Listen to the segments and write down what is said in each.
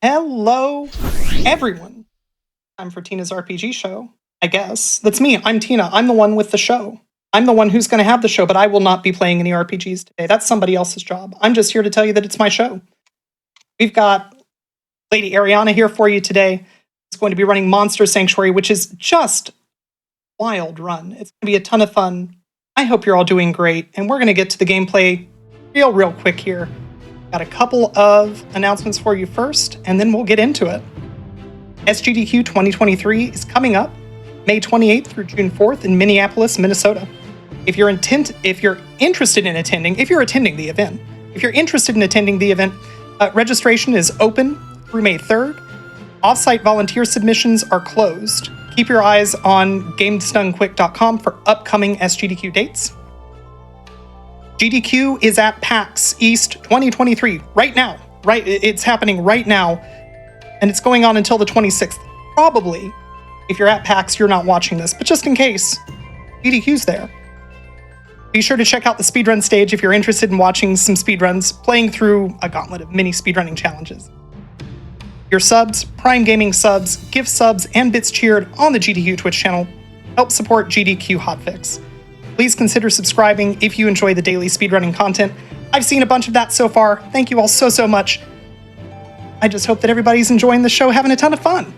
Hello, everyone. Time for Tina's RPG show, I guess. That's me. I'm Tina. I'm the one with the show. I'm the one who's going to have the show, but I will not be playing any RPGs today. That's somebody else's job. I'm just here to tell you that it's my show. We've got Lady Ariana here for you today. It's going to be running Monster Sanctuary, which is just wild run. It's going to be a ton of fun. I hope you're all doing great, and we're going to get to the gameplay real quick here. Got a couple of announcements for you first, and then we'll get into it. SGDQ 2023 is coming up May 28th through June 4th in Minneapolis, Minnesota. If you're interested in attending the event, registration is open through May 3rd. Off-site volunteer submissions are closed. Keep your eyes on gamesdonequick.com for upcoming SGDQ dates. GDQ is at PAX East 2023 right now. It's happening right now, and it's going on until the 26th. Probably, if you're at PAX, you're not watching this, but just in case, GDQ's there. Be sure to check out the speedrun stage if you're interested in watching some speedruns, playing through a gauntlet of mini speedrunning challenges. Your subs, Prime Gaming subs, gift subs, and bits cheered on the GDQ Twitch channel help support GDQ Hotfix. Please consider subscribing if you enjoy the daily speedrunning content. I've seen a bunch of that so far. Thank you all so much. I just hope that everybody's enjoying the show, having a ton of fun.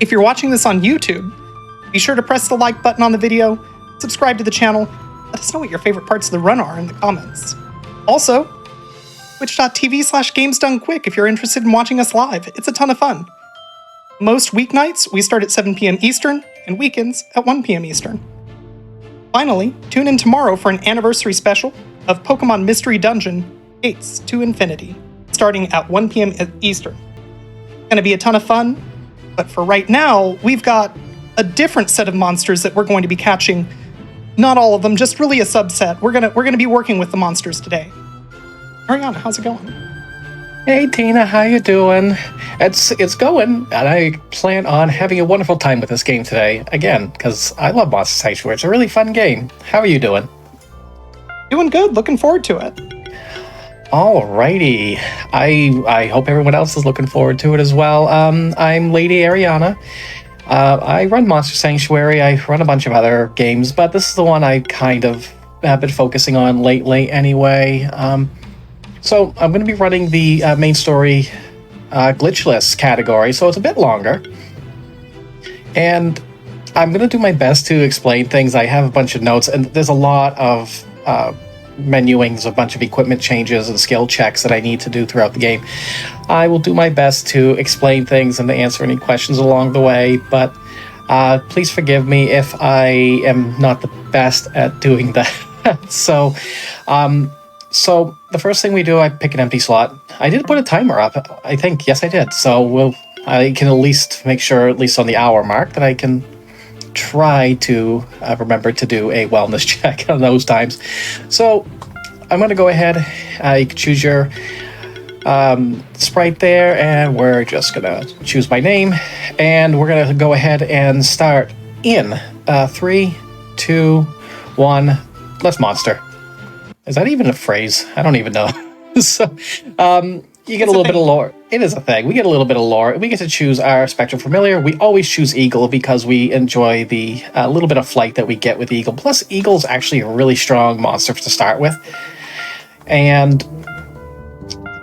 If you're watching this on YouTube, be sure to press the like button on the video, subscribe to the channel, let us know what your favorite parts of the run are in the comments. Also, twitch.tv/gamesdonequick if you're interested in watching us live. It's a ton of fun. Most weeknights, we start at 7 p.m. Eastern, and weekends at 1 p.m. Eastern. Finally, tune in tomorrow for an anniversary special of Pokemon Mystery Dungeon Gates to Infinity, starting at 1 p.m. Eastern. It's going to be a ton of fun, but for right now, we've got a different set of monsters that we're going to be catching. Not all of them, just really a subset. We're gonna be working with the monsters today. Ariana, how's it going? Hey Tina, how you doing? It's going, and I plan on having a wonderful time with this game today, again, because I love Monster Sanctuary. It's a really fun game. How are you doing? Doing good, looking forward to it. Alrighty. I hope everyone else is looking forward to it as well. I'm Lady Ariana. I run Monster Sanctuary, I run a bunch of other games, but this is the one I kind of have been focusing on lately anyway. So I'm going to be running the main story glitchless category, so it's a bit longer. And I'm going to do my best to explain things. I have a bunch of notes, and there's a lot of menuings, a bunch of equipment changes and skill checks that I need to do throughout the game. I will do my best to explain things and to answer any questions along the way, but please forgive me if I am not the best at doing that. So the first thing we do, I pick an empty slot. I did put a timer up, I think. Yes, I did. So I can at least make sure, at least on the hour mark, that I can try to remember to do a wellness check on those times. So I'm going to go ahead. You can choose your sprite there, and we're just going to choose my name. And we're going to go ahead and start in 3, 2, 1. Let's monster. Is that even a phrase? I don't even know. So, you get a little bit of lore. It is a thing. We get a little bit of lore. We get to choose our Spectrum Familiar. We always choose Eagle because we enjoy the little bit of flight that we get with Eagle. Plus, Eagle's actually a really strong monster to start with. And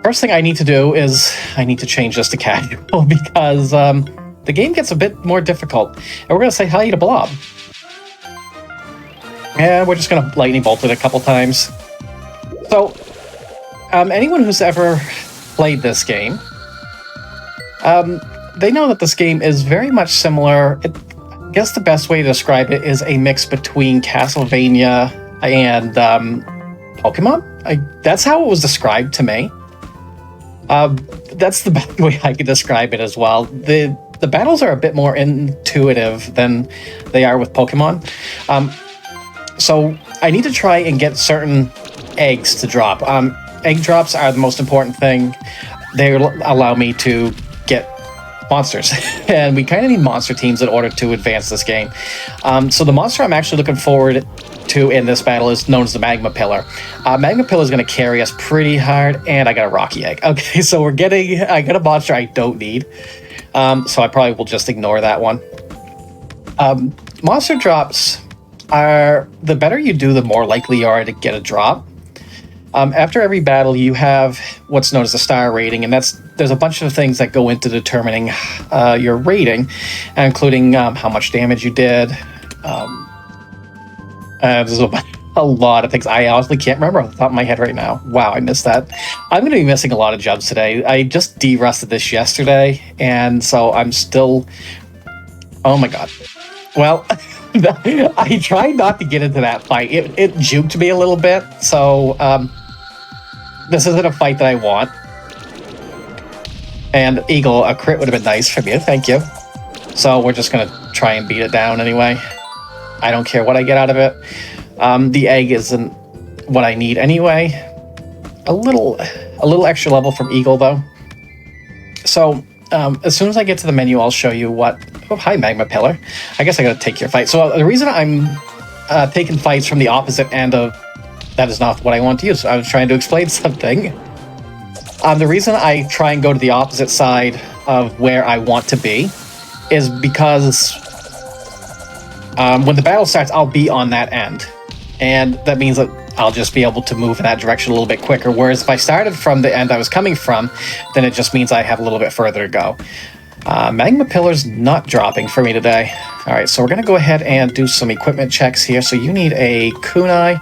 first thing I need to do is I need to change this to casual because the game gets a bit more difficult. And we're going to say hi to Blob. And we're just going to lightning bolt it a couple times. So, anyone who's ever played this game, they know that this game is very much similar. I guess the best way to describe it is a mix between Castlevania and Pokemon. That's how it was described to me. That's the best way I could describe it as well. The battles are a bit more intuitive than they are with Pokemon. So I need to try and get certain eggs to drop. Egg drops are the most important thing. They allow me to get monsters. And we kind of need monster teams in order to advance this game. So the monster I'm actually looking forward to in this battle is known as the Magma Pillar. Magma Pillar is going to carry us pretty hard, and I got a Rocky Egg. Okay, so I got a monster I don't need, so I probably will just ignore that one. Monster drops are, the better you do, the more likely you are to get a drop. After every battle, you have what's known as a star rating, and there's a bunch of things that go into determining your rating, including how much damage you did. There's a lot of things I honestly can't remember off the top of my head right now. Wow, I missed that. I'm going to be missing a lot of jumps today. I just de-rusted this yesterday, and so I'm still... Oh my god. Well, I tried not to get into that fight. It juked me a little bit, so this isn't a fight that I want. And Eagle, a crit would have been nice from you, thank you. So we're just going to try and beat it down anyway. I don't care what I get out of it. The egg isn't what I need anyway. A little extra level from Eagle, though. So as soon as I get to the menu, I'll show you what... Oh, hi, Magma Pillar. I guess I gotta take your fight. So the reason I'm taking fights from the opposite end of... That is not what I want to use. I was trying to explain something. The reason I try and go to the opposite side of where I want to be is because when the battle starts, I'll be on that end. And that means that I'll just be able to move in that direction a little bit quicker. Whereas if I started from the end I was coming from, then it just means I have a little bit further to go. Magma Pillar's not dropping for me today. Alright, so we're going to go ahead and do some equipment checks here. So you need a kunai,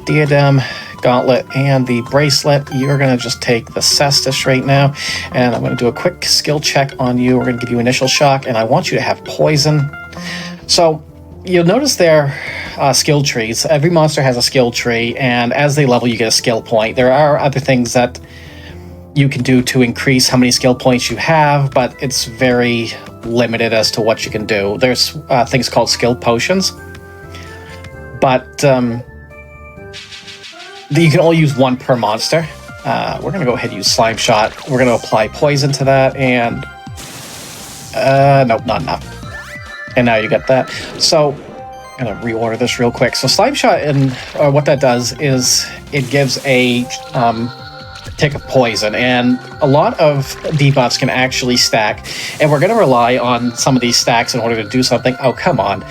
diadem, gauntlet, and the bracelet. You're going to just take the cestus right now. And I'm going to do a quick skill check on you. We're going to give you initial shock, and I want you to have poison. So you'll notice their skill trees. Every monster has a skill tree, and as they level, you get a skill point. There are other things that you can do to increase how many skill points you have, but it's very limited as to what you can do. There's things called skill potions, but you can only use one per monster. We're going to go ahead and use Slime Shot. We're going to apply poison to that, and nope, not enough. And now you get that. So I'm going to reorder this real quick. So Slime Shot, and what that does is it gives a tick of poison, and a lot of debuffs can actually stack, and we're going to rely on some of these stacks in order to do something. Oh, come on.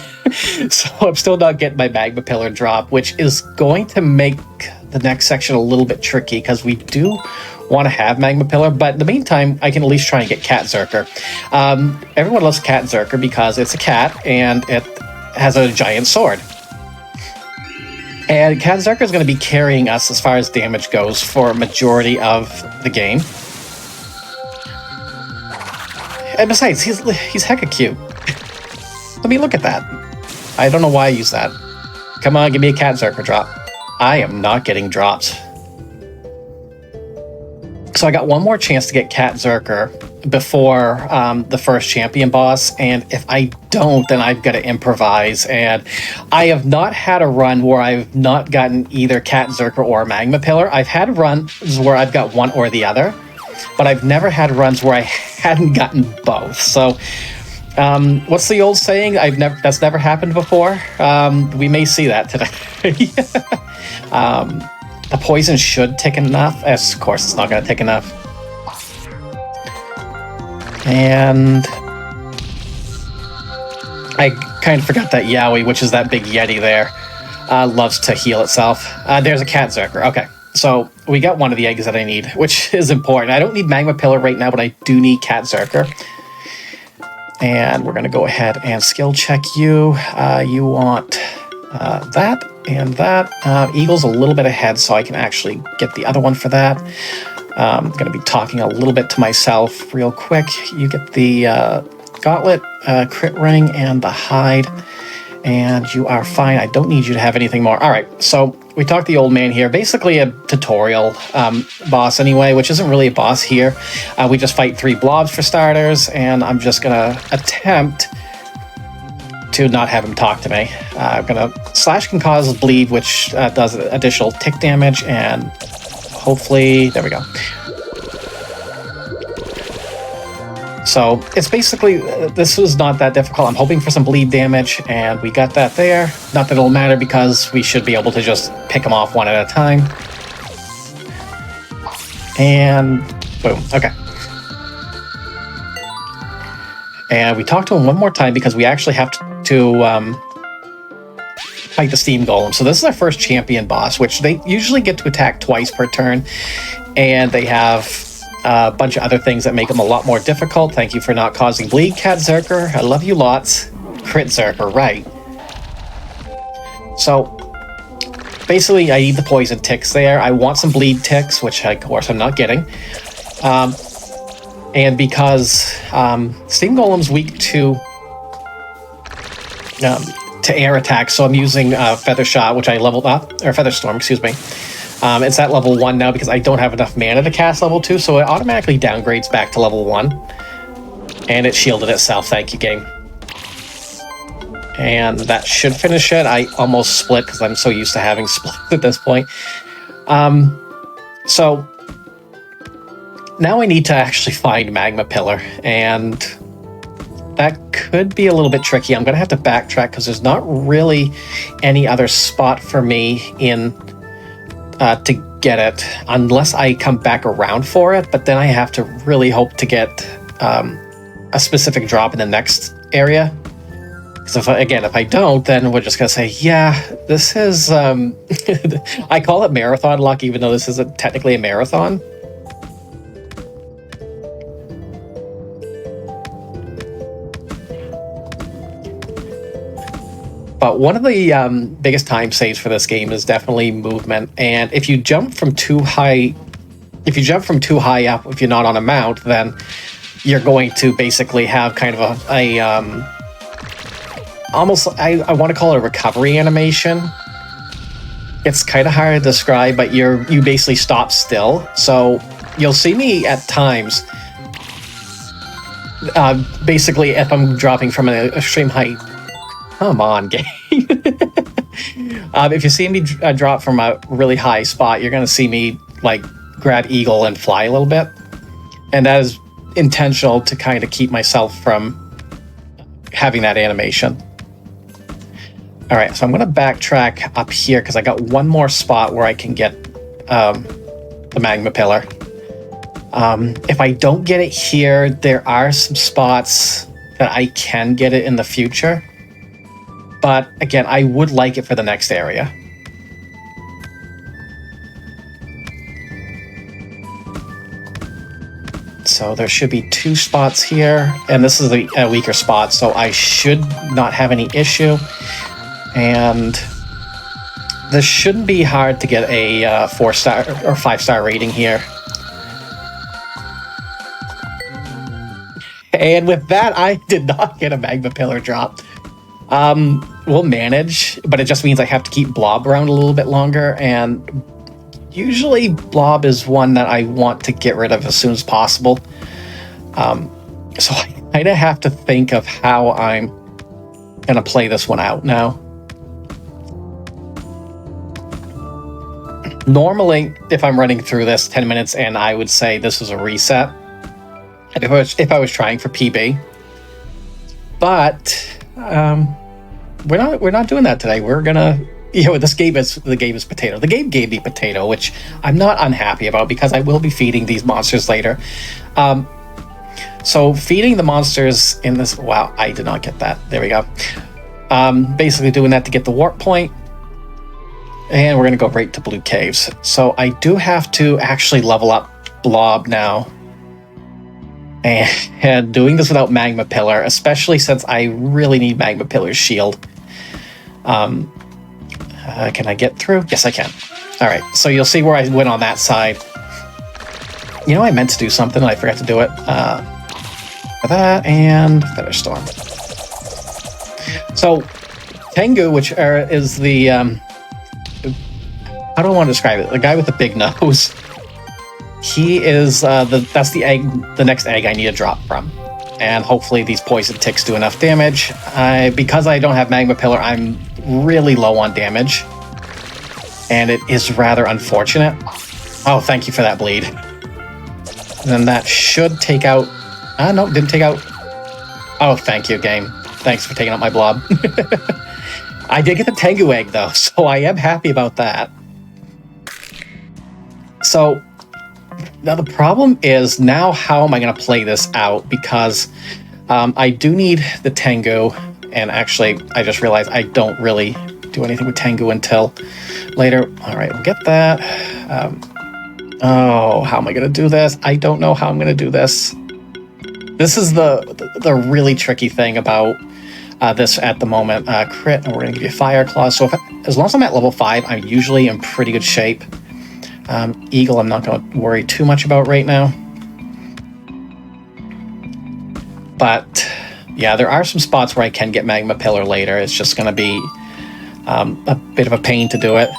So I'm still not getting my Magma Pillar drop, which is going to make the next section a little bit tricky, because we do want to have Magma Pillar, but in the meantime, I can at least try and get Cat Zerker. Everyone loves Cat Zerker because it's a cat, and it has a giant sword. And Cat Zerker is going to be carrying us as far as damage goes for a majority of the game. And besides, he's hecka cute. I mean, look at that. I don't know why I use that. Come on, give me a Cat Zerker drop. I am not getting drops. So I got one more chance to get Cat Zerker before the first champion boss, and if I don't, then I've got to improvise. And I have not had a run where I've not gotten either Cat Zerker or Magma Pillar. I've had runs where I've got one or the other, but I've never had runs where I hadn't gotten both. So what's the old saying? That's never happened before. We may see that today. The poison should tick enough. Of course, it's not going to tick enough. And I kind of forgot that Yowie, which is that big Yeti there, loves to heal itself. There's a Cat Zerker. Okay, so we got one of the eggs that I need, which is important. I don't need Magma Pillar right now, but I do need Cat Zerker. And we're going to go ahead and skill check you. You want that and that. Eagle's a little bit ahead, so I can actually get the other one for that. I'm going to be talking a little bit to myself real quick. You get the gauntlet, crit ring, and the hide, and you are fine. I don't need you to have anything more. All right, so we talked the old man here. Basically a tutorial boss anyway, which isn't really a boss here. We just fight 3 blobs for starters, and I'm just going to attempt to not have him talk to me. I'm going to... Slash can cause bleed, which does additional tick damage, and hopefully... There we go. So it's basically, this was not that difficult. I'm hoping for some bleed damage, and we got that there. Not that it'll matter because we should be able to just pick them off one at a time. And boom, okay. And we talked to him one more time because we actually have to fight the steam golem. So this is our first champion boss, which they usually get to attack twice per turn, and they have a bunch of other things that make them a lot more difficult. Thank you for not causing bleed, Cat Zerker. I love you lots. Crit Zerker, right. So basically I need the poison ticks there. I want some bleed ticks, which of course I'm not getting. And because steam golem's weak to air attacks, so I'm using Feather Shot, which I leveled up, or Feather Storm, excuse me. It's at level 1 now because I don't have enough mana to cast level 2, so it automatically downgrades back to level 1. And it shielded itself, thank you, game. And that should finish it. I almost split because I'm so used to having split at this point. So now I need to actually find Magma Pillar, and that could be a little bit tricky. I'm going to have to backtrack because there's not really any other spot for me in to get it unless I come back around for it, but then I have to really hope to get a specific drop in the next area. Because if I don't, then we're just going to say, yeah, this is... I call it marathon luck, even though this isn't technically a marathon. But one of the biggest time saves for this game is definitely movement. And if you jump from too high, up, if you're not on a mount, then you're going to basically have kind of a almost, I want to call it a recovery animation. It's kind of hard to describe, but you basically stop still. So you'll see me at times, basically if I'm dropping from an extreme height. Come on, game. If you see me drop from a really high spot, you're going to see me like grab eagle and fly a little bit. And that is intentional to kind of keep myself from having that animation. All right, so I'm going to backtrack up here because I got one more spot where I can get the Magma Pillar. If I don't get it here, there are some spots that I can get it in the future. But again, I would like it for the next area. So there should be 2 spots here, and this is a weaker spot, so I should not have any issue. And this shouldn't be hard to get a 4-star or 5-star rating here. And with that, I did not get a Magma Pillar drop. We'll manage, but it just means I have to keep Blob around a little bit longer, and usually Blob is one that I want to get rid of as soon as possible. So I kind of have to think of how I'm going to play this one out now. Normally, if I'm running through this 10 minutes, and I would say this was a reset, if I was trying for PB. But we're not doing that today. We're gonna, the game is potato. The game gave me potato, which I'm not unhappy about because I will be feeding these monsters later. So feeding the monsters in this, wow, I did not get that. There we go. Basically doing that to get the warp point. And we're gonna go right to Blue Caves. So I do have to actually level up Blob now. And doing this without Magma Pillar, especially since I really need Magma Pillar's shield. Can I get through? Yes, I can. All right, so you'll see where I went on that side. You know, I meant to do something, and I forgot to do it. For that, and Feather Storm. So, Tengu, which is the... how do I want to describe it? The guy with the big nose. He is that's the egg, the next egg I need to drop from, and hopefully these poison ticks do enough damage. Because I don't have Magma Pillar, I'm really low on damage, and it is rather unfortunate. Oh, thank you for that bleed. And then that should take out No, didn't take out... Oh, thank you, game. Thanks for taking out my blob. I did get the Tengu egg, though, so I am happy about that. So, now the problem is, now how am I going to play this out? Because I do need the Tengu, and actually, I just realized I don't really do anything with Tengu until later. All right, we'll get that. Oh, how am I going to do this? I don't know how I'm going to do this. This is the really tricky thing about this at the moment. Crit, and we're going to give you Fire Claw. So as long as I'm at level 5, I'm usually in pretty good shape. Eagle, I'm not going to worry too much about right now. But yeah, there are some spots where I can get Magma Pillar later. It's just going to be a bit of a pain to do it.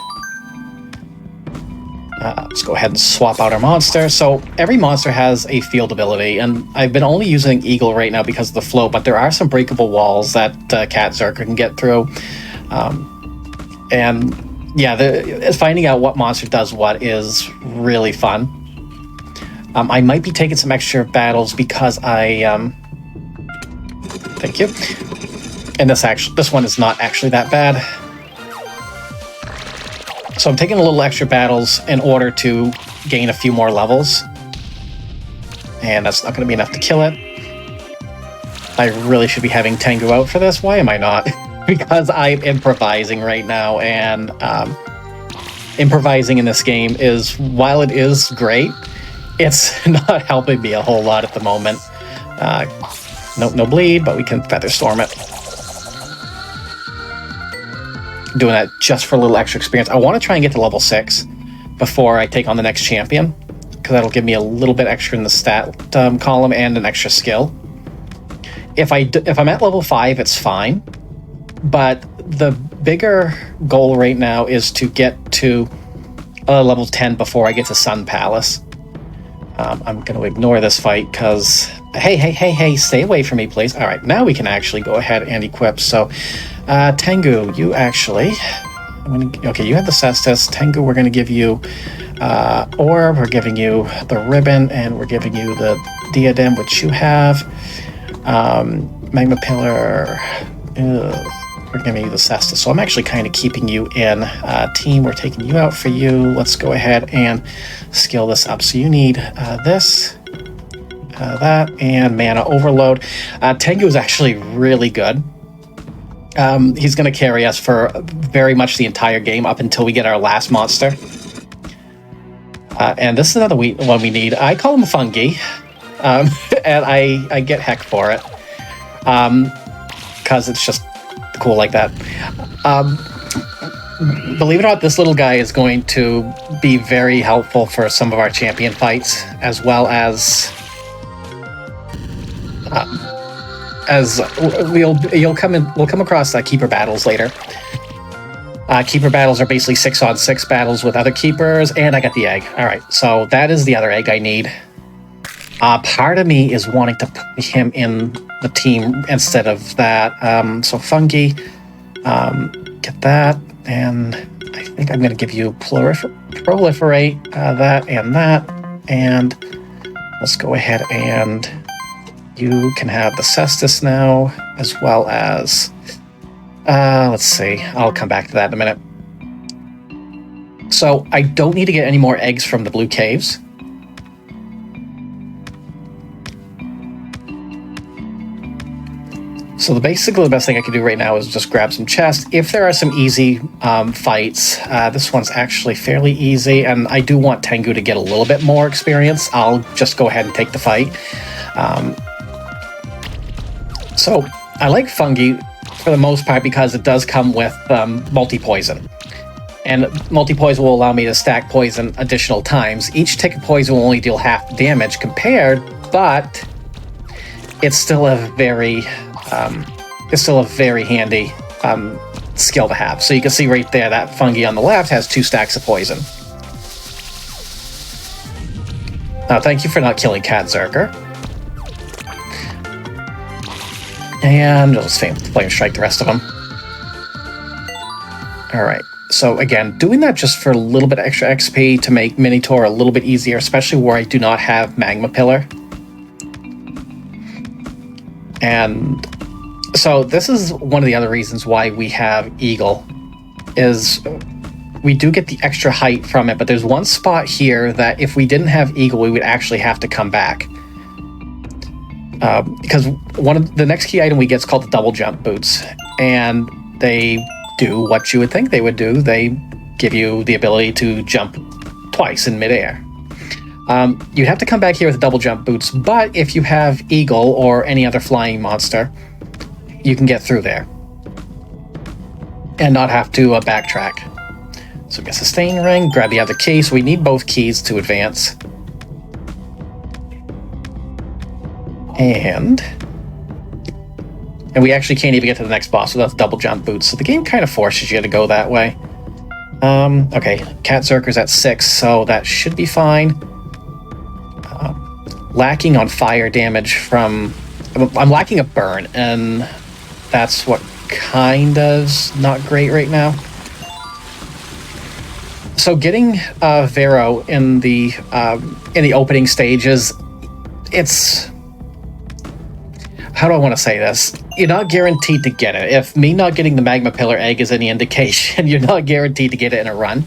Let's go ahead and swap out our monster. So every monster has a field ability, and I've been only using Eagle right now because of the flow, but there are some breakable walls that Cat Zerker can get through. And yeah, finding out what monster does what is really fun. I might be taking some extra battles because thank you. And this one is not actually that bad. So I'm taking a little extra battles in order to gain a few more levels. And that's not going to be enough to kill it. I really should be having Tengu out for this. Why am I not? Because I'm improvising right now, and improvising in this game is, while it is great, it's not helping me a whole lot at the moment. No bleed, but we can Feather Storm it. Doing that just for a little extra experience. I want to try and get to level 6 before I take on the next champion, because that'll give me a little bit extra in the stat column and an extra skill. If I'm at level 5, it's fine, but the bigger goal right now is to get to level 10 before I get to Sun Palace. I'm going to ignore this fight because, hey, stay away from me, please. All right, now we can actually go ahead and equip. So, Tengu, you actually... Okay, you have the Cestus. Tengu, we're going to give you Orb, we're giving you the Ribbon, and we're giving you the Diadem, which you have. Magma Pillar, we're giving you the Cestus. So I'm actually kind of keeping you in. Team, we're taking you out for you. Let's go ahead and skill this up. So you need this, that, and Mana Overload. Tengu is actually really good. He's going to carry us for very much the entire game up until we get our last monster. And this is another one we need. I call him a Fungi, and I get heck for it, because it's just cool like that. Believe it or not, this little guy is going to be very helpful for some of our champion fights, as well as we'll come across keeper battles later. Keeper battles are basically 6-on-6 battles with other keepers, and I got the egg. All right, so that is the other egg I need. Part of me is wanting to put him in the team instead of that. So Fungi, get that, and I think I'm going to give you proliferate that, and let's go ahead and you can have the Cestus now, as well as, let's see, I'll come back to that in a minute. So I don't need to get any more eggs from the blue caves. So basically the best thing I can do right now is just grab some chests. If there are some easy fights, this one's actually fairly easy, and I do want Tengu to get a little bit more experience. I'll just go ahead and take the fight. So I like Fungi for the most part because it does come with multi-poison. And multi-poison will allow me to stack poison additional times. Each tick of poison will only deal half the damage compared, but it's still a very handy skill to have. So you can see right there that Fungi on the left has 2 stacks of poison. Now, thank you for not killing Cat Zerker. And let's Flame Strike the rest of them. Alright, so again, doing that just for a little bit extra XP to make Minotaur a little bit easier, especially where I do not have Magma Pillar. And so this is one of the other reasons why we have Eagle, is we do get the extra height from it, but there's one spot here that if we didn't have Eagle, we would actually have to come back. Because one of the next key item we get is called the double jump boots, and they do what you would think they would do. They give you the ability to jump twice in midair. You'd have to come back here with double jump boots, but if you have Eagle or any other flying monster, you can get through there and not have to backtrack. So we get sustain ring, grab the other key. So we need both keys to advance. And we actually can't even get to the next boss without double jump boots. So the game kind of forces you to go that way. Okay, Cat Zerker's at 6, so that should be fine. Lacking on fire damage from... I'm lacking a burn, and that's what kind of's not great right now. So getting Vero in the opening stages, it's... How do I want to say this? You're not guaranteed to get it. If me not getting the Magma Pillar Egg is any indication, you're not guaranteed to get it in a run.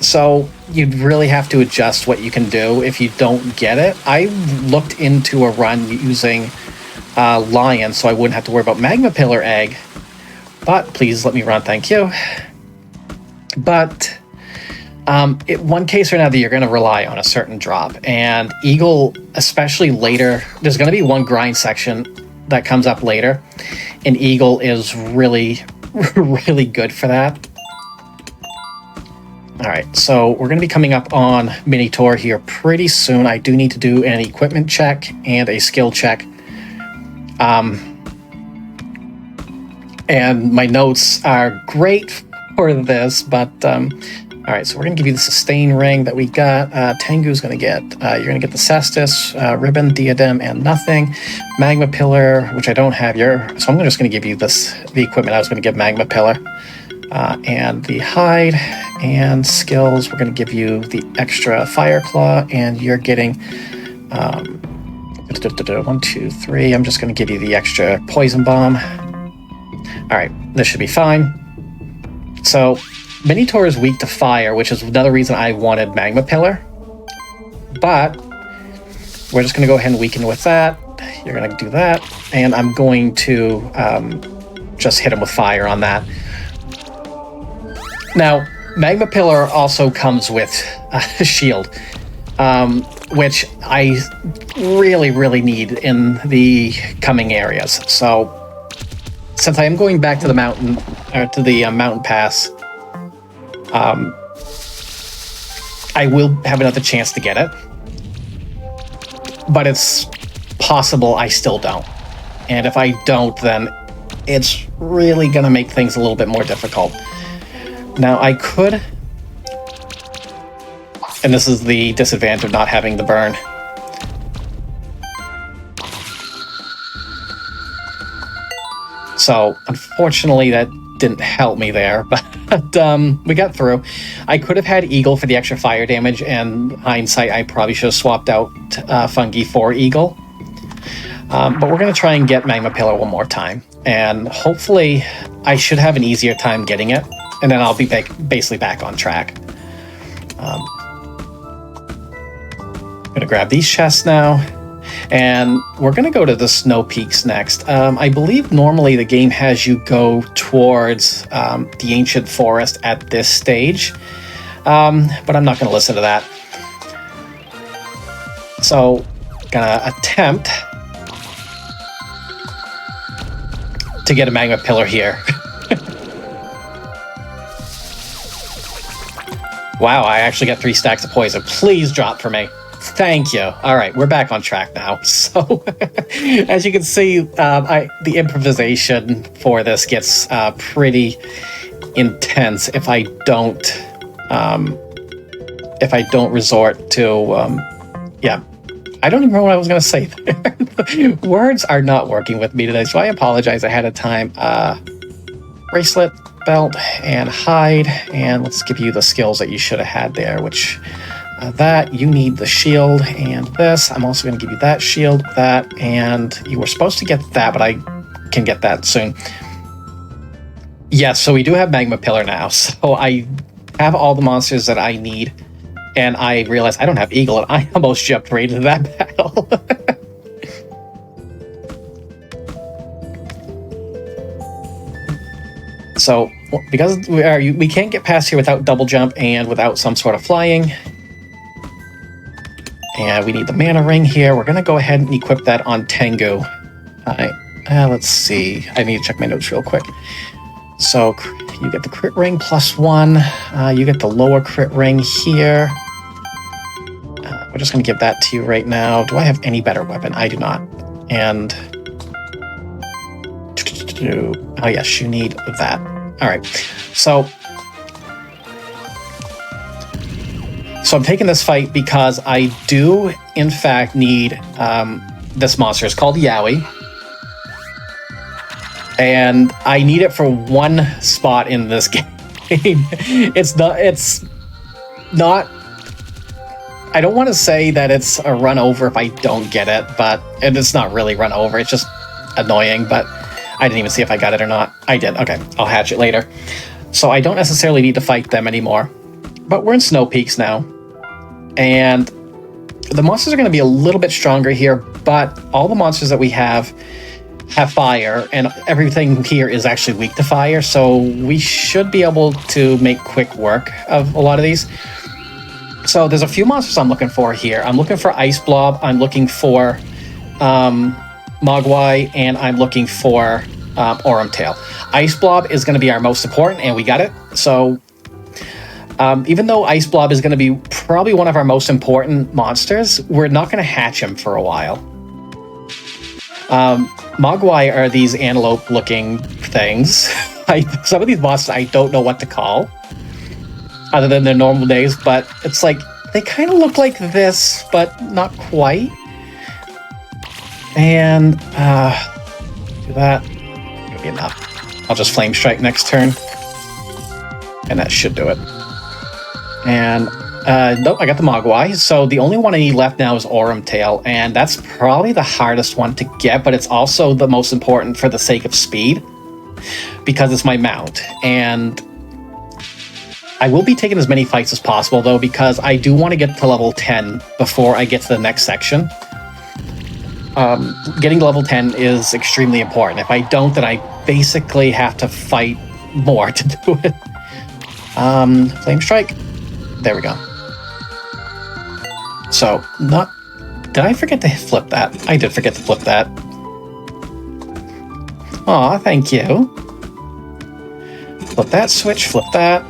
So you'd really have to adjust what you can do if you don't get it. I looked into a run using Lion, so I wouldn't have to worry about Magma Pillar Egg. But please let me run, thank you. But one case or another, you're going to rely on a certain drop. And Eagle, especially later, there's going to be one grind section that comes up later. And Eagle is really, really good for that. All right, so we're going to be coming up on Mini Tour here pretty soon. I do need to do an equipment check and a skill check. And my notes are great for this, but all right, so we're going to give you the sustain ring that we got. Tengu's going to get, you're going to get the Cestus, ribbon, diadem, and nothing. Magma Pillar, which I don't have here, so I'm just going to give you the equipment I was going to give Magma Pillar. And the hide and skills, we're going to give you the extra Fire Claw, and you're getting 1, 2, 3. I'm just going to give you the extra Poison Bomb. All right, this should be fine. So Minotaur is weak to fire, which is another reason I wanted Magma Pillar. But we're just going to go ahead and weaken with that. You're going to do that. And I'm going to just hit him with fire on that. Now, Magma Pillar also comes with a shield, which I really, really need in the coming areas. So since I am going back to the mountain, or to the mountain pass, I will have another chance to get it, but it's possible I still don't. And if I don't, then it's really going to make things a little bit more difficult. Now, I could, and this is the disadvantage of not having the burn. So, unfortunately, that didn't help me there, but we got through. I could have had Eagle for the extra fire damage, and hindsight, I probably should have swapped out Fungi for Eagle. But we're going to try and get Magma Pillar one more time, and hopefully I should have an easier time getting it, and then I'll be basically back on track. I'm going to grab these chests now. And we're going to go to the Snow Peaks next. I believe normally the game has you go towards the ancient forest at this stage, but I'm not going to listen to that. So, gonna attempt to get a Magma Pillar here. Wow, I actually got 3 stacks of poison. Please drop for me. Thank you. All right, we're back on track now. So, as you can see, the improvisation for this gets pretty intense if I don't resort to yeah. I don't even know what I was going to say there. Words are not working with me today, so I apologize ahead of time. Bracelet, belt, and hide, and let's give you the skills that you should have had there, which that. You need the shield and this. I'm also going to give you that shield, that, and you were supposed to get that, but I can get that soon. Yes, so we do have Magma Pillar now, so I have all the monsters that I need, and I realized I don't have Eagle, and I almost jumped right into that battle. So, because we can't get past here without double jump and without some sort of flying, and we need the mana ring here. We're going to go ahead and equip that on Tengu. Let's see. I need to check my notes real quick. So you get the crit ring +1. You get the lower crit ring here. We're just going to give that to you right now. Do I have any better weapon? I do not. And oh yes, you need that. All right. So I'm taking this fight because I do, in fact, need this monster. It's called Yowie. And I need it for one spot in this game. It's not. I don't want to say that it's a run over if I don't get it, and it's not really run over. It's just annoying, but I didn't even see if I got it or not. I did. Okay, I'll hatch it later. So I don't necessarily need to fight them anymore. But we're in Snow Peaks now. And the monsters are going to be a little bit stronger here, but all the monsters that we have fire, and everything here is actually weak to fire, so we should be able to make quick work of a lot of these. So there's a few monsters I'm looking for here. I'm looking for Ice Blob, I'm looking for Mogwai, and I'm looking for Orumtail. Ice Blob is going to be our most important, and we got it. So even though Ice Blob is going to be probably one of our most important monsters, we're not going to hatch him for a while. Mogwai are these antelope-looking things. Some of these monsters I don't know what to call, other than their normal names, but it's like, they kind of look like this, but not quite. And, do that. It'll be enough. I'll just Flame Strike next turn. And that should do it. And, nope, I got the Mogwai. So the only one I need left now is Orumtail, and that's probably the hardest one to get, but it's also the most important for the sake of speed, because it's my mount. And I will be taking as many fights as possible, though, because I do want to get to level 10 before I get to the next section. Getting to level 10 is extremely important. If I don't, then I basically have to fight more to do it. Flame Strike. There we go. So, did I forget to flip that? I did forget to flip that. Aw, thank you. Flip that switch, flip that.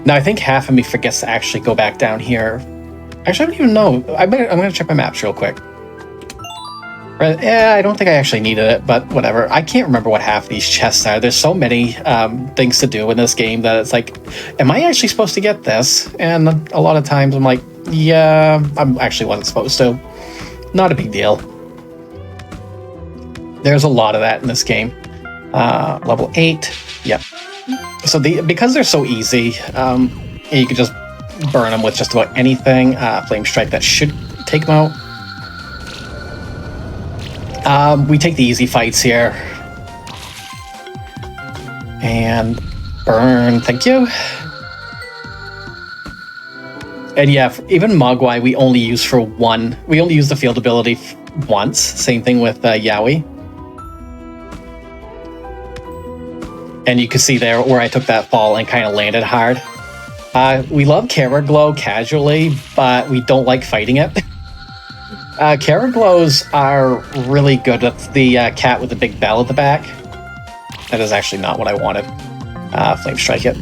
Now, I think half of me forgets to actually go back down here. Actually, I don't even know. I'm gonna check my maps real quick. Yeah, I don't think I actually needed it, but whatever. I can't remember what half of these chests are. There's so many things to do in this game that it's like, am I actually supposed to get this? And a lot of times I'm like, yeah, I actually wasn't supposed to. Not a big deal. There's a lot of that in this game. Level 8, yep. So because they're so easy, you can just burn them with just about anything. Flame Strike, that should take them out. We take the easy fights here. And burn, thank you. And yeah, even Mogwai we only use for one. We only use the field ability once. Same thing with Yowie. And you can see there where I took that fall and kind of landed hard. We love Caraglow casually, but we don't like fighting it. Caraglows are really good with the cat with the big bell at the back. That is actually not what I wanted. Flame Strike it.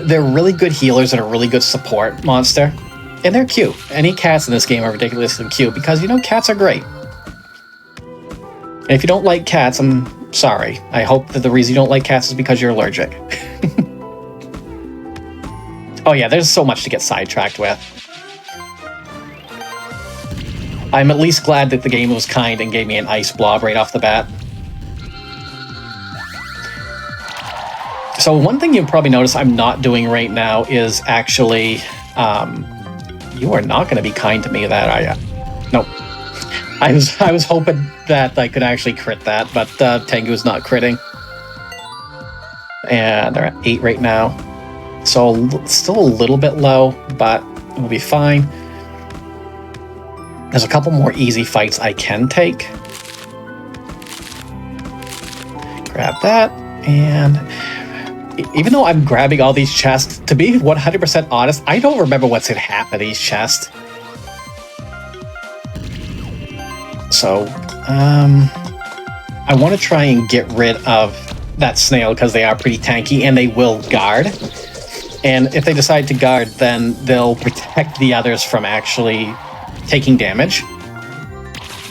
They're really good healers and a really good support monster. And they're cute. Any cats in this game are ridiculously cute because, you know, cats are great. And if you don't like cats, I'm sorry. I hope that the reason you don't like cats is because you're allergic. Oh yeah, there's so much to get sidetracked with. I'm at least glad that the game was kind and gave me an ice blob right off the bat. So one thing you'll probably notice I'm not doing right now is actually You are not going to be kind to me, that are you? Nope. I was hoping that I could actually crit that, but Tengu's not critting. And they're at 8 right now. So still a little bit low, but we'll be fine. There's a couple more easy fights I can take. Grab that, and even though I'm grabbing all these chests, to be 100% honest, I don't remember what's in half of these chests. So, I want to try and get rid of that snail because they are pretty tanky and they will guard. And if they decide to guard, then they'll protect the others from actually taking damage.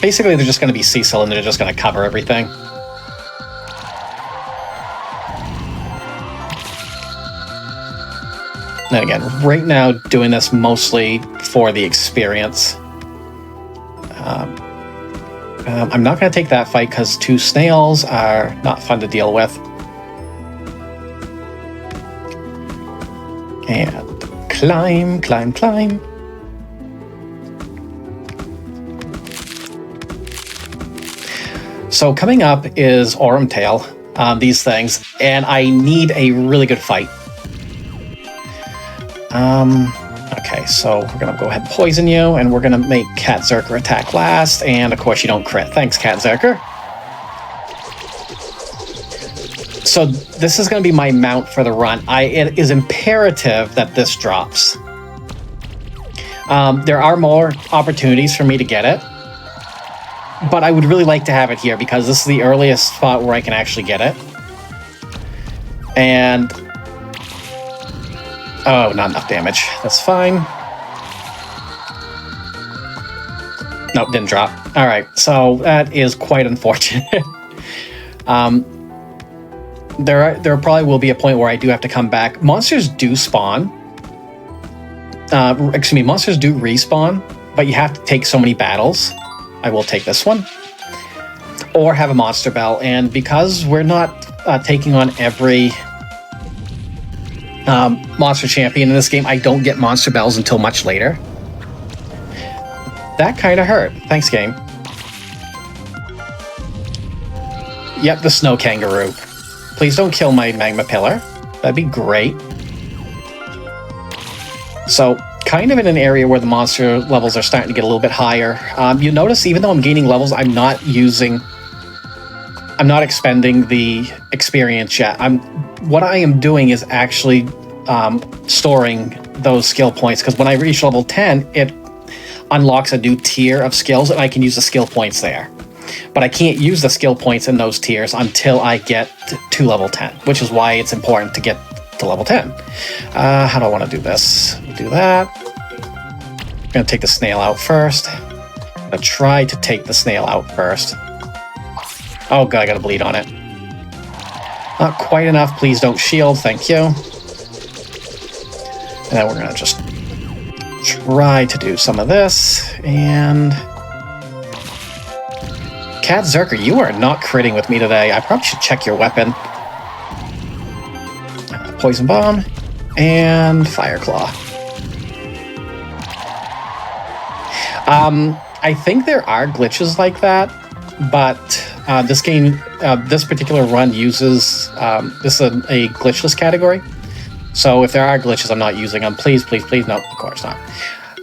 Basically, they're just going to be Cecil and they're just going to cover everything. And again, right now, doing this mostly for the experience. I'm not going to take that fight because 2 snails are not fun to deal with. And climb, climb, climb. So coming up is Orumtail, these things, and I need a really good fight. Okay, so we're gonna go ahead and poison you, and we're gonna make Cat Zerker attack last, and of course you don't crit. Thanks, Cat Zerker. So this is gonna be my mount for the run. It is imperative that this drops. There are more opportunities for me to get it, but I would really like to have it here because this is the earliest spot where I can actually get it. And oh, not enough damage. That's fine. Nope, didn't drop. All right, so that is quite unfortunate. There probably will be a point where I do have to come back. Monsters do spawn. Excuse me, monsters do respawn, but you have to take so many battles. I will take this one. Or have a monster bell, and because we're not taking on every monster champion in this game, I don't get monster bells until much later. That kind of hurt. Thanks, game. Yep, the snow kangaroo. Please don't kill my magma pillar. That'd be great. So, kind of in an area where the monster levels are starting to get a little bit higher. You notice, even though I'm gaining levels, I'm not expending the experience yet. What I am doing is actually storing those skill points, because when I reach level 10, it unlocks a new tier of skills, and I can use the skill points there. But I can't use the skill points in those tiers until I get to level 10, which is why it's important to get to level 10. How do I want to do this? We'll do that. I'm going to take the snail out first. I'm going to try to take the snail out first. Oh god, I got to bleed on it. Not quite enough. Please don't shield. Thank you. And then we're going to just try to do some of this. And Cat Zerker, you are not critting with me today. I probably should check your weapon. Poison Bomb and Fire Claw. I think there are glitches like that, but this game, this particular run uses this is a glitchless category. So if there are glitches, I'm not using them. Please, please, please. No, of course not.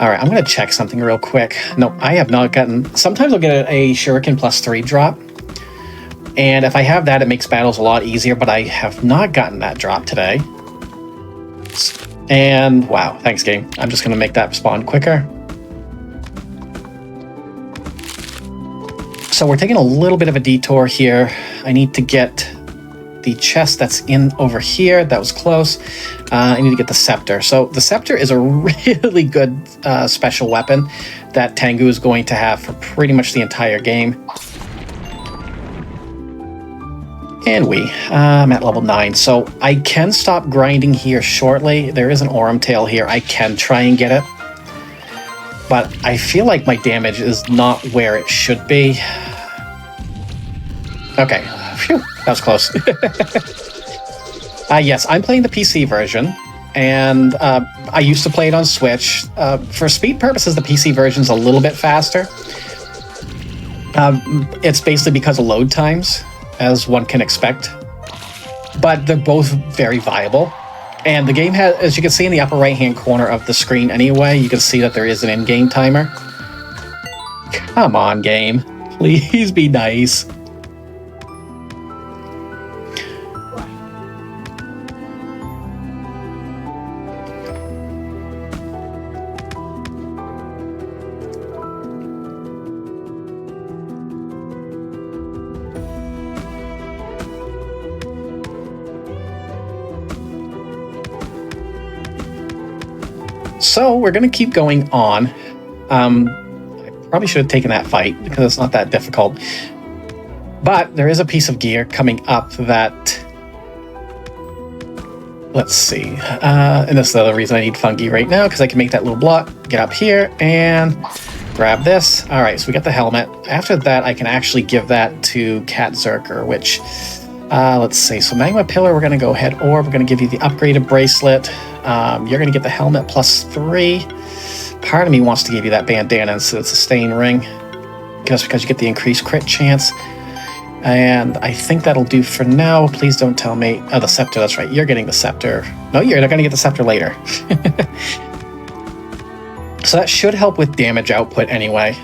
All right, I'm going to check something real quick. No, I have not gotten... Sometimes I'll get a Shuriken +3 drop. And if I have that, it makes battles a lot easier, but I have not gotten that drop today. And wow, thanks, game. I'm just going to make that spawn quicker. So we're taking a little bit of a detour here. I need to get the chest that's in over here. That was close. I need to get the scepter. So the scepter is a really good special weapon that Tengu is going to have for pretty much the entire game. And I'm at level 9, so I can stop grinding here shortly. There is an Orumtail here. I can try and get it. But I feel like my damage is not where it should be. Okay, phew, that was close. Yes, I'm playing the PC version, and I used to play it on Switch. For speed purposes, the PC version's a little bit faster. It's basically because of load times, as one can expect. But they're both very viable. And the game has, as you can see in the upper right-hand corner of the screen anyway, you can see that there is an in-game timer. Come on, game. Please be nice. So we're going to keep going on. I probably should have taken that fight because it's not that difficult. But there is a piece of gear coming up that... Let's see. And this is the other reason I need fungi right now, because I can make that little block, get up here, and grab this. All right, so we got the helmet. After that, I can actually give that to Cat Zerker, which... let's see. So Magma Pillar, we're going to go ahead, or we're going to give you the upgraded bracelet. You're going to get the helmet +3. Part of me wants to give you that bandana instead of the sustain ring, just because you get the increased crit chance. And I think that'll do for now. Please don't tell me. Oh, the scepter, that's right. You're getting the scepter. No, you're not going to get the scepter later. So that should help with damage output anyway.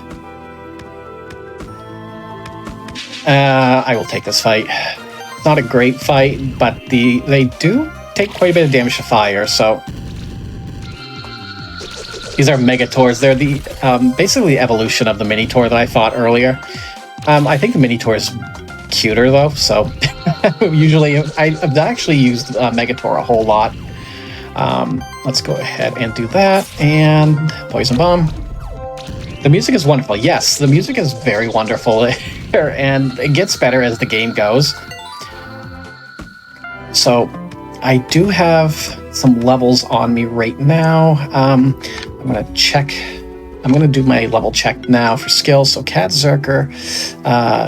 I will take this fight. It's not a great fight, but they do take quite a bit of damage to fire, so... These are Megators. They're the basically the evolution of the Minotaur that I fought earlier. I think the Minotaur is cuter, though, so... Usually, I've actually used Megator a whole lot. Let's go ahead and do that, and Poison Bomb. The music is wonderful. Yes, the music is very wonderful, and it gets better as the game goes. So, I do have some levels on me right now. I'm going to check. I'm going to do my level check now for skills. So, Cat Zerker,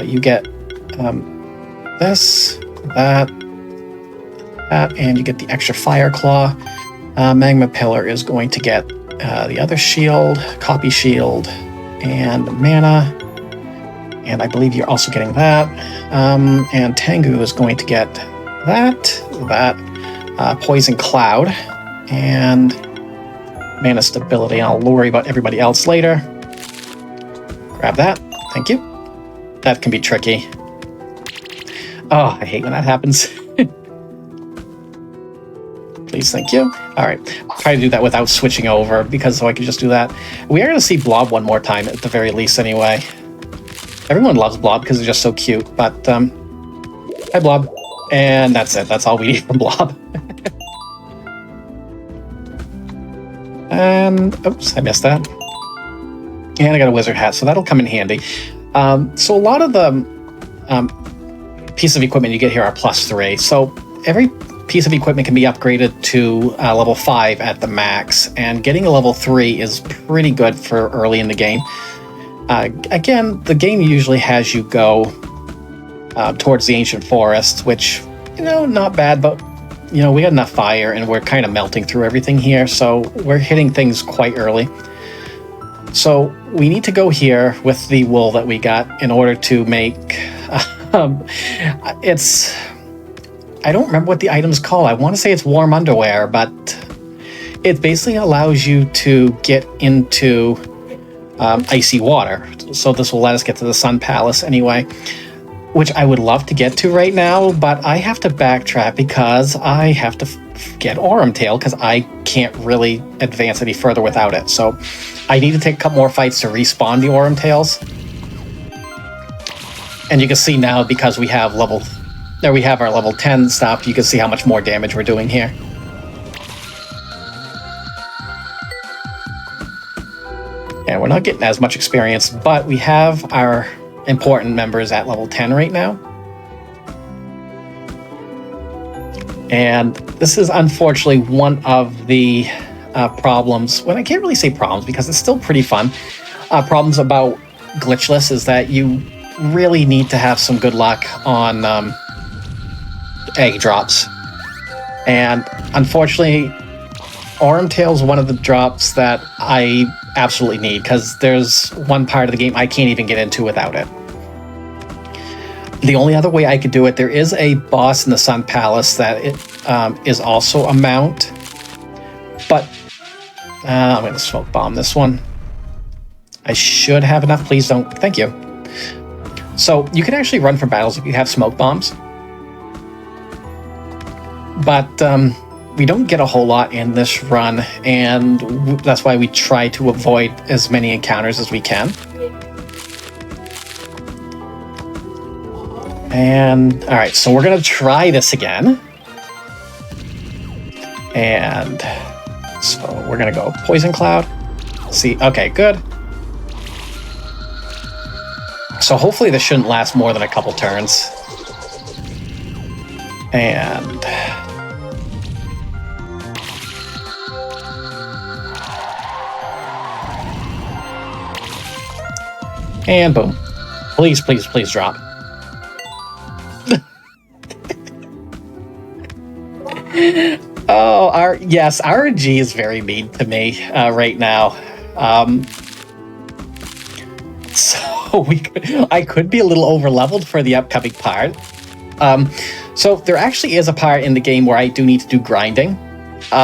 you get this, that, and you get the extra Fire Claw. Magma Pillar is going to get the other shield, Copy Shield, and Mana. And I believe you're also getting that. And Tengu is going to get that, Poison Cloud, and Mana Stability. I'll worry about everybody else later. Grab that. Thank you. That can be tricky. Oh, I hate when that happens. Please, thank you. All right. Try to do that without switching over, because so I can just do that. We are going to see Blob one more time, at the very least, anyway. Everyone loves Blob because they're just so cute, but, hi, Blob. And that's it. That's all we need from Blob. And, oops, I missed that. And I got a wizard hat, so that'll come in handy. So a lot of the pieces of equipment you get here are +3. So every piece of equipment can be upgraded to level 5 at the max, and getting a level 3 is pretty good for early in the game. Again, the game usually has you go towards the ancient forest, which, not bad, but, we got enough fire and we're kind of melting through everything here, so we're hitting things quite early. So we need to go here with the wool that we got in order to make, I don't remember what the item's called. I want to say it's warm underwear, but it basically allows you to get into icy water. So this will let us get to the Sun Palace anyway, which I would love to get to right now, but I have to backtrack because I have to get Aurum Tail, because I can't really advance any further without it. So I need to take a couple more fights to respawn the Aurum Tails. And you can see now, because we have our level 10 stuff, you can see how much more damage we're doing here. And we're not getting as much experience, but we have our important members at level 10 right now. And this is unfortunately one of the problems. Well, I can't really say problems because it's still pretty fun. Problems about glitchless is that you really need to have some good luck on egg drops. And unfortunately, Aurum Tail is one of the drops that I absolutely need, because there's one part of the game I can't even get into without it. The only other way I could do it, there is a boss in the Sun Palace that is also a mount, but I'm going to smoke bomb this one. I should have enough. Please don't. Thank you. So you can actually run from battles if you have smoke bombs, but we don't get a whole lot in this run, and that's why we try to avoid as many encounters as we can. And all right, so we're gonna try this again, and so we're gonna go Poison Cloud. See, okay, good. So hopefully this shouldn't last more than a couple turns. And boom. Please, please, please drop. Oh, yes, RNG is very mean to me right now. So I could be a little over leveled for the upcoming part. So there actually is a part in the game where I do need to do grinding.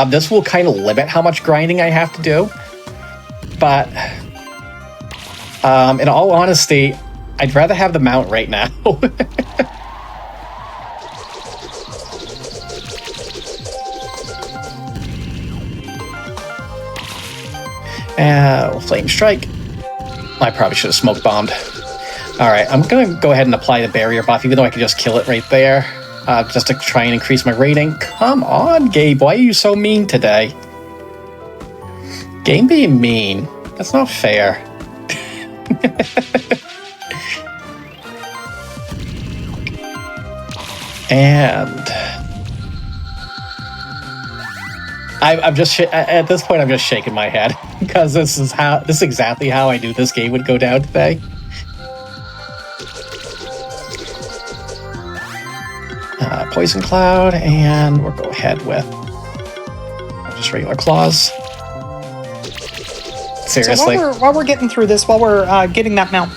This will kind of limit how much grinding I have to do. But in all honesty, I'd rather have the mount right now. Flame Strike. I probably should have smoke bombed. Alright, I'm gonna go ahead and apply the barrier buff, even though I could just kill it right there. Just to try and increase my rating. Come on, Gabe, why are you so mean today? Game being mean. That's not fair. And I'm just at this point I'm just shaking my head because this is exactly how I knew this game would go down today. Poison Cloud, and we'll go ahead with just regular claws. Seriously. So while we're getting through this, while we're getting that mount,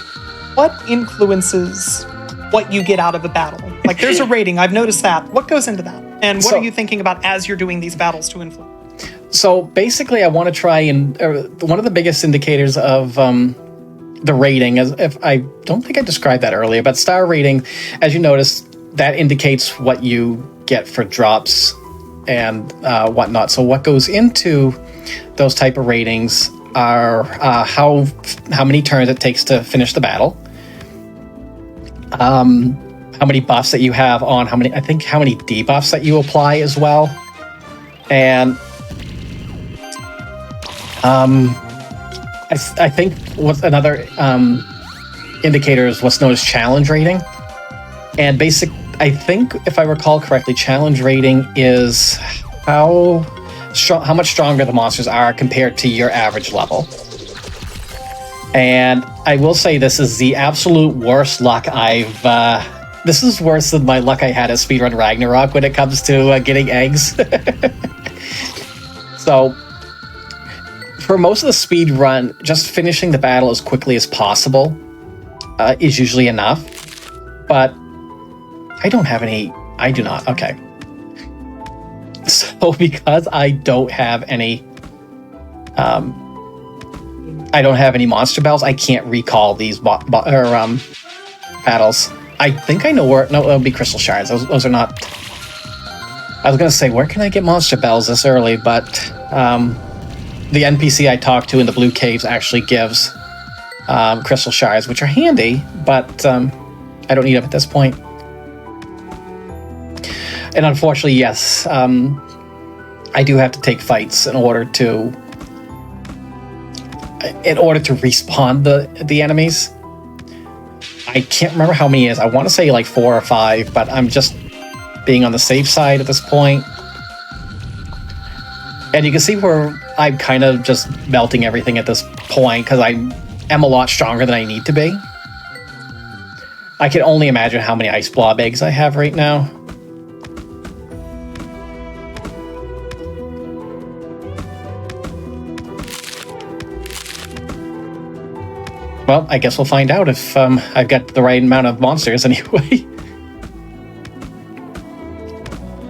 what influences what you get out of a battle? Like, there's a rating. I've noticed that. What goes into that? And what are you thinking about as you're doing these battles to influence? So basically, I want to try and one of the biggest indicators of the rating, as if I don't think I described that earlier, but star rating, as you notice, that indicates what you get for drops and whatnot. So what goes into those type of ratings are how many turns it takes to finish the battle, how many buffs that you have on, how many debuffs that you apply as well, and I think what's another indicator is what's known as challenge rating. And I think if I recall correctly, challenge rating is how much stronger the monsters are compared to your average level. And I will say this is the absolute worst luck this is worse than my luck I had at Speedrun Ragnarok when it comes to getting eggs. So for most of the speed run, just finishing the battle as quickly as possible is usually enough. But I do not. Okay. So because I don't have any monster bells, I can't recall these battles. I think I know where. No, it would be crystal shards. Those are not. I was gonna say, where can I get monster bells this early? But the NPC I talked to in the blue caves actually gives crystal shards, which are handy, but I don't need them at this point. And unfortunately, yes, I do have to take fights in order to respawn the enemies. I can't remember how many it is. I want to say like 4 or 5, but I'm just being on the safe side at this point. And you can see where I'm kind of just melting everything at this point because I am a lot stronger than I need to be. I can only imagine how many ice blob eggs I have right now. Well, I guess we'll find out if I've got the right amount of monsters anyway.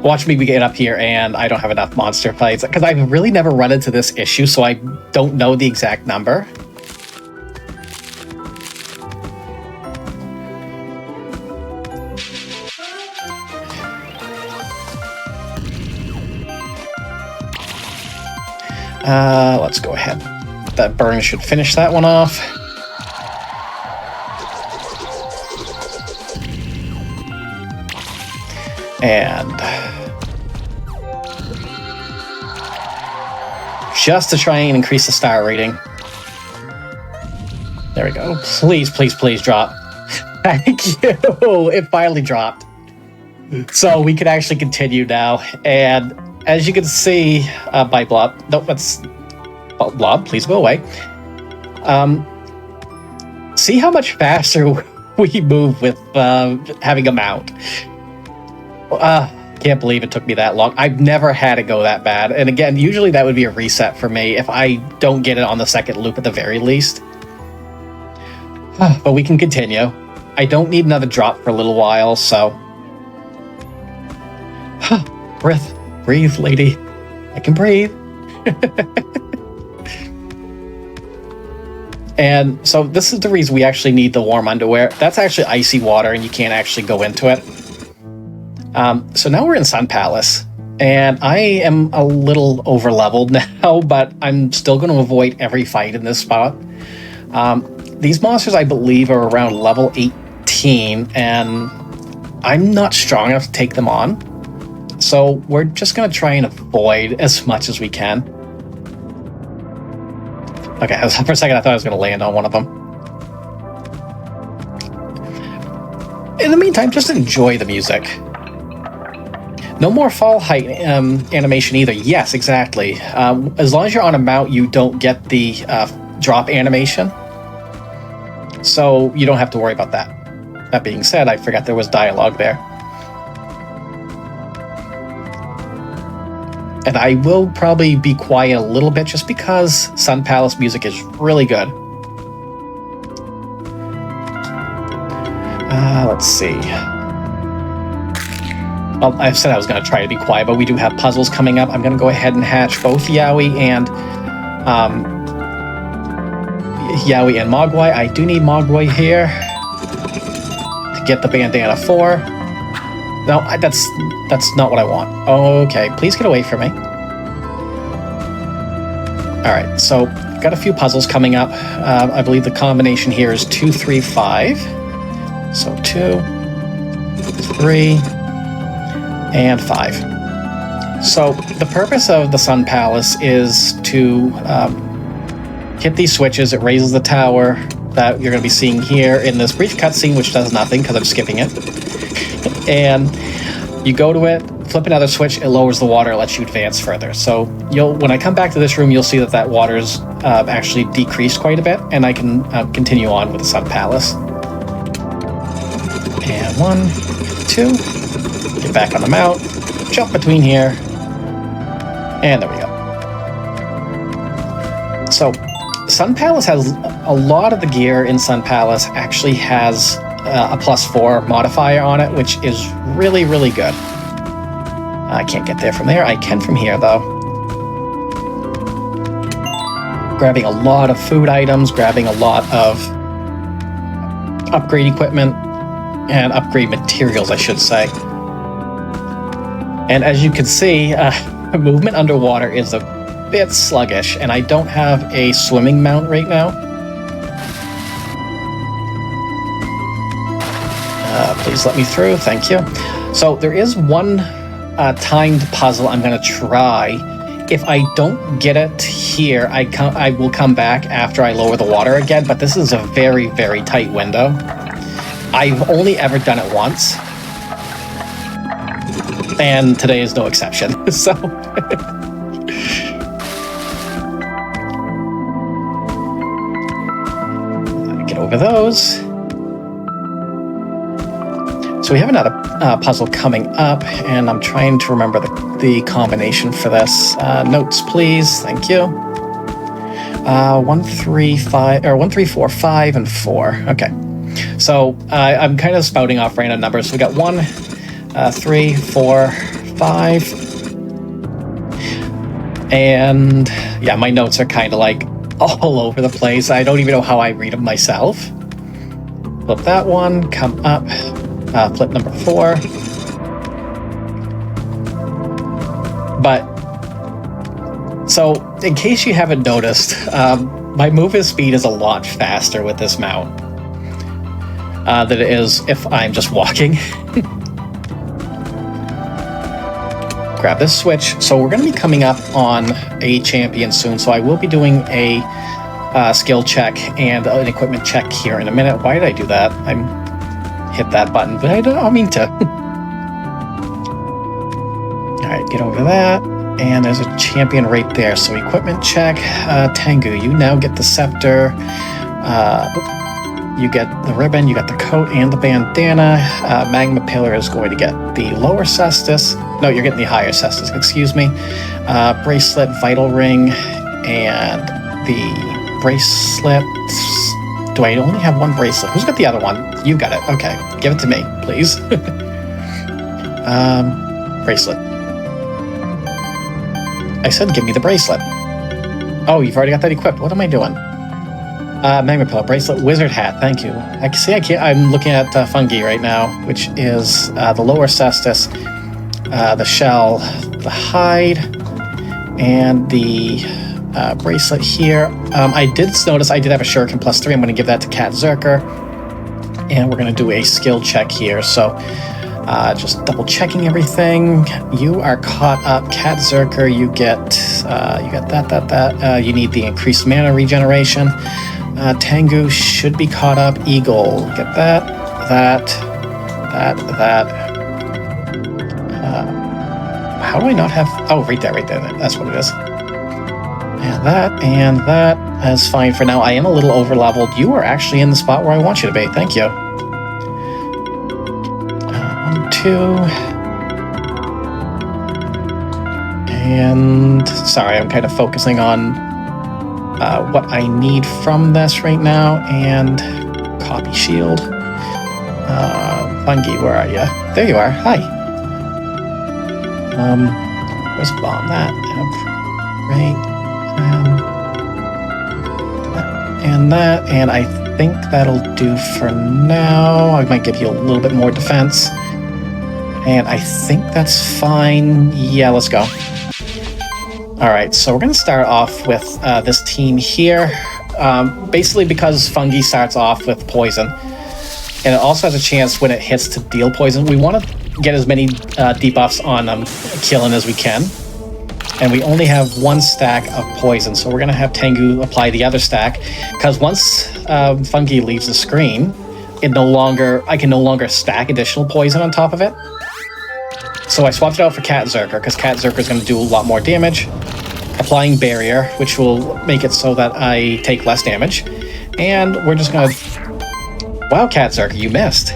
Watch me get up here and I don't have enough monster fights, because I've really never run into this issue, so I don't know the exact number. Let's go ahead. That burn should finish that one off. And just to try and increase the star rating. There we go. Please, please, please drop. Thank you. It finally dropped. So we can actually continue now. And as you can see, by Blob, no, that's Blob, please go away. See how much faster we move with having a mount. Can't believe it took me that long. I've never had it go that bad. And again, usually that would be a reset for me if I don't get it on the second loop at the very least. But we can continue. I don't need another drop for a little while, so... Breathe, lady. I can breathe. And so this is the reason we actually need the warm underwear. That's actually icy water, and you can't actually go into it. So now we're in Sun Palace, and I am a little over-leveled now, but I'm still going to avoid every fight in this spot. These monsters, I believe, are around level 18, and I'm not strong enough to take them on. So we're just going to try and avoid as much as we can. Okay, for a second I thought I was going to land on one of them. In the meantime, just enjoy the music. No more fall height animation either. Yes, exactly. As long as you're on a mount, you don't get the drop animation. So you don't have to worry about that. That being said, I forgot there was dialogue there. And I will probably be quiet a little bit just because Sun Palace music is really good. Let's see. Well, I said I was going to try to be quiet, but we do have puzzles coming up. I'm going to go ahead and hatch both Yowie and Mogwai. I do need Mogwai here to get the bandana 4. No, that's not what I want. Okay, please get away from me. Alright, so got a few puzzles coming up. I believe the combination here is 2, 3, 5. So 2, 3, and 5. So the purpose of the Sun Palace is to hit these switches. It raises the tower that you're going to be seeing here in this brief cutscene, which does nothing because I'm skipping it. And you go to it, flip another switch, it lowers the water, lets you advance further. So when I come back to this room, you'll see that water's actually decreased quite a bit, and I can continue on with the Sun Palace. And 1, 2, get back on the mount, jump between here, and there we go. So Sun Palace has a lot of the gear in Sun Palace actually has a +4 modifier on it, which is really, really good. I can't get there from there. I can from here, though. Grabbing a lot of food items, grabbing a lot of upgrade equipment, and upgrade materials, I should say. And as you can see, movement underwater is a bit sluggish, and I don't have a swimming mount right now. Please let me through, thank you. So there is one timed puzzle I'm going to try. If I don't get it here, I will come back after I lower the water again, but this is a very, very tight window. I've only ever done it once, and today is no exception. So get over those. So we have another puzzle coming up, and I'm trying to remember the combination for this. Notes, please. Thank you. 1, 3, 5, or 1, 3, 4, 5, and 4. Okay. So I'm kind of spouting off random numbers. So we got 1, 3, 4, 5. And yeah, my notes are kind of like all over the place. I don't even know how I read them myself. Flip that one, come up, flip number 4. But, so in case you haven't noticed, my movement speed is a lot faster with this mount than it is if I'm just walking. Grab this switch. So we're going to be coming up on a champion soon, so I will be doing a skill check and an equipment check here in a minute. Why did I do that? I hit that button, but I don't mean to. Alright, get over that. And there's a champion right there. So equipment check. Tengu, you now get the scepter. You get the ribbon, you got the coat and the bandana. Magma Pillar is going to get the lower cestus. No, you're getting the higher cestus, excuse me. Bracelet, vital ring, and the bracelet. Do I only have one bracelet? Who's got the other one? You got it. Okay, give it to me, please. Bracelet. I said give me the bracelet. Oh, you've already got that equipped. What am I doing? Magma Pillar, bracelet, wizard hat. Thank you. I can see I can't. I'm looking at fungi right now, which is the lower cestus, the shell, the hide, and the bracelet here. I did notice I did have a shuriken +3. I'm going to give that to Cat Zerker, and we're going to do a skill check here. So just double checking everything. You are caught up, Cat Zerker. You get that. You need the increased mana regeneration. Tengu should be caught up. Eagle, get that. How do I not have... Oh, right there. That's what it is. And that is fine for now. I am a little over-leveled. You are actually in the spot where I want you to be. Thank you. 1, 2... And... Sorry, I'm kind of focusing on what I need from this right now, and copy shield. Fungi, where are you? There you are. Hi. Where's bomb? That. Right. And that. And I think that'll do for now. I might give you a little bit more defense. And I think that's fine. Yeah, let's go. Alright, so we're going to start off with this team here. Basically because fungi starts off with poison. And it also has a chance when it hits to deal poison. We want to get as many debuffs on killing as we can. And we only have 1 stack of poison, so we're going to have Tengu apply the other stack. Because once fungi leaves the screen, I can no longer stack additional poison on top of it. So I swapped it out for Cat Zerker, because Cat Zerker is going to do a lot more damage. Applying Barrier, which will make it so that I take less damage. And we're just going to... Wow, Cat Zerker, you missed.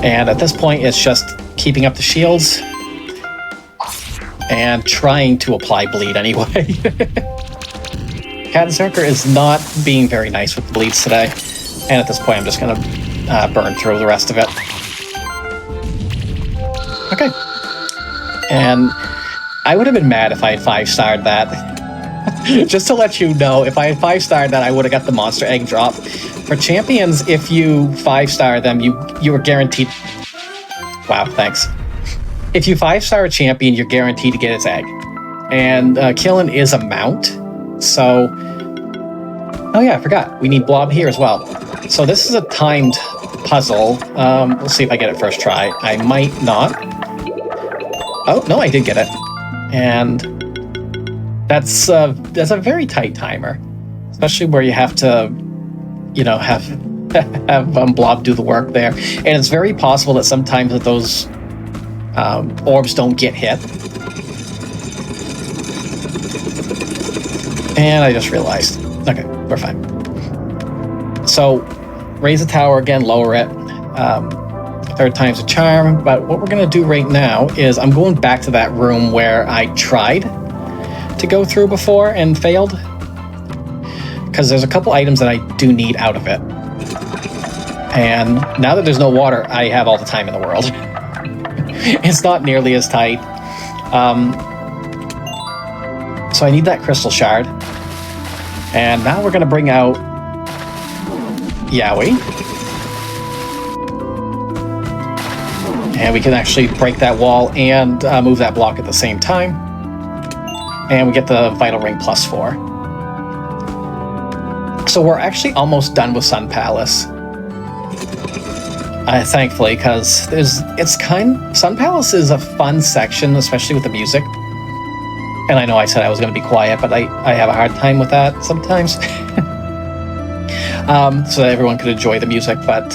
And at this point, it's just keeping up the shields. And trying to apply bleed anyway. Cat Zerker is not being very nice with bleeds today. And at this point, I'm just going to burn through the rest of it. Okay. And I would have been mad if I had 5-starred that. Just to let you know, if I had 5-starred that, I would have got the monster egg drop. For champions, if you 5-star them, you are guaranteed... Wow, thanks. If you 5-star a champion, you're guaranteed to get its egg. And killing is a mount, so... Oh yeah, I forgot. We need Blob here as well. So this is a timed puzzle. We'll see if I get it first try. I might not. Oh, no, I did get it. And that's a very tight timer. Especially where you have to, have Blob do the work there. And it's very possible that sometimes that those orbs don't get hit. And I just realized. Okay, we're fine. So, raise the tower again, lower it. third time's a charm. But what we're going to do right now is I'm going back to that room where I tried to go through before and failed. Because there's a couple items that I do need out of it. And now that there's no water, I have all the time in the world. It's not nearly as tight. So I need that crystal shard. And now we're going to bring out Yowie. And we can actually break that wall and move that block at the same time. And we get the Vital Ring +4. So we're actually almost done with Sun Palace. Thankfully, because Sun Palace is a fun section, especially with the music. And I know I said I was going to be quiet, but I have a hard time with that sometimes. So that everyone could enjoy the music, but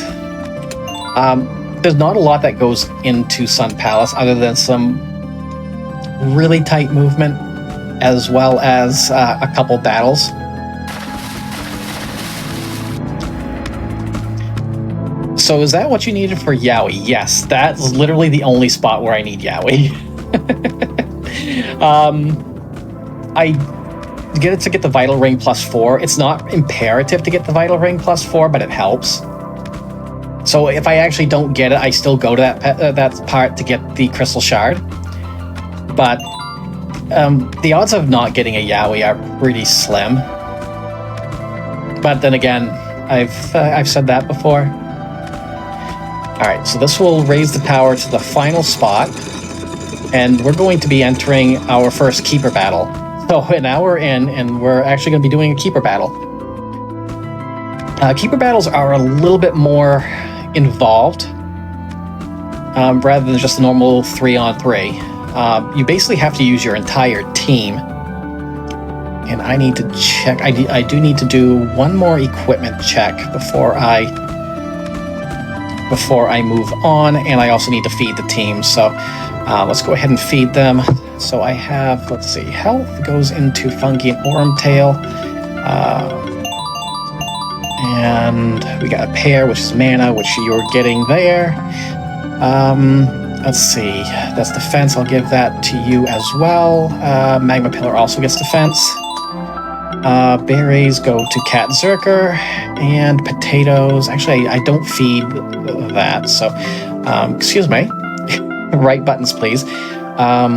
there's not a lot that goes into Sun Palace other than some really tight movement, as well as a couple battles. So is that what you needed for Yowie? Yes, that's literally the only spot where I need Yowie. I get it to get the Vital Ring +4. It's not imperative to get the Vital Ring +4, but it helps. So if I actually don't get it, I still go to that part to get the Crystal Shard. But the odds of not getting a Yowie are pretty slim. But then again, I've said that before. All right, so this will raise the power to the final spot, and we're going to be entering our first Keeper battle. So an hour in, and we're actually going to be doing a Keeper battle. Keeper battles are a little bit more involved, rather than just a normal 3-on-3. You basically have to use your entire team. And I need to check. I do need to do one more equipment check before I move on, and I also need to feed the team. So let's go ahead and feed them. So I have, let's see, health goes into Fungi and Ormtail. And we got a pair, which is mana, which you're getting there. Let's see, that's defense. I'll give that to you as well. Magma Pillar also gets defense. Berries go to Cat Zerker, and potatoes. Actually, I don't feed that, so excuse me. Right buttons, please. I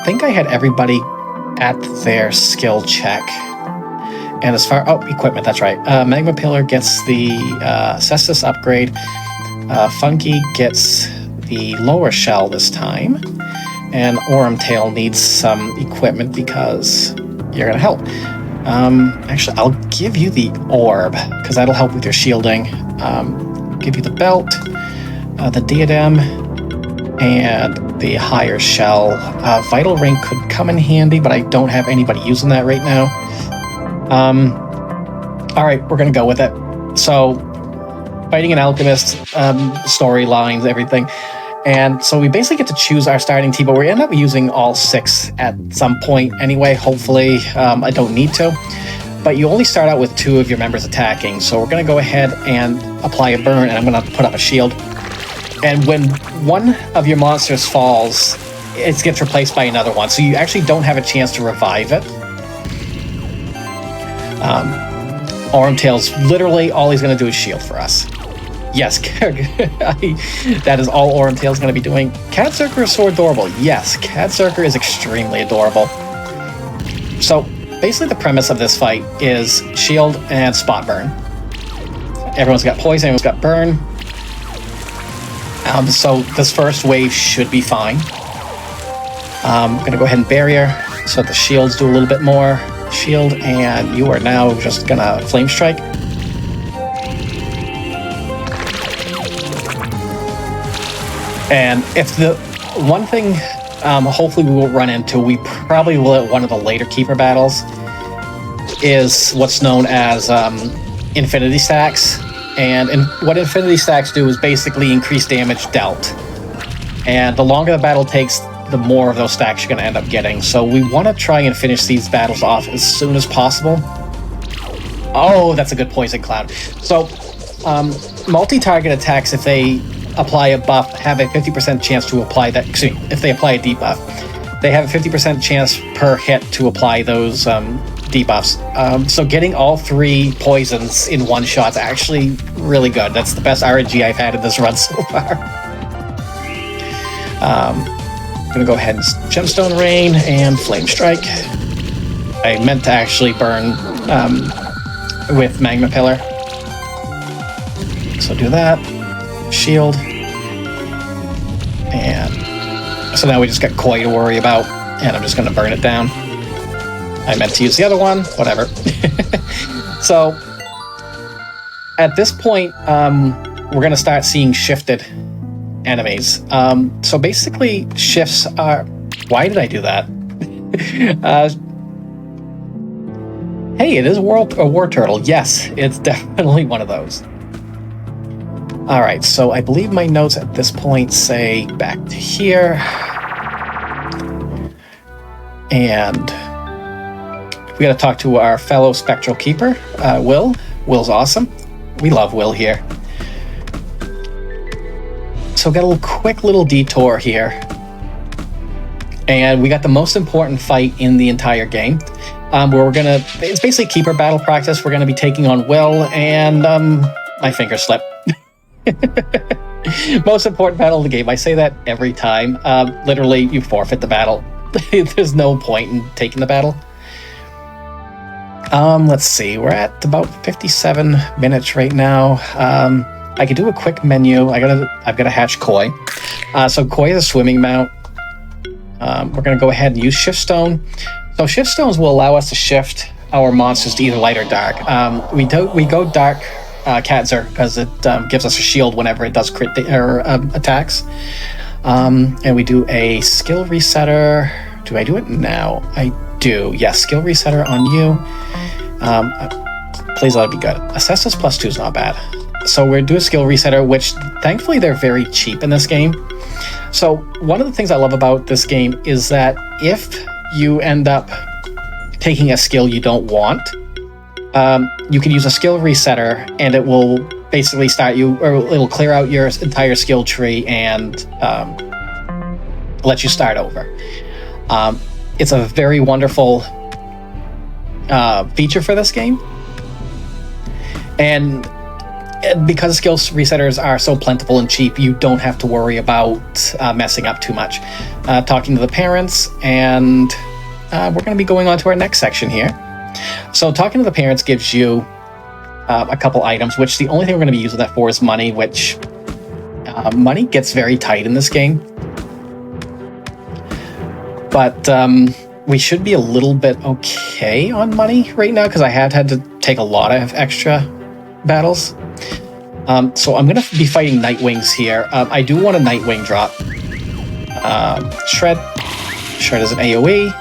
think I had everybody at their skill check. And as far equipment, that's right. Magma Pillar gets the Cestus upgrade. Fungi gets the lower shell this time, and Ormtail needs some equipment because you're gonna help. Actually, I'll give you the orb because that'll help with your shielding. Give you the belt, the diadem, and the higher shell. Vital Ring could come in handy, but I don't have anybody using that right now. All right, we're gonna go with it. So, fighting an alchemist, storylines, everything. And so we basically get to choose our starting team, but we end up using all 6 at some point anyway. Hopefully, I don't need to. But you only start out with 2 of your members attacking. So we're going to go ahead and apply a burn, and I'm going to put up a shield. And when one of your monsters falls, it gets replaced by another one. So you actually don't have a chance to revive it. Ormtail's literally all he's going to do is shield for us. Yes, that is all Ormtail's going to be doing. Cat Zerker is so adorable. Yes, Cat Zerker is extremely adorable. So, basically the premise of this fight is shield and spot burn. Everyone's got poison, everyone's got burn. So this first wave should be fine. I'm going to go ahead and barrier so that the shields do a little bit more. Shield, and you are now just going to flame strike. And if the one thing, hopefully we will run into, we probably will at one of the later Keeper battles, is what's known as Infinity Stacks. And what Infinity Stacks do is basically increase damage dealt. And the longer the battle takes, the more of those stacks you're going to end up getting. So we want to try and finish these battles off as soon as possible. Oh, that's a good poison cloud. So multi-target attacks, if they apply a buff have a 50% chance to apply that. Excuse me, if they apply a debuff, they have a 50% chance per hit to apply those debuffs. So getting all 3 poisons in one shot is actually really good. That's the best RNG I've had in this run so far. I'm gonna go ahead and Gemstone Rain and Flame Strike. I meant to actually burn with Magma Pillar. So do that. Shield. And so now we just got Koi to worry about, and I'm just going to burn it down. I meant to use the other one, whatever. So at this point, we're going to start seeing shifted enemies. So basically, shifts are... Why did I do that? Hey, it is a war turtle. Yes, it's definitely one of those. All right, so I believe my notes at this point say back to here. And we got to talk to our fellow Spectral Keeper, Will. Will's awesome. We love Will here. So got a quick little detour here. And we got the most important fight in the entire game. Where we're going to... It's basically Keeper battle practice. We're going to be taking on Will, and my finger slipped. Most important battle of the game. I say that every time. Literally, you forfeit the battle. There's no point in taking the battle. Let's see. We're at about 57 minutes right now. I could do a quick menu. I've got to hatch Koi. So Koi is a swimming mount. We're going to go ahead and use Shift Stone. So Shift Stones will allow us to shift our monsters to either light or dark. We go dark Catzer because it gives us a shield whenever it does crit attacks. And we do a skill resetter. Do I do it now? I do. Yes, skill resetter on you. Please let it be good. Assessors +2 is not bad. So we're doing a skill resetter, which thankfully they're very cheap in this game. So one of the things I love about this game is that if you end up taking a skill you don't want, you can use a skill resetter, and it will basically it'll clear out your entire skill tree and let you start over. It's a very wonderful feature for this game, and because skill resetters are so plentiful and cheap, you don't have to worry about messing up too much. Talking to the parents, and we're going to be going on to our next section here. So talking to the parents gives you a couple items, which the only thing we're going to be using that for is money, which money gets very tight in this game. But we should be a little bit okay on money right now, because I have had to take a lot of extra battles. So I'm going to be fighting Nightwings here. I do want a Nightwing drop. Shred. Shred is an AoE.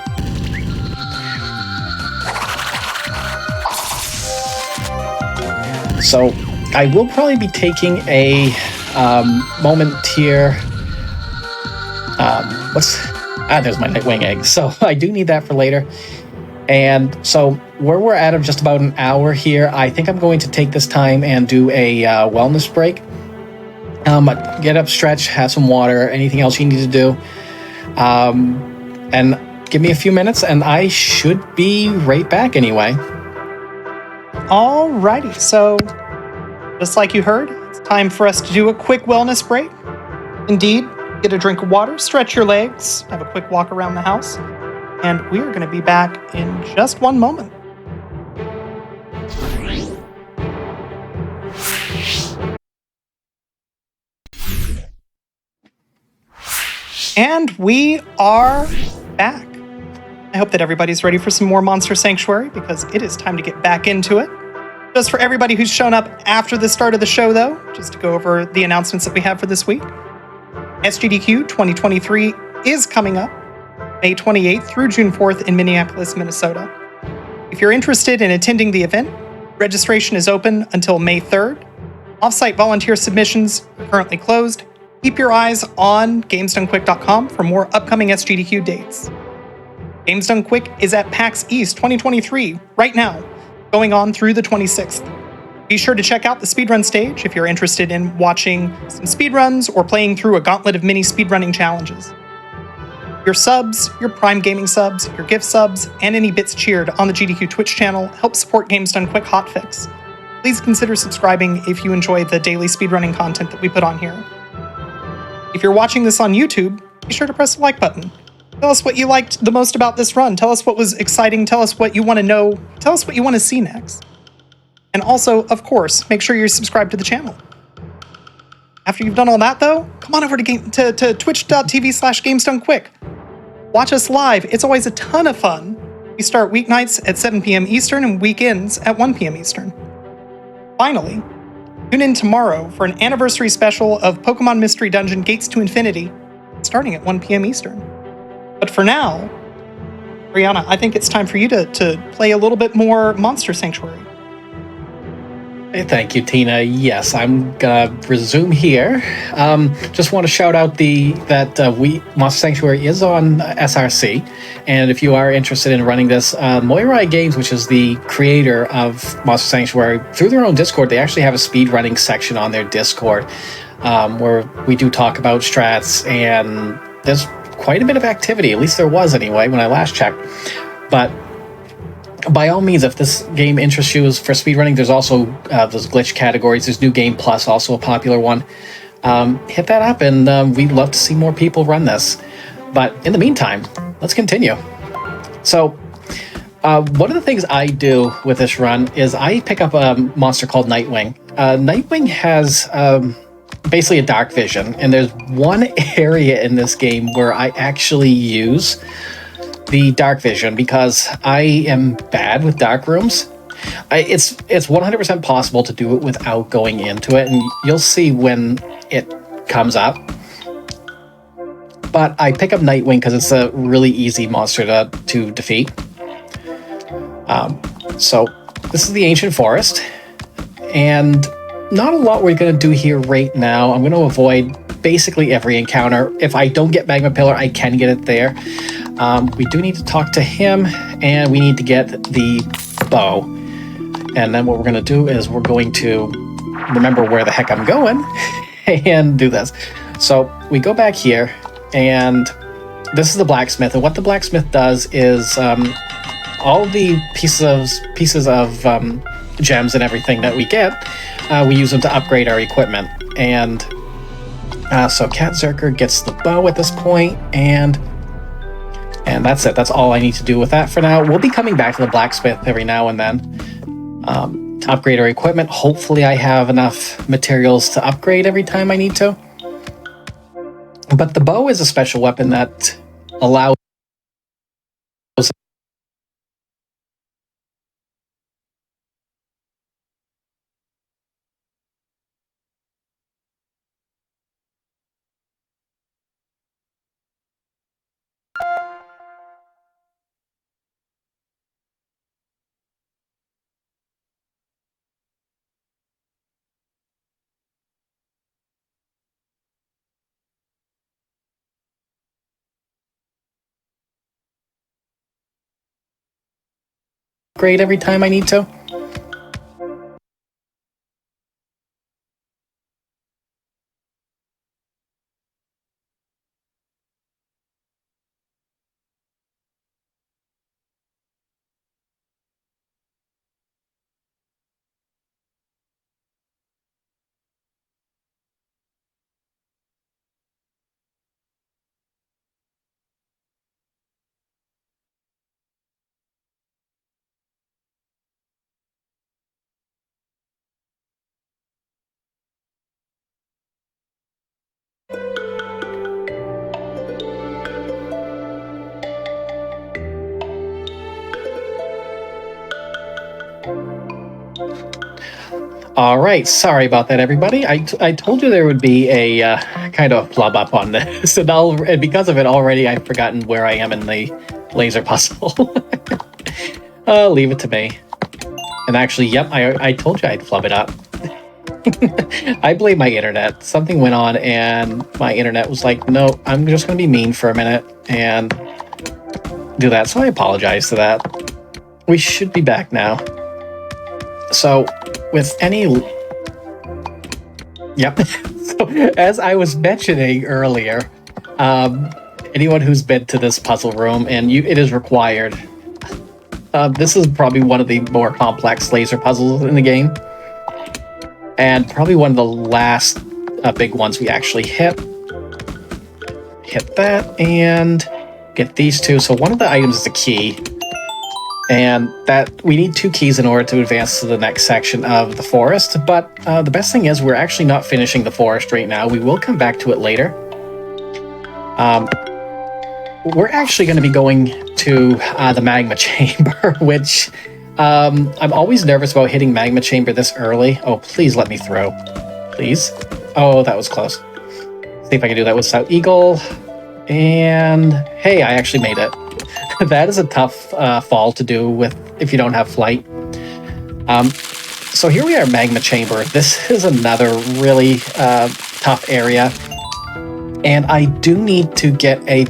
So I will probably be taking a moment here. There's my Nightwing egg. So I do need that for later. And so where we're at of just about an hour here, I think I'm going to take this time and do a wellness break. Get up, stretch, have some water, anything else you need to do. And give me a few minutes, and I should be right back anyway. Alrighty, so just like you heard, it's time for us to do a quick wellness break. Indeed, get a drink of water, stretch your legs, have a quick walk around the house, and we are going to be back in just one moment. And we are back. I hope that everybody's ready for some more Monster Sanctuary, because it is time to get back into it. Just for everybody who's shown up after the start of the show, though, just to go over the announcements that we have for this week. SGDQ 2023 is coming up May 28th through June 4th in Minneapolis, Minnesota. If you're interested in attending the event, registration is open until May 3rd. Off-site volunteer submissions are currently closed. Keep your eyes on GamesDoneQuick.com for more upcoming SGDQ dates. Games Done Quick is at PAX East 2023 right now, going on through the 26th. Be sure to check out the speedrun stage if you're interested in watching some speedruns or playing through a gauntlet of mini speedrunning challenges. Your subs, your Prime Gaming subs, your gift subs, and any bits cheered on the GDQ Twitch channel help support Games Done Quick Hotfix. Please consider subscribing if you enjoy the daily speedrunning content that we put on here. If you're watching this on YouTube, be sure to press the like button. Tell us what you liked the most about this run. Tell us what was exciting. Tell us what you want to know. Tell us what you want to see next. And also, of course, make sure you're subscribed to the channel. After you've done all that, though, come on over to twitch.tv/GamesDoneQuick. Watch us live. It's always a ton of fun. We start weeknights at 7 p.m. Eastern and weekends at 1 p.m. Eastern. Finally, tune in tomorrow for an anniversary special of Pokemon Mystery Dungeon Gates to Infinity, starting at 1 p.m. Eastern. But for now, Brianna, I think it's time for you to play a little bit more Monster Sanctuary. Hey, thank you, Tina. Yes, I'm gonna resume here. Just want to shout out that Monster Sanctuary is on SRC, and if you are interested in running this, Moirai Games, which is the creator of Monster Sanctuary, through their own Discord, they actually have a speedrunning section on their Discord where we do talk about strats, and there's quite a bit of activity. At least there was anyway when I last checked. But by all means, if this game interests you for speedrunning, there's also those glitch categories. There's New Game Plus, also a popular one. Hit that up, and we'd love to see more people run this. But in the meantime, let's continue. So one of the things I do with this run is I pick up a monster called Nightwing. Nightwing has basically a dark vision, and there's one area in this game where I actually use the dark vision because I am bad with dark rooms. It's 100% possible to do it without going into it, and you'll see when it comes up. But I pick up Nightwing because it's a really easy monster to defeat. So this is the Ancient Forest, and not a lot we're going to do here right now. I'm going to avoid basically every encounter. If I don't get Magma Pillar, I can get it there. We do need to talk to him, and we need to get the bow. And then what we're going to do is we're going to remember where the heck I'm going and do this. So we go back here, and this is the blacksmith. And what the blacksmith does is all the pieces of gems and everything that we get, we use them to upgrade our equipment. And so Cat Zerker gets the bow at this point, and that's it. That's all I need to do with that for now. We'll be coming back to the blacksmith every now and then to upgrade our equipment. Hopefully I have enough materials to upgrade every time I need to. But the bow is a special weapon that allows upgrade every time I need to. All right, sorry about that, everybody. I told you there would be a kind of flub up on this, and because of it already, I've forgotten where I am in the laser puzzle. Leave it to me. And actually, yep, I told you I'd flub it up. I blame my internet. Something went on, and my internet was like, no, I'm just going to be mean for a minute and do that. So I apologize for that. We should be back now. So with any... Yep. So, as I was mentioning earlier, anyone who's been to this puzzle room, and it is required, this is probably one of the more complex laser puzzles in the game, and probably one of the last big ones we actually hit. Hit that, and get these two. So one of the items is a key, and that we need 2 keys in order to advance to the next section of the forest. But the best thing is we're actually not finishing the forest right now. We will come back to it later. We're actually going to be going to the magma chamber, which I'm always nervous about hitting magma chamber this early. Oh, please let me through. Please. Oh, that was close. See if I can do that without eagle. And hey, I actually made it. That is a tough fall to do with if you don't have flight. So here we are, magma chamber. This is another really tough area, and I do need to get a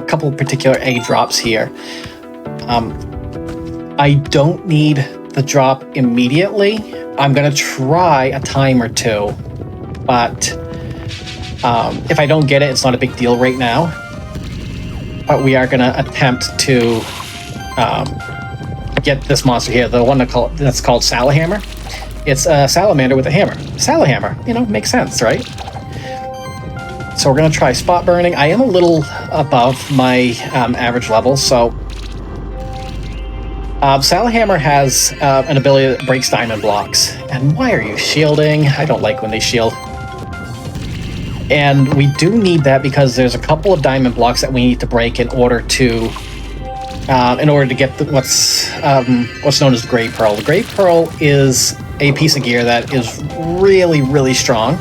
couple particular A drops here. I don't need the drop immediately. I'm gonna try a time or two, but if I don't get it, it's not a big deal right now. But we are gonna attempt to get this monster here, the one that's called Salahammer. It's a salamander with a hammer. Salahammer, makes sense, right? So we're gonna try spot burning. I am a little above my average level, so Salahammer has an ability that breaks diamond blocks. And why are you shielding? I don't like when they shield. And we do need that because there's a couple of diamond blocks that we need to break in order to get what's known as the Gray Pearl. The Gray Pearl is a piece of gear that is really, really strong.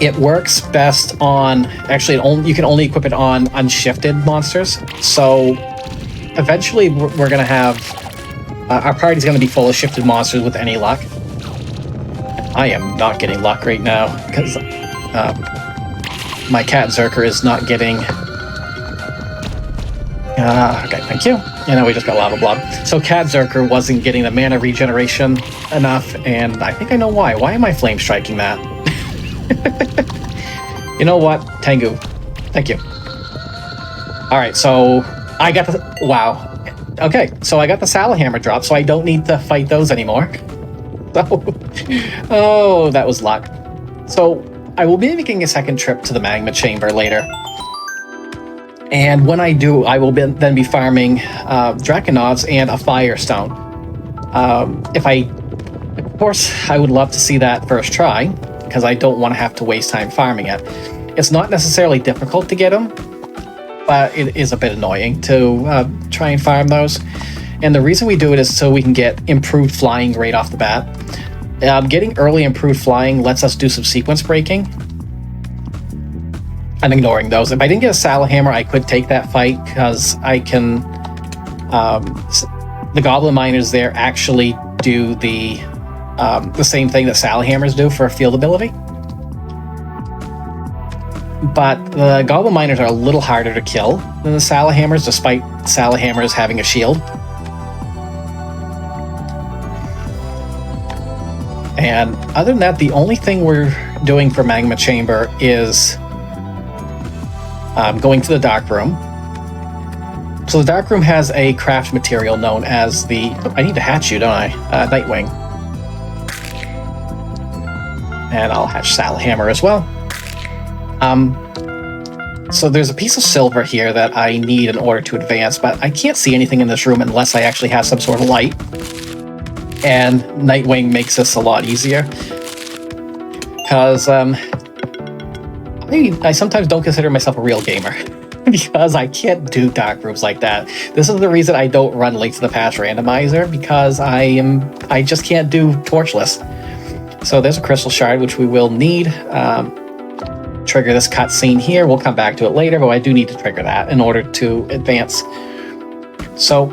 It works best on... Actually, you can only equip it on unshifted monsters. So eventually we're going to have... our party's going to be full of shifted monsters with any luck. I am not getting luck right now because my cat Zerker is not getting... okay, thank you. And now we just got lava blob. So cat Zerker wasn't getting the mana regeneration enough, and I think I know why. Why am I flame striking that? You know what? Tengu. Thank you. Alright, so I got the... Wow. Okay, so I got the Salahammer drop, so I don't need to fight those anymore. So, oh, that was luck. So I will be making a second trip to the magma chamber later. And when I do, I will then be farming Draconovs and a Firestone. Of course, I would love to see that first try, because I don't want to have to waste time farming it. It's not necessarily difficult to get them, but it is a bit annoying to try and farm those. And the reason we do it is so we can get improved flying right off the bat. Getting early improved flying lets us do some sequence breaking. I'm ignoring those. If I didn't get a Salahammer, I could take that fight because I can... the Goblin Miners there actually do the same thing that Salahammers do for field ability. But the Goblin Miners are a little harder to kill than the Salahammers, despite Salahammers having a shield. And other than that, the only thing we're doing for Magma Chamber is going to the Dark Room. So the Dark Room has a craft material known as the... Oh, I need to hatch you, don't I? Nightwing. And I'll hatch Salahammer as well. So there's a piece of silver here that I need in order to advance, but I can't see anything in this room unless I actually have some sort of light. And Nightwing makes this a lot easier. Because I sometimes don't consider myself a real gamer. Because I can't do dark rooms like that. This is the reason I don't run Link to the Past randomizer, because I just can't do torchless. So there's a crystal shard, which we will need. Trigger this cutscene here. We'll come back to it later, but I do need to trigger that in order to advance. So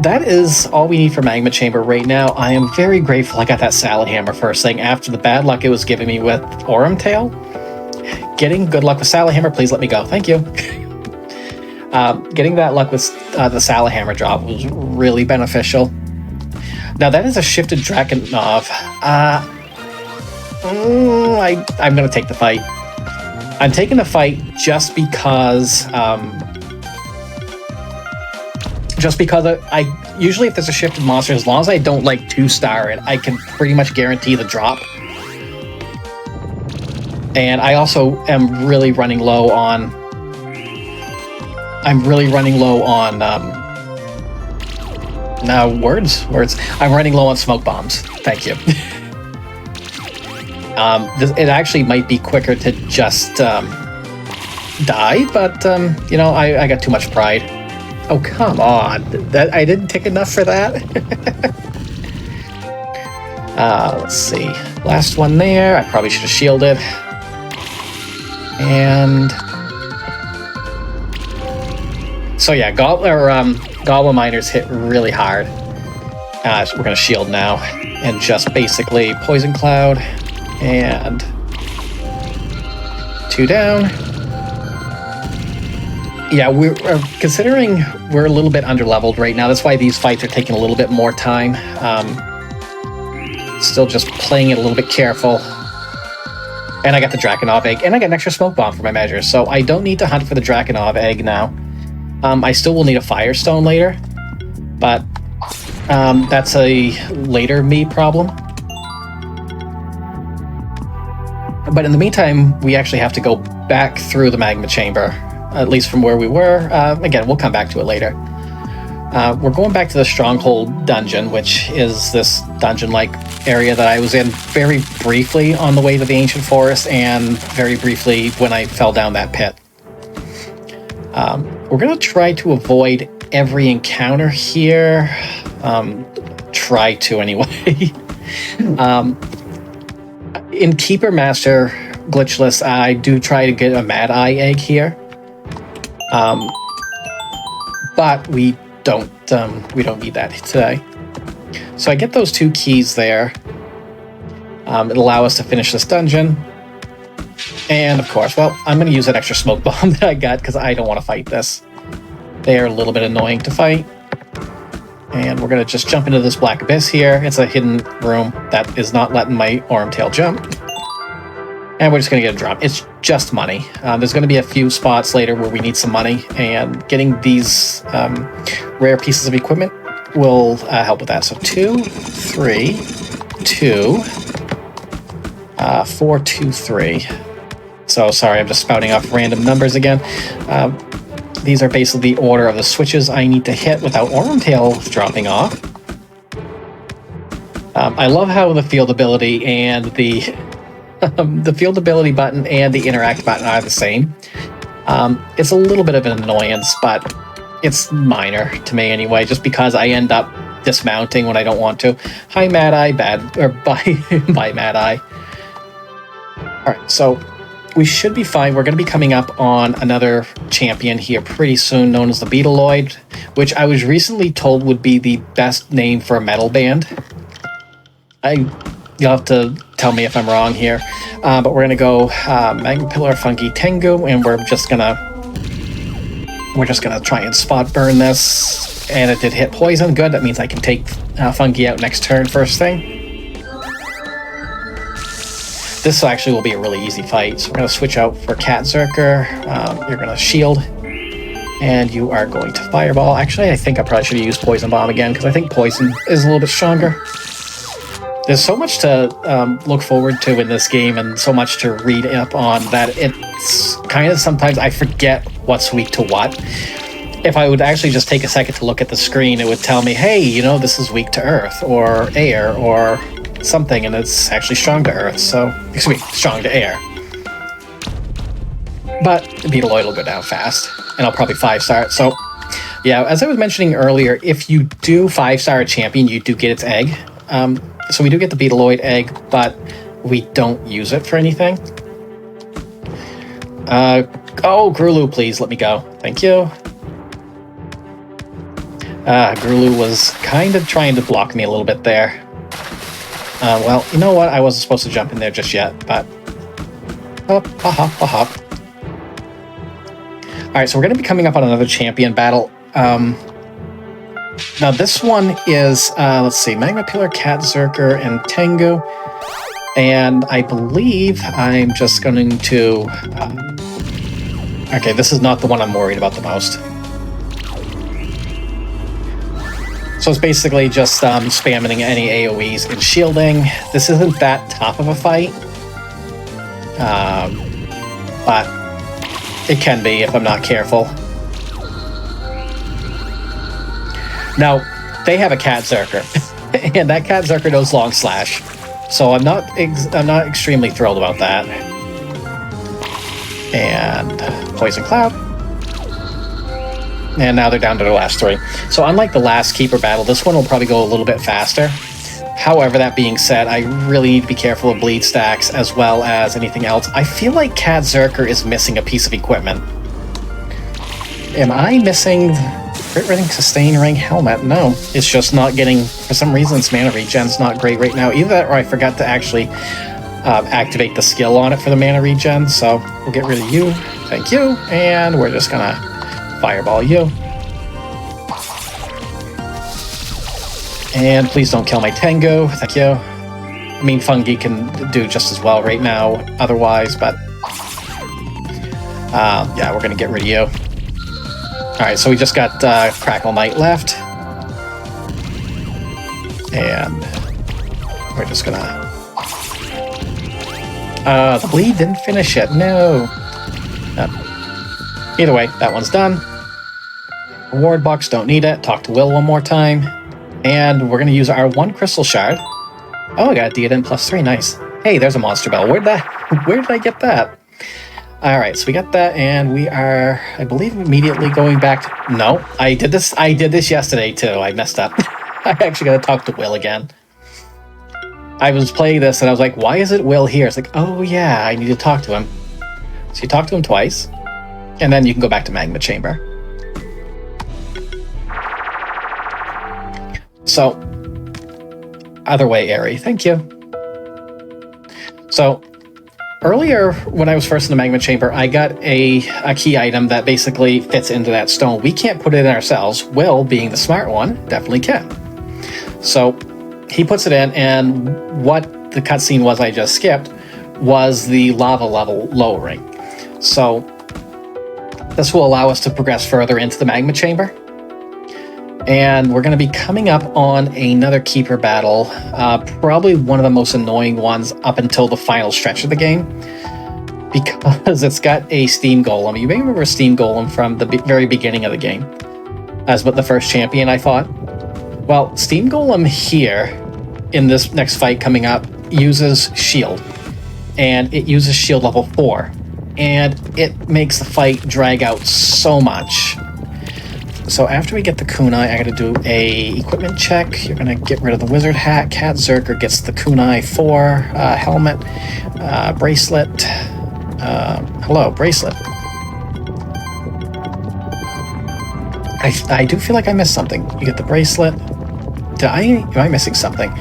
that is all we need for Magma Chamber right now. I am very grateful I got that Salahammer first thing after the bad luck it was giving me with Aurum Tail. Getting good luck with Salahammer, please let me go. Thank you. Getting that luck with the Salahammer drop was really beneficial. Now that is a shifted Drakenov. I'm going to take the fight. I'm taking the fight just because I usually, if there's a shifted monster, as long as I don't like 2-star it, I can pretty much guarantee the drop. And I also am really running low on. I'm running low on smoke bombs. Thank you. It actually might be quicker to just die, but you know, I got too much pride. Oh, come on. I didn't take enough for that. Let's see. Last one there. I probably should have shielded. And so yeah, Goblin Miners hit really hard. We're gonna shield now and just basically Poison Cloud and 2 down. Yeah, we're considering we're a little bit underleveled right now. That's why these fights are taking a little bit more time. Still just playing it a little bit careful. And I got the Drakenov egg, and I got an extra smoke bomb for my measure, so I don't need to hunt for the Drakenov egg now. I still will need a Firestone later, but that's a later me problem. But in the meantime, we actually have to go back through the magma chamber, at least from where we were. Again, we'll come back to it later. We're going back to the Stronghold dungeon, which is this dungeon-like area that I was in very briefly on the way to the Ancient Forest and very briefly when I fell down that pit. We're going to try to avoid every encounter here. Try to, anyway. In Keeper Master Glitchless, I do try to get a Mad Eye egg here. But we don't need that today. So I get those 2 keys there. It'll allow us to finish this dungeon. And of course, well, I'm going to use that extra smoke bomb that I got because I don't want to fight this. They are a little bit annoying to fight. And we're going to just jump into this black abyss here. It's a hidden room that is not letting my Ormtail jump. And we're just going to get a drop. It's just money. There's going to be a few spots later where we need some money, and getting these rare pieces of equipment will help with that. So 2, 3, 2, 4, 2, 3. So sorry, I'm just spouting off random numbers again. These are basically the order of the switches I need to hit without Ormtail dropping off. I love how the field ability and the field ability button and the interact button are the same. It's a little bit of an annoyance, but it's minor to me anyway, just because I end up dismounting when I don't want to. Hi, Mad Eye. Bye, Mad Eye. Alright, so we should be fine. We're going to be coming up on another champion here pretty soon, known as the Beetleoid, which I was recently told would be the best name for a metal band. You'll have to tell me if I'm wrong here. But we're going to go Magma Pillar, Fungi, Tengu, and we're just gonna try and spot burn this. And it did hit poison. Good. That means I can take Fungi out next turn first thing. This actually will be a really easy fight. So we're going to switch out for Cat Zerker. You're going to shield. And you are going to Fireball. Actually, I think I probably should have used Poison Bomb again, because I think Poison is a little bit stronger. There's so much to look forward to in this game and so much to read up on that it's kind of sometimes I forget what's weak to what. If I would actually just take a second to look at the screen, it would tell me, hey, you know, this is weak to Earth or Air or something, and it's actually strong to Earth, so, excuse me, strong to Air. But Beetleoid will go down fast, and I'll probably 5-star it. So, yeah, as I was mentioning earlier, if you do 5-star a champion, you do get its egg. So we do get the Beetleoid egg, but we don't use it for anything. Oh, Grulu, please let me go. Thank you. Grulu was kind of trying to block me a little bit there. Well, you know what? I wasn't supposed to jump in there just yet, but... Hop, hop, hop. Alright, so we're going to be coming up on another champion battle. Now this one is, let's see, Magma Pillar, Cat Zerker, and Tengu. And I believe I'm just going to... okay, this is not the one I'm worried about the most. So it's basically just spamming any AoEs and shielding. This isn't that tough of a fight. But it can be if I'm not careful. Now, they have a Cat Zerker, and that Cat Zerker knows Long Slash. So I'm not extremely thrilled about that. And Poison Cloud. And now they're down to their last 3. So unlike the last Keeper battle, this one will probably go a little bit faster. However, that being said, I really need to be careful of bleed stacks as well as anything else. I feel like Cat Zerker is missing a piece of equipment. Am I missing Crit Ring, Sustain Ring, Helmet? No, it's just not getting, for some reason, its mana regen's not great right now. Either that or I forgot to actually activate the skill on it for the mana regen, so we'll get rid of you. Thank you. And we're just gonna Fireball you. And please don't kill my Tengu. Thank you. I mean, Fungi can do just as well right now otherwise, but... yeah, we're going to get rid of you. Alright, so we just got Crackle Knight left. And we're just going to... the bleed didn't finish it. No. Either way, that one's done. Reward box, don't need it. Talk to Will one more time. And we're going to use our 1 Crystal Shard. Oh, I got a Diadem +3. Nice. Hey, there's a Monster Bell. Where did I get that? Alright, so we got that, and we are, I believe, immediately going back to... No, I did this yesterday, too. I messed up. I actually got to talk to Will again. I was playing this, and I was like, why is it Will here? It's like, oh, yeah, I need to talk to him. So you talk to him twice, and then you can go back to Magma Chamber. So, other way, Airy. Thank you. So, earlier, when I was first in the Magma Chamber, I got a key item that basically fits into that stone. We can't put it in ourselves. Will, being the smart one, definitely can. So, he puts it in, and what the cutscene was I just skipped was the lava level lowering. So, this will allow us to progress further into the Magma Chamber. And we're going to be coming up on another Keeper battle, probably one of the most annoying ones up until the final stretch of the game, because it's got a Steam Golem. You may remember Steam Golem from the very beginning of the game, as but the first champion, I thought. Well, Steam Golem here, in this next fight coming up, uses Shield, and it uses Shield level 4, and it makes the fight drag out so much. So after we get the kunai, I gotta do a equipment check. You're gonna get rid of the wizard hat. Cat Zerker gets the kunai 4, helmet, bracelet. Hello, bracelet. I do feel like I missed something. You get the bracelet. Am I missing something?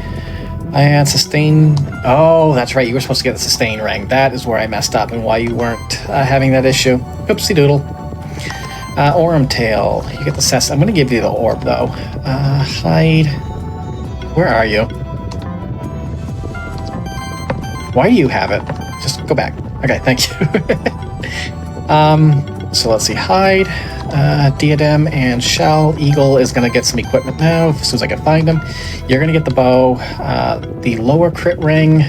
And sustain. Oh, that's right. You were supposed to get the sustain ring. That is where I messed up and why you weren't having that issue. Oopsie doodle. Aurum Tail. You get the cess. I'm going to give you the orb, though. Hide. Where are you? Why do you have it? Just go back. Okay, thank you. So let's see. Hide. Diadem and Shell. Eagle is going to get some equipment now, as soon as I can find him. You're going to get the bow. The lower crit ring.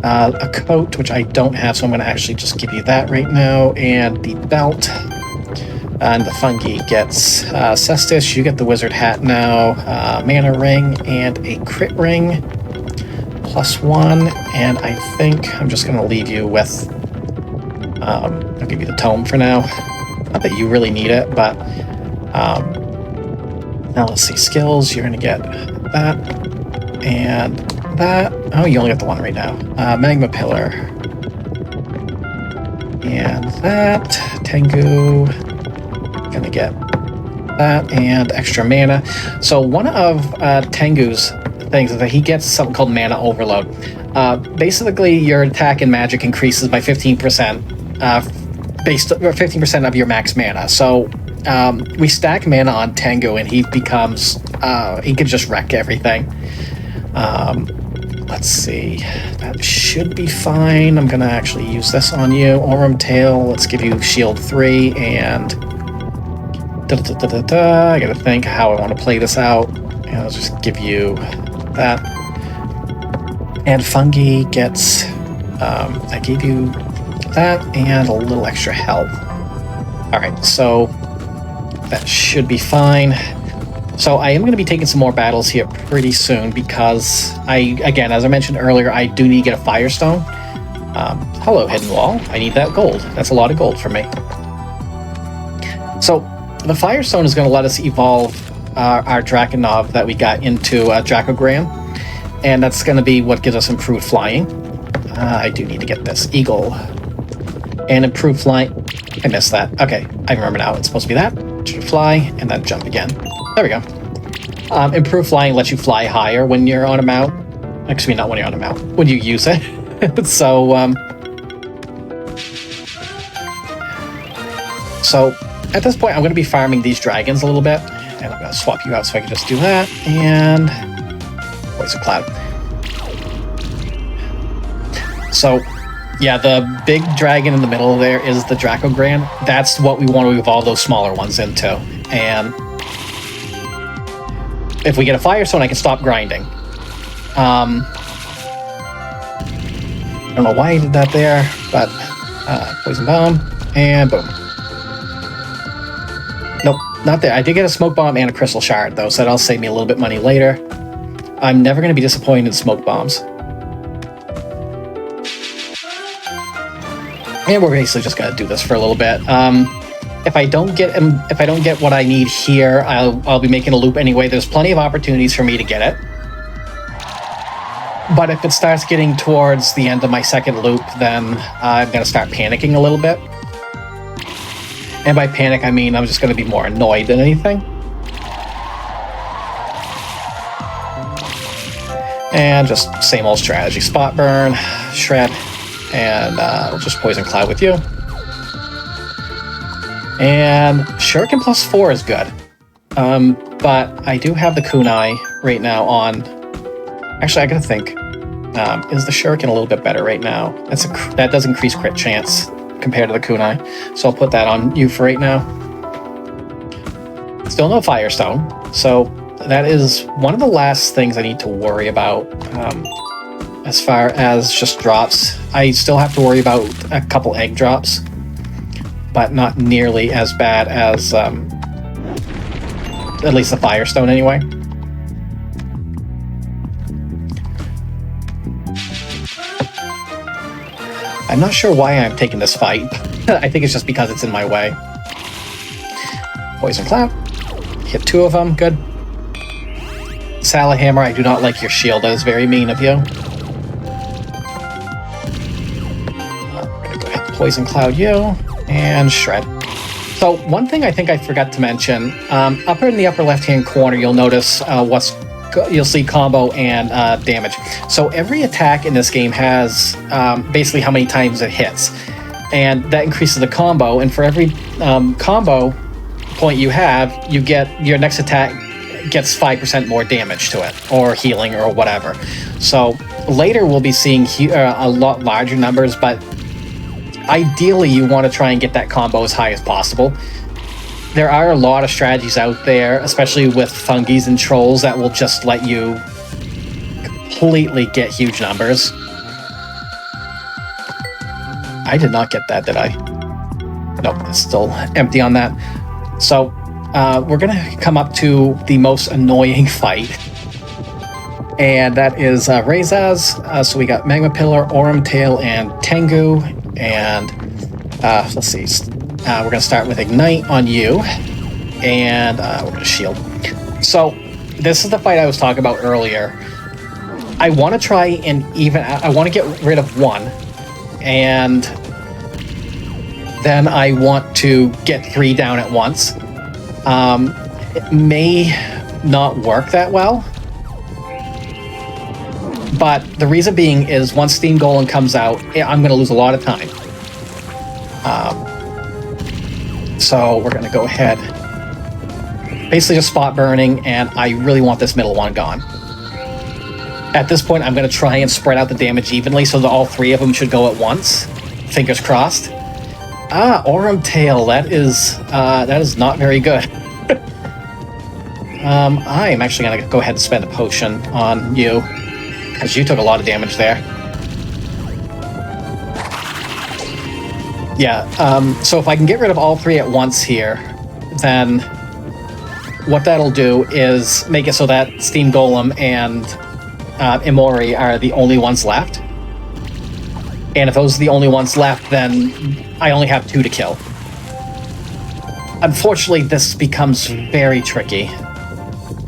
A coat, which I don't have, so I'm going to actually just give you that right now, and the belt. And the fungi gets Cestus. You get the wizard hat now, mana ring, and a crit ring, +1. And I think I'm just going to leave you with, I'll give you the tome for now. Not that you really need it, but now let's see, skills. You're going to get that, and that. Oh, you only got the one right now. Magma Pillar. And that. Tengu. Gonna get that and extra mana. So one of Tengu's things is that he gets something called Mana Overload. Basically, your attack and magic increases by 15%, based or 15% of your max mana. So we stack mana on Tengu, and he becomes he can just wreck everything. Let's see, that should be fine. I'm gonna actually use this on you. Aurum Tail, let's give you shield 3, and I gotta think how I want to play this out. And I'll just give you that. And Fungi gets, I gave you that and a little extra health. Alright, so that should be fine. So I am going to be taking some more battles here pretty soon because again, as I mentioned earlier, I do need to get a Firestone. Hello, Hidden Wall. I need that gold. That's a lot of gold for me. So the Firestone is going to let us evolve our Draconov that we got into Dracogran, and that's going to be what gives us improved flying. I do need to get this Eagle and improved flying. I missed that. Okay, I remember now. It's supposed to be that. Fly and then jump again. There we go. Improved flying lets you fly higher when you're on a mount. Actually, not when you're on a mount. When you use it. So at this point, I'm going to be farming these dragons a little bit, and I'm going to swap you out so I can just do that. And Poison Cloud. So yeah, the big dragon in the middle there is the Dracogran. That's what we want to evolve those smaller ones into. And if we get a Firestone, I can stop grinding. I don't know why I did that there, but Poison Bomb, and boom. Nope, not there. I did get a Smoke Bomb and a Crystal Shard, though, so that'll save me a little bit of money later. I'm never going to be disappointed in Smoke Bombs. And we're basically just going to do this for a little bit. If I don't get what I need here, I'll be making a loop anyway. There's plenty of opportunities for me to get it. But if it starts getting towards the end of my second loop, then I'm going to start panicking a little bit. And by panic, I mean I'm just going to be more annoyed than anything. And just same old strategy. Spot burn, shred, and we'll just Poison Cloud with you. And Shuriken +4 is good. But I do have the Kunai right now on. Actually, I gotta think. Is the Shuriken a little bit better right now? That does increase crit chance compared to the Kunai. So I'll put that on you for right now. Still no Firestone. So that is one of the last things I need to worry about. As far as just drops, I still have to worry about a couple egg drops, but not nearly as bad as at least the Firestone anyway. I'm not sure why I'm taking this fight. I think it's just because it's in my way. Poison Cloud. Hit 2 of them. Good. Salahammer, I do not like your shield. That is very mean of you. We're going to go ahead and Poison Cloud you. And Shred. So one thing I think I forgot to mention, up in the upper left-hand corner, you'll notice you'll see combo and damage. So every attack in this game has basically how many times it hits, and that increases the combo. And for every combo point you have, you get your next attack gets 5% more damage to it, or healing, or whatever. So later we'll be seeing a lot larger numbers, but ideally you want to try and get that combo as high as possible. There are a lot of strategies out there, especially with fungies and trolls, that will just let you completely get huge numbers. I did not get that, did I? Nope, it's still empty on that. So we're going to come up to the most annoying fight. And that is Rezaz. So we got Magma Pillar, Aurum Tail, and Tengu. And let's see. We're going to start with Ignite on you, and we're going to Shield. So this is the fight I was talking about earlier. I want to try and I want to get rid of one, and then I want to get 3 down at once. It may not work that well, but the reason being is once Steam Golem comes out, I'm going to lose a lot of time. So we're going to go ahead basically just spot burning, and I really want this middle one gone. At this point, I'm going to try and spread out the damage evenly so that all 3 of them should go at once. Fingers crossed. Aurum Tail. That is not very good. I'm actually going to go ahead and spend a potion on you, because you took a lot of damage there. Yeah, so if I can get rid of all 3 at once here, then what that'll do is make it so that Steam Golem and Imori are the only ones left. And if those are the only ones left, then I only have 2 to kill. Unfortunately, this becomes very tricky.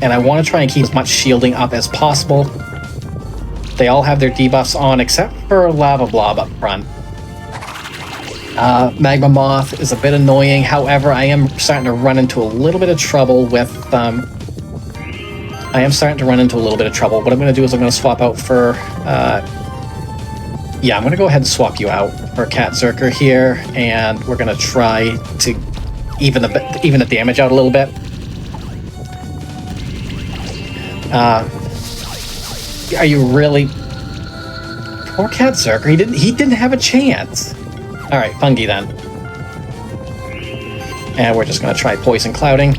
And I want to try and keep as much shielding up as possible. They all have their debuffs on, except for Lava Blob up front. Magma Moth is a bit annoying. However, I am starting to run into a little bit of trouble with... What I'm going to do is I'm going to swap out for... yeah, I'm going to go ahead and swap you out for Cat Zerker here, and we're going to try to even the damage out a little bit. Are you really... Poor Cat Zerker, he didn't have a chance. Alright, Fungi then. And we're just going to try Poison Clouding.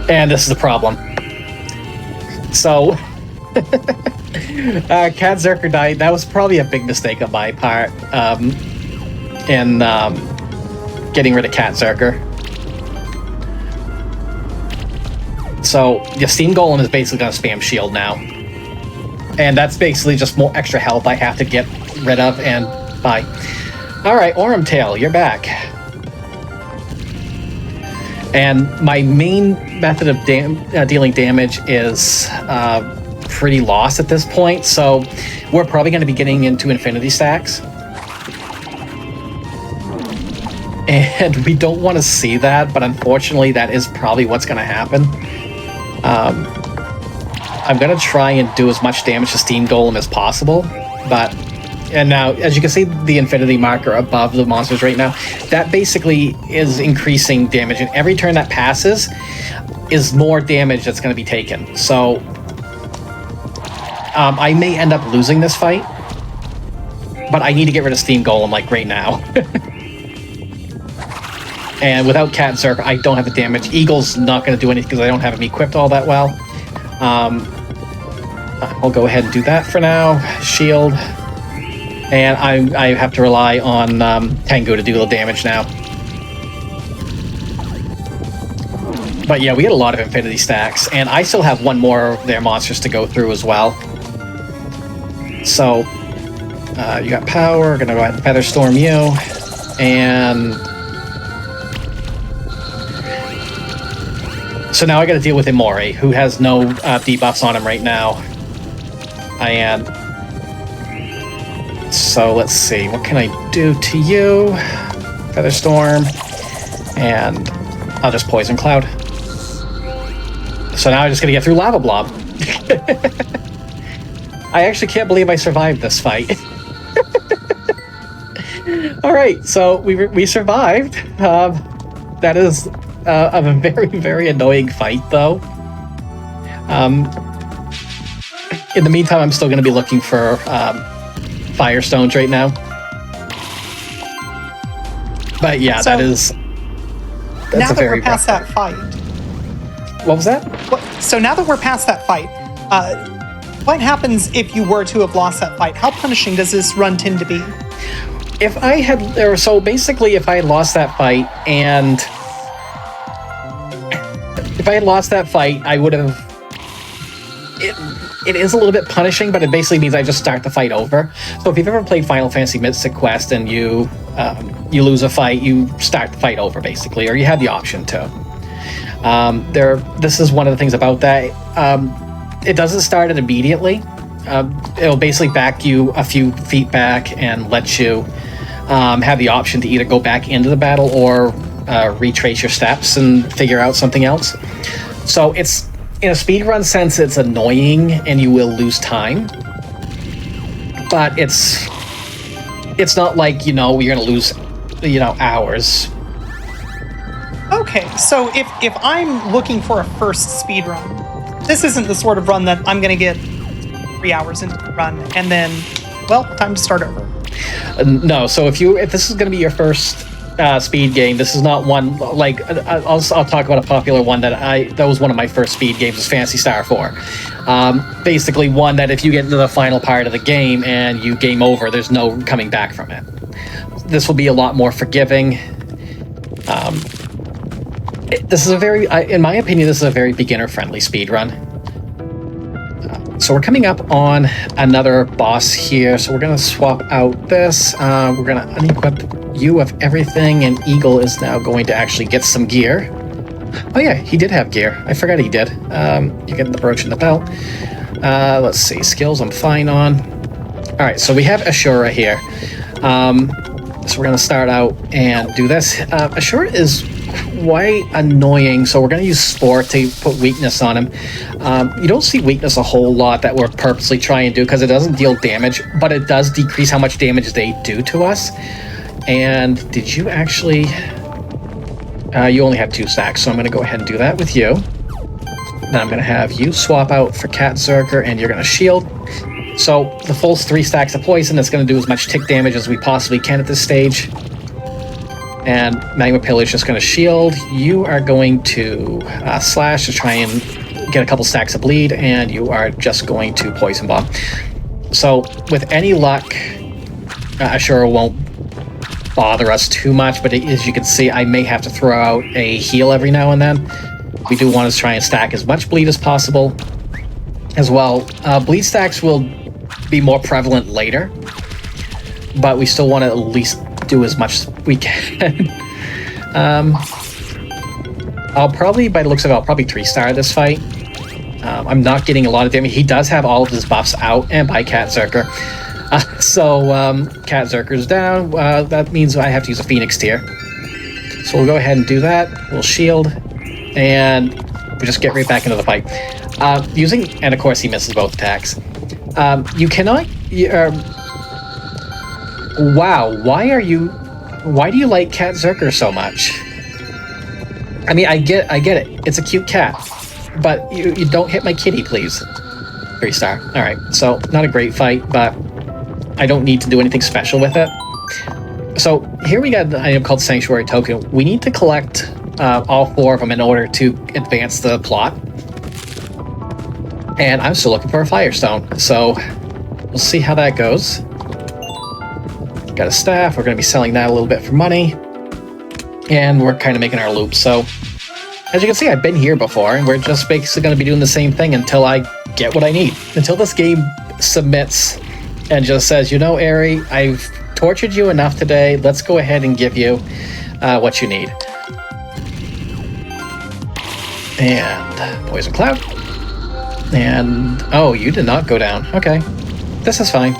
And this is the problem. So, Cat Zerker died. That was probably a big mistake on my part in getting rid of Cat Zerker. So, the Steam Golem is basically going to spam shield now. And that's basically just more extra health I have to get rid of, and bye. Alright, Aurum Tail, you're back. And my main method of dealing damage is pretty lost at this point, so we're probably going to be getting into infinity stacks. And we don't want to see that, but unfortunately that is probably what's going to happen. I'm going to try and do as much damage to Steam Golem as possible, but... And now, as you can see, the infinity marker above the monsters right now, that basically is increasing damage, and every turn that passes is more damage that's going to be taken. So, I may end up losing this fight, but I need to get rid of Steam Golem, like, right now. And without Cat Zerk, I don't have the damage. Eagle's not going to do anything because I don't have him equipped all that well. I'll go ahead and do that for now. Shield. And I have to rely on Tengu to do the damage now. But yeah, we had a lot of infinity stacks, and I still have one more of their monsters to go through as well. So, you got power, we're gonna go ahead and Feather Storm you, and... So now I gotta deal with Imori, who has no debuffs on him right now. And... So let's see, what can I do to you? Feather Storm, and I'll just Poison Cloud. So now I'm just gonna get through Lava Blob. I actually can't believe I survived this fight. Alright, so we survived. That is a very, very annoying fight, though. In the meantime, I'm still gonna be looking for Firestones right now. But yeah, So, that's now a that very we're past rough that fight, What was that? so now that we're past that fight, what happens if you were to have lost that fight? How punishing does this run tend to be? If I had, or so basically, if I had lost that fight, and if I had lost that fight, I would have. It is a little bit punishing, but it basically means I just start the fight over. So if you've ever played Final Fantasy Mystic Quest and you lose a fight, you start the fight over basically, or you have the option to. This is one of the things about that. It doesn't start it immediately. It'll basically back you a few feet back and let you have the option to either go back into the battle or retrace your steps and figure out something else. So it's, in a speedrun sense, it's annoying and you will lose time. But it's not like, you're going to lose hours. Okay, so if I'm looking for a first speed run, this isn't the sort of run that I'm going to get 3 hours into the run and then, well, time to start over. No, so if this is going to be your first speed game, this is not one like I'll talk about a popular one that was one of my first speed games, was Phantasy Star 4. Basically one that if you get into the final part of the game and you game over, there's no coming back from it. This will be a lot more forgiving. This is in my opinion, this is a very beginner-friendly speed run. So we're coming up on another boss here. So we're going to swap out this. We're going to unequip you of everything, and Eagle is now going to actually get some gear. Oh yeah, he did have gear. I forgot he did. You get the brooch and the belt. Let's see, skills I'm fine on. All right, so we have Ashura here. So we're going to start out and do this. Ashura is quite annoying, so we're going to use Spore to put weakness on him. You don't see weakness a whole lot that we're purposely trying to do, because it doesn't deal damage, but it does decrease how much damage they do to us. And did you actually... you only have 2 stacks, so I'm going to go ahead and do that with you. Then I'm going to have you swap out for Cat Zerker, and you're going to shield. So the full 3 stacks of poison is going to do as much tick damage as we possibly can at this stage. And Magma Pill is just going to shield. You are going to slash to try and get a couple stacks of bleed, and you are just going to poison bomb. So with any luck, Ashura won't bother us too much, but as you can see, I may have to throw out a heal every now and then. We do want to try and stack as much bleed as possible as well. Bleed stacks will be more prevalent later, but we still want to at least do as much as we can. I'll probably, by the looks of it, I'll probably 3-star this fight. I'm not getting a lot of damage. He does have all of his buffs out, and by Cat Zerker. So Cat Zerker's down. That means I have to use a Phoenix tier. So we'll go ahead and do that. We'll shield, and we'll just get right back into the fight. And of course he misses both attacks. You cannot... wow, why do you like Cat Zerker so much? I mean, I get it. It's a cute cat. But you don't hit my kitty, please. 3-star. Alright, so not a great fight, but I don't need to do anything special with it. So here we got an item called Sanctuary Token. We need to collect all 4 of them in order to advance the plot. And I'm still looking for a Firestone, so we'll see how that goes. Got a staff. We're going to be selling that a little bit for money. And we're kind of making our loop. So, as you can see, I've been here before, and we're just basically going to be doing the same thing until I get what I need. Until this game submits and just says, you know, Aerie, I've tortured you enough today. Let's go ahead and give you what you need. And Poison Cloud. And, oh, you did not go down. Okay. This is fine.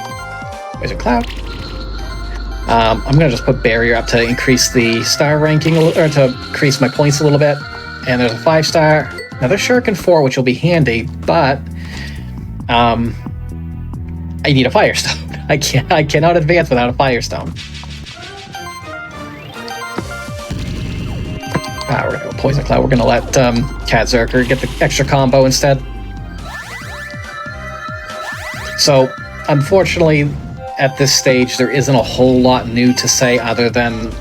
Poison Cloud. I'm going to just put Barrier up to increase the star ranking, or to increase my points a little bit. And there's a 5-star. Another Shuriken 4, which will be handy, but I need a Firestone. I cannot advance without a Firestone. We're going to go Poison Cloud. We're going to let Cat Zerker get the extra combo instead. So, unfortunately, at this stage, there isn't a whole lot new to say other than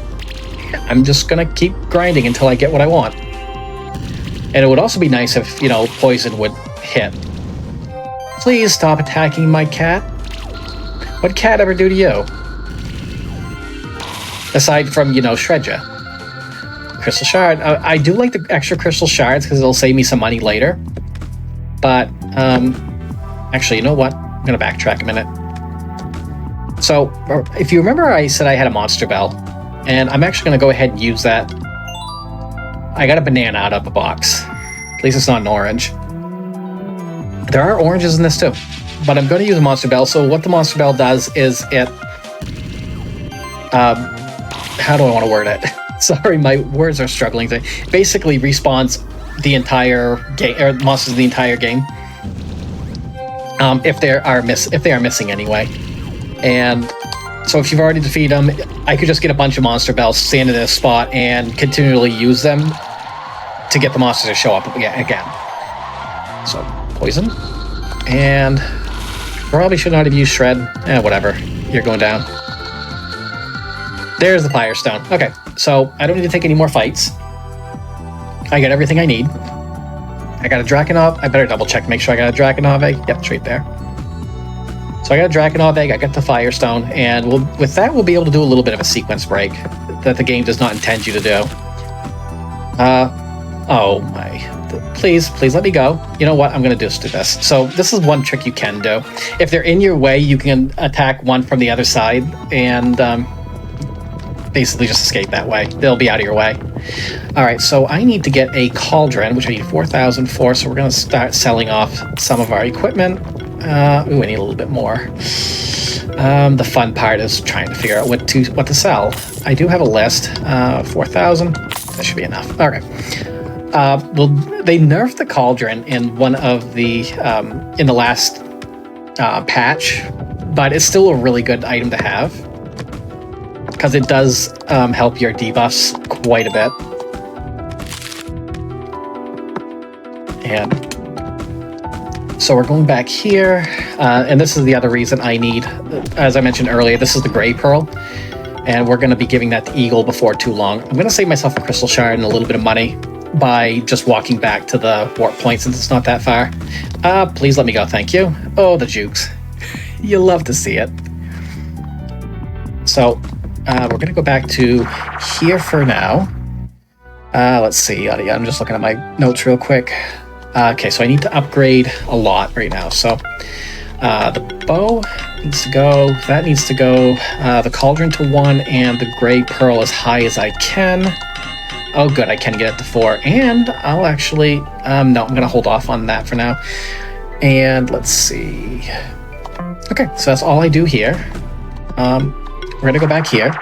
I'm just going to keep grinding until I get what I want. And it would also be nice if, poison would hit. Please stop attacking my cat. What'd cat ever do to you? Aside from, shred ya. Crystal Shard. I do like the extra Crystal Shards because it'll save me some money later. But, actually, you know what? I'm going to backtrack a minute. So, if you remember, I said I had a Monster Bell, and I'm actually going to go ahead and use that. I got a banana out of the box. At least it's not an orange. There are oranges in this too, but I'm going to use a Monster Bell. So what the Monster Bell does is it... how do I want to word it? Sorry, my words are struggling today. Basically respawns the entire game, or monsters in the entire game. If they are missing anyway. And So if you've already defeated them, I could just get a bunch of monster bells, stand in this spot, and continually use them to get the monsters to show up again. So, poison. And probably should not have used shred. Whatever. You're going down. There's the Firestone. Okay, so I don't need to take any more fights. I got everything I need. I got a Drakenov. I better double check to make sure I got a Drakenov egg. Yep, it's right there. So I got a Drakenov egg, I got the Firestone, and with that we'll be able to do a little bit of a sequence break that the game does not intend you to do. Oh my. Please let me go. You know what? I'm going to just do this. So this is one trick you can do. If they're in your way, you can attack one from the other side and basically just escape that way. They'll be out of your way. All right, so I need to get a cauldron, which I need 4,000 for, so we're going to start selling off some of our equipment. I need a little bit more. The fun part is trying to figure out what to sell. I do have a list. 4,000. That should be enough. Okay. Well, they nerfed the cauldron in one of the in the last patch, but it's still a really good item to have because it does help your debuffs quite a bit. And so we're going back here, and this is the other reason I need, as I mentioned earlier, this is the Gray Pearl, and we're going to be giving that to Eagle before too long. I'm going to save myself a Crystal Shard and a little bit of money by just walking back to the warp point since it's not that far. Please let me go, thank you. Oh, the jukes. You love to see it. So, we're going to go back to here for now. Let's see, I'm just looking at my notes real quick. Okay, so I need to upgrade a lot right now. So, the bow needs to go, that needs to go, the cauldron to 1, and the Gray Pearl as high as I can. Oh, good, I can get it to 4, and I'll actually, no, I'm going to hold off on that for now. And let's see. Okay, so that's all I do here. We're going to go back here.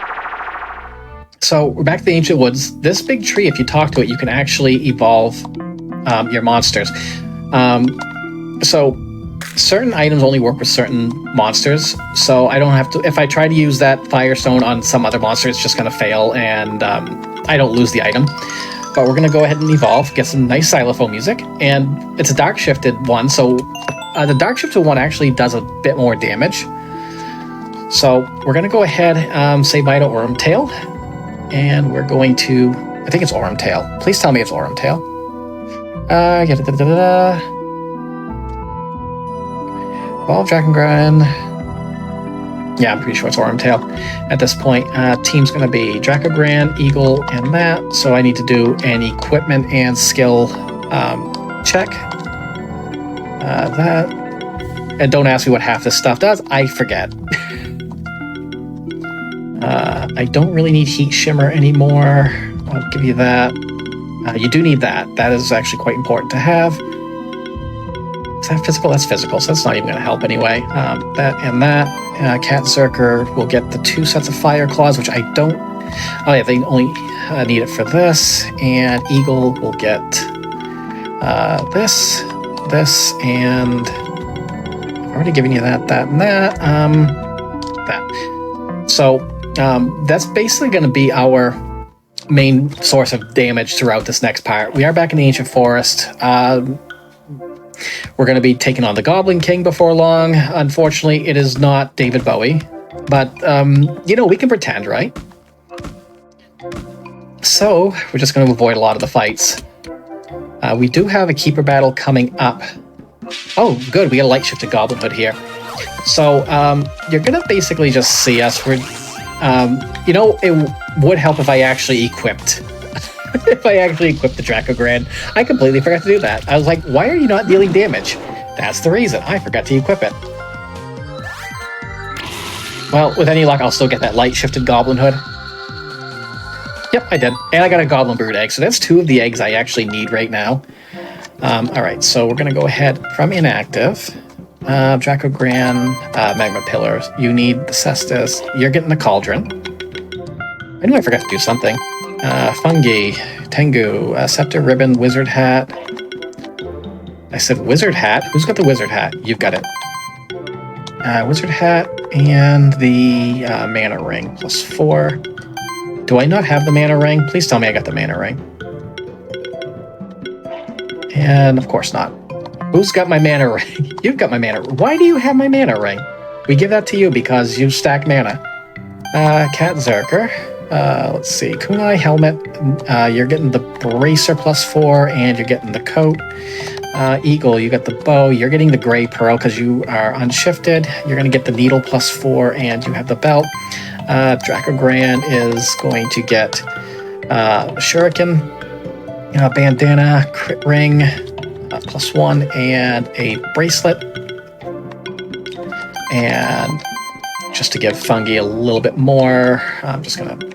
So we're back to the Ancient Woods. This big tree, if you talk to it, you can actually evolve your monsters. So certain items only work with certain monsters, so I don't have to, if I try to use that Firestone on some other monster, it's just going to fail, and I don't lose the item. But we're going to go ahead and evolve, get some nice xylophone music, and it's a dark shifted one, so the dark shifted one actually does a bit more damage. So we're going to go ahead, say bye to Ormtail, and we're going to, I think it's Ormtail. Please tell me it's Ormtail. Evolve Drakengren. Yeah, I'm pretty sure it's Ormtail. At this point, team's going to be Drakengren, Eagle, and that. So I need to do an equipment and skill check. That. And don't ask me what half this stuff does. I forget. I don't really need Heat Shimmer anymore. I'll give you that. You do need that. That is actually quite important to have. Is that physical? That's physical, so that's not even going to help anyway. That and that. Cat Zerker will get the 2 sets of Fire Claws, which I don't... Oh yeah, they only need it for this. And Eagle will get this, and... I've already given you that, and that. That. So, that's basically going to be our main source of damage throughout this next part. We are back in the Ancient Forest. We're going to be taking on the Goblin King before long. Unfortunately, it is not David Bowie. But, we can pretend, right? So, we're just going to avoid a lot of the fights. We do have a Keeper battle coming up. Oh, good. We got a light shifted Goblin Hood here. So, you're going to basically just see us. It would help if I actually equipped if I actually equipped the Drakengren. I completely forgot to do that. I was like, why are you not dealing damage? That's the reason. I forgot to equip it. Well, with any luck, I'll still get that light-shifted Goblin Hood. Yep, I did. And I got a Goblin Brood Egg, so that's 2 of the eggs I actually need right now. Alright, so we're going to go ahead from inactive. Drakengren, Magma Pillars. You need the Cestus. You're getting the Cauldron. I knew I forgot to do something. Fungi, Tengu, Scepter, Ribbon, Wizard Hat. I said Wizard Hat? Who's got the Wizard Hat? You've got it. Wizard Hat and the Mana Ring +4. Do I not have the Mana Ring? Please tell me I got the Mana Ring. And of course not. Who's got my Mana Ring? You've got my Mana Ring. Why do you have my Mana Ring? We give that to you because you stack mana. Cat Zerker. Let's see. Kunai Helmet. You're getting the Bracer +4 and you're getting the coat. Eagle, you got the bow. You're getting the Gray Pearl because you are unshifted. You're going to get the Needle +4 and you have the belt. Dracogran is going to get Shuriken, Bandana, Crit Ring, +1, and a Bracelet. And just to give Fungi a little bit more, I'm just going to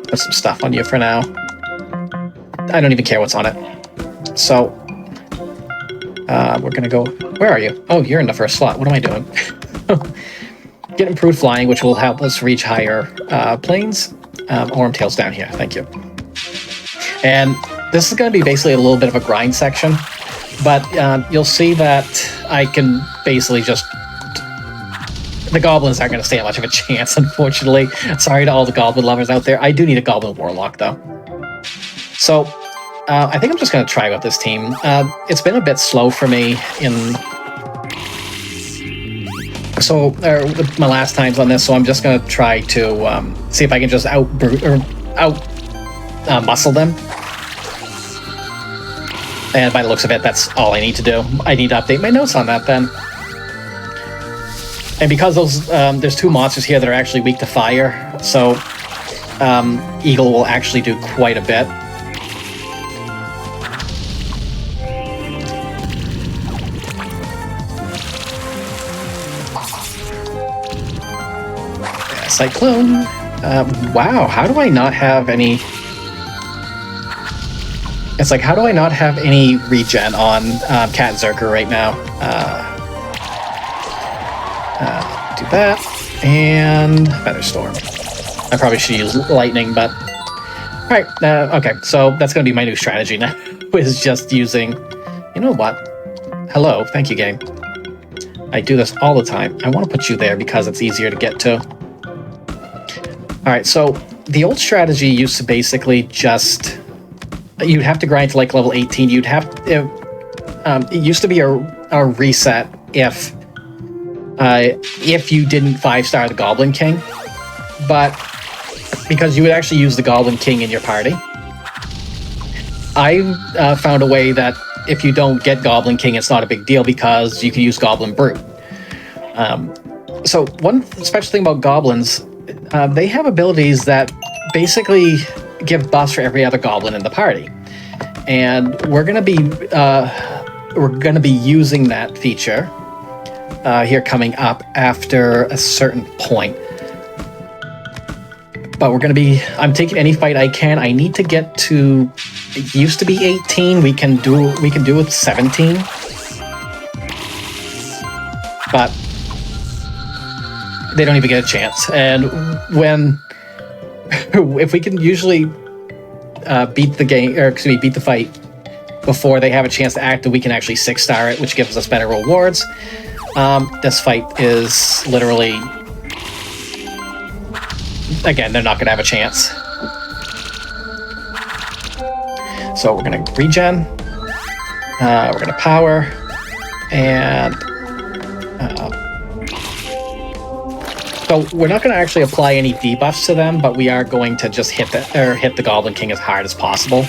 put some stuff on you for now. I don't even care what's on it. So, we're going to go... Where are you? Oh, you're in the first slot. What am I doing? Get improved flying, which will help us reach higher planes. Ormtail's down here. Thank you. And this is going to be basically a little bit of a grind section, but you'll see that I can basically just... The goblins aren't going to stand much of a chance, unfortunately. Sorry to all the goblin lovers out there. I do need a goblin warlock, though. So, I think I'm just going to try with this team. It's been a bit slow for me with my last times on this, so I'm just going to try to see if I can just muscle them. And by the looks of it, that's all I need to do. I need to update my notes on that then. And because there's two monsters here that are actually weak to fire, so Eagle will actually do quite a bit. Cyclone. Wow, how do I not have any... It's like, how do I not have any regen on Cat Zerker right now? Do that. And Featherstorm. I probably should use Lightning, but... Alright, okay, so that's going to be my new strategy now, is just using... You know what? Hello, thank you, game. I do this all the time. I want to put you there because it's easier to get to. Alright, so the old strategy used to basically just... You'd have to grind to like level 18. You'd have... it used to be a reset if you didn't 5-star the Goblin King. But because you would actually use the Goblin King in your party. I found a way that if you don't get Goblin King, it's not a big deal because you can use Goblin Brute. So one special thing about goblins... they have abilities that basically give buffs for every other goblin in the party, and we're gonna be using that feature here coming up after a certain point. But we're gonna be... I'm taking any fight I can. I need to get to... It used to be 18. We can do it 17, but they don't even get a chance. And if we can usually beat the fight before they have a chance to act, and we can actually 6-star it, which gives us better rewards. This fight is literally... Again, they're not going to have a chance. So we're going to regen. We're going to power. And... So we're not going to actually apply any debuffs to them, but we are going to just hit the Goblin King as hard as possible.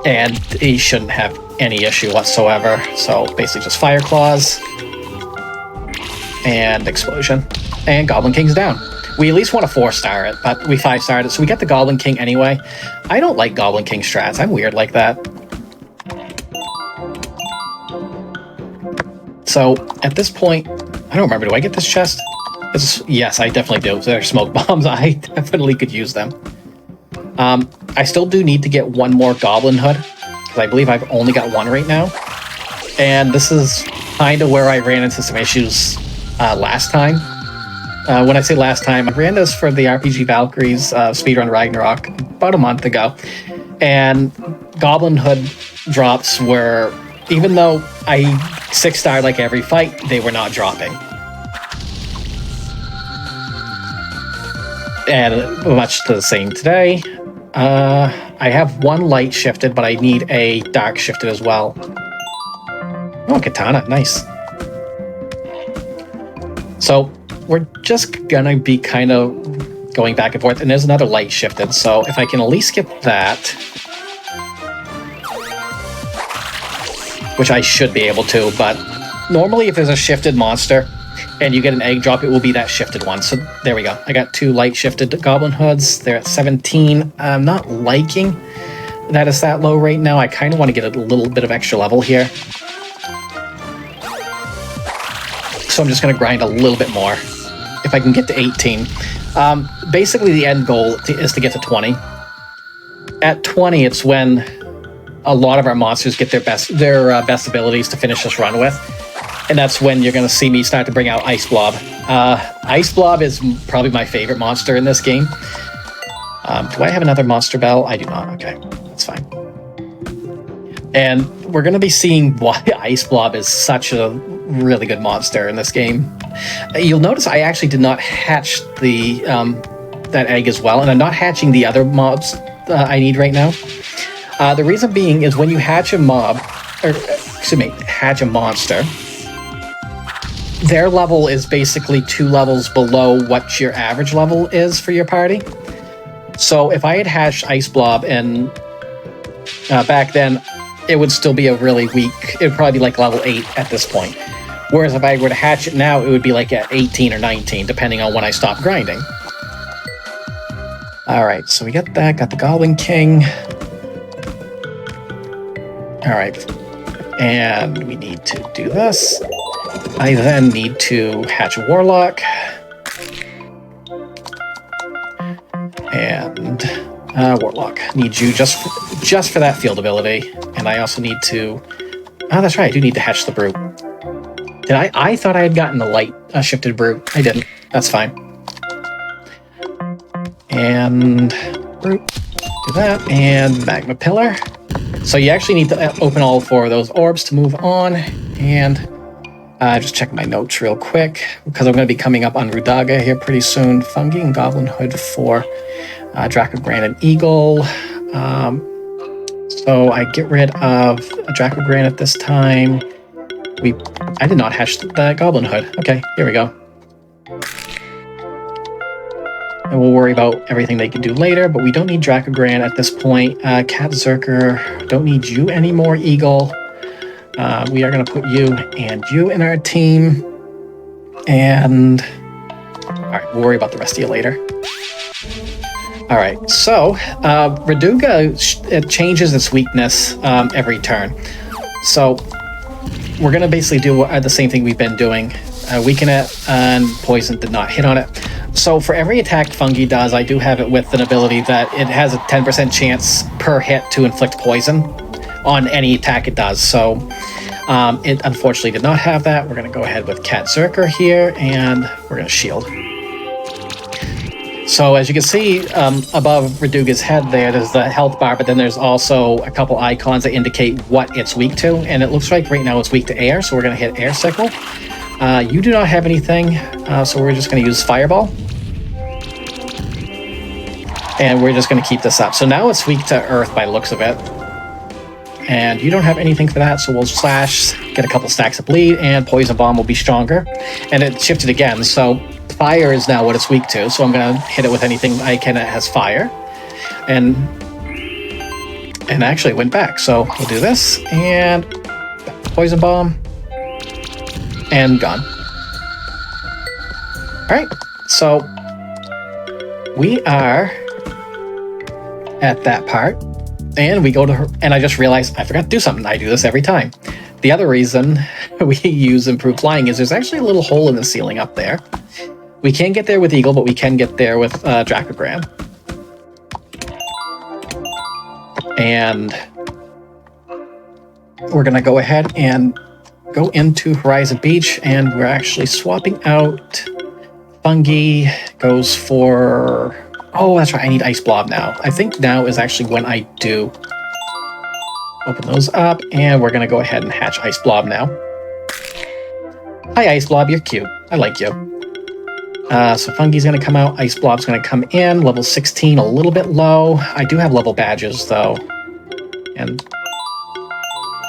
And he shouldn't have any issue whatsoever. So basically just Fire Claws and Explosion. And Goblin King's down. We at least want to 4-star it, but we 5-starred it, so we get the Goblin King anyway. I don't like Goblin King strats. I'm weird like that. So at this point... I don't remember. Do I get this chest? Yes, I definitely do. They're smoke bombs. I definitely could use them. I still do need to get one more Goblin Hood, because I believe I've only got one right now. And this is kind of where I ran into some issues last time. When I say last time, I ran this for the RPG Valkyries Speedrun Ragnarok about a month ago. And Goblin Hood drops were even though I 6-starred like every fight, they were not dropping. And much the same today. I have one light shifted, but I need a dark shifted as well. Oh, katana, nice. So we're just gonna be kind of going back and forth, and there's another light shifted, so if I can at least get that, which I should be able to, but normally if there's a shifted monster and you get an egg drop, it will be that shifted one. So there we go. I got 2 light shifted goblin hoods. They're at 17. I'm not liking that it's that low right now. I kind of want to get a little bit of extra level here. So I'm just going to grind a little bit more if I can get to 18. Basically, the end goal is to get to 20. At 20, it's when a lot of our monsters get their best abilities to finish this run with. And that's when you're going to see me start to bring out Ice Blob. Ice Blob is probably my favorite monster in this game. Do I have another Monster Bell? I do not. Okay, that's fine. And we're going to be seeing why Ice Blob is such a really good monster in this game. You'll notice I actually did not hatch the that egg as well, and I'm not hatching the other mobs I need right now. The reason being is when you hatch a mob, or excuse me, hatch a monster, their level is basically 2 levels below what your average level is for your party. So if I had hatched Ice Blob and back then, it would still be a really weak, it would probably be like level 8 at this point. Whereas if I were to hatch it now, it would be like at 18 or 19, depending on when I stop grinding. Alright, so we got that, got the Goblin King. Alright, and we need to do this. I then need to hatch a Warlock. And Warlock. Need you just for that field ability. And I also need to... Oh, that's right, I do need to hatch the Brute. I thought I had gotten the light shifted Brute. I didn't. That's fine. And Brute. Do that. And Magma Pillar. So you actually need to open all 4 of those orbs to move on. And just check my notes real quick, because I'm going to be coming up on Rudaga here pretty soon. Fungi and Goblin Hood for Draco Granite Eagle. So I get rid of a Draco Granite this time. I did not hatch the Goblin Hood. Okay, here we go. And we'll worry about everything they can do later, but we don't need Draco Granite at this point. Cat Zerker, don't need you anymore, Eagle. We are going to put you and you in our team. And... Alright, we'll worry about the rest of you later. Alright, so Raduga, it changes its weakness every turn. So we're going to basically do the same thing we've been doing. Weaken it, and Poison did not hit on it. So for every attack Fungi does, I do have it with an ability that it has a 10% chance per hit to inflict poison on any attack it does. So it unfortunately did not have that. We're going to go ahead with Cat Zerker here, and we're going to shield. So as you can see above Raduga's head there's the health bar, but then there's also a couple icons that indicate what it's weak to, and it looks like right now it's weak to air, so we're going to hit Air Sickle. You do not have anything, so we're just going to use Fireball. And we're just going to keep this up. So now it's weak to Earth by the looks of it. And you don't have anything for that, so we'll slash, get a couple stacks of bleed, and Poison Bomb will be stronger. And it shifted again, so fire is now what it's weak to, so I'm going to hit it with anything I can that has fire. And actually it went back, so we'll do this, and Poison Bomb, and gone. Alright, so we are at that part, and we go to her, and I just realized I forgot to do something. I do this every time. The other reason we use improved flying is there's actually a little hole in the ceiling up there. We can't get there with Eagle, but we can get there with Dracogran. And we're gonna go ahead and go into Horizon Beach, and we're actually swapping out Fungi. Goes for... Oh, that's right, I need Ice Blob now. I think now is actually when I do Open those up, and we're gonna go ahead and hatch Ice Blob now. Hi, Ice Blob, you're cute. I like you. So Fungi's gonna come out, Ice Blob's gonna come in, level 16, a little bit low. I do have level badges, though. And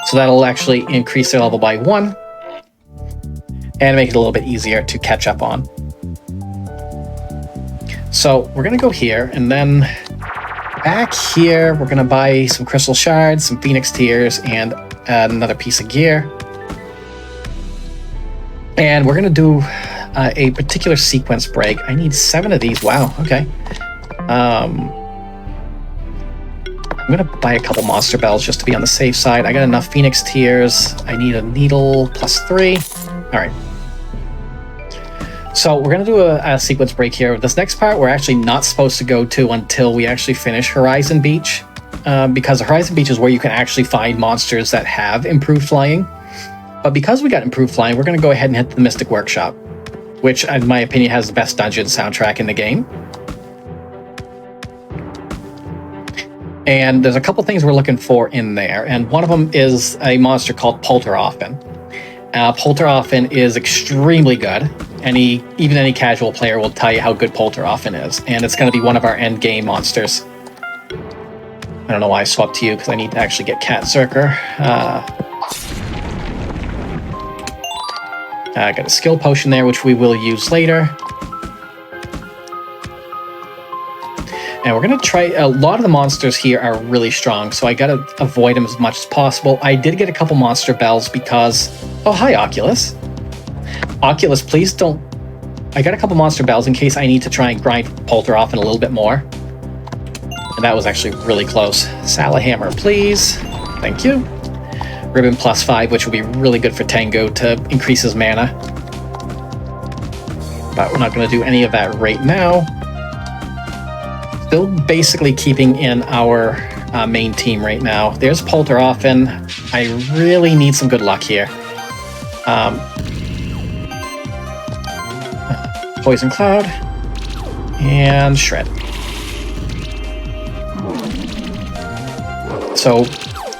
so that'll actually increase their level by 1, and make it a little bit easier to catch up on. So we're gonna go here, and then back here, we're gonna buy some Crystal Shards, some Phoenix Tears, and another piece of gear. And we're gonna do a particular sequence break. I need 7 of these. Wow, okay. I'm gonna buy a couple Monster Bells just to be on the safe side. I got enough Phoenix Tears. I need a Needle +3. All right. So we're gonna do a sequence break here. This next part we're actually not supposed to go to until we actually finish Horizon Beach, because Horizon Beach is where you can actually find monsters that have improved flying. But because we got improved flying, we're gonna go ahead and hit the Mystic Workshop, which in my opinion has the best dungeon soundtrack in the game. And there's a couple things we're looking for in there, and one of them is a monster called Polteroffen. Polteroffen is extremely good. Even any casual player will tell you how good Polteroffen is, and it's going to be one of our end game monsters. I don't know why I swapped to you, because I need to actually get Cat Zerker. I got a skill potion there, which we will use later. And we're going to try... A lot of the monsters here are really strong, so I got to avoid them as much as possible. I did get a couple Monster Bells because... Oh, hi, Oculus. Oculus, please don't... I got a couple Monster Bells in case I need to try and grind Polteroffen a little bit more. And that was actually really close. Salahammer, please. Thank you. Ribbon +5, which will be really good for Tengu to increase his mana. But we're not going to do any of that right now. Still basically keeping in our main team right now. There's Polteroffen. I really need some good luck here. Poison Cloud. And Shred. So,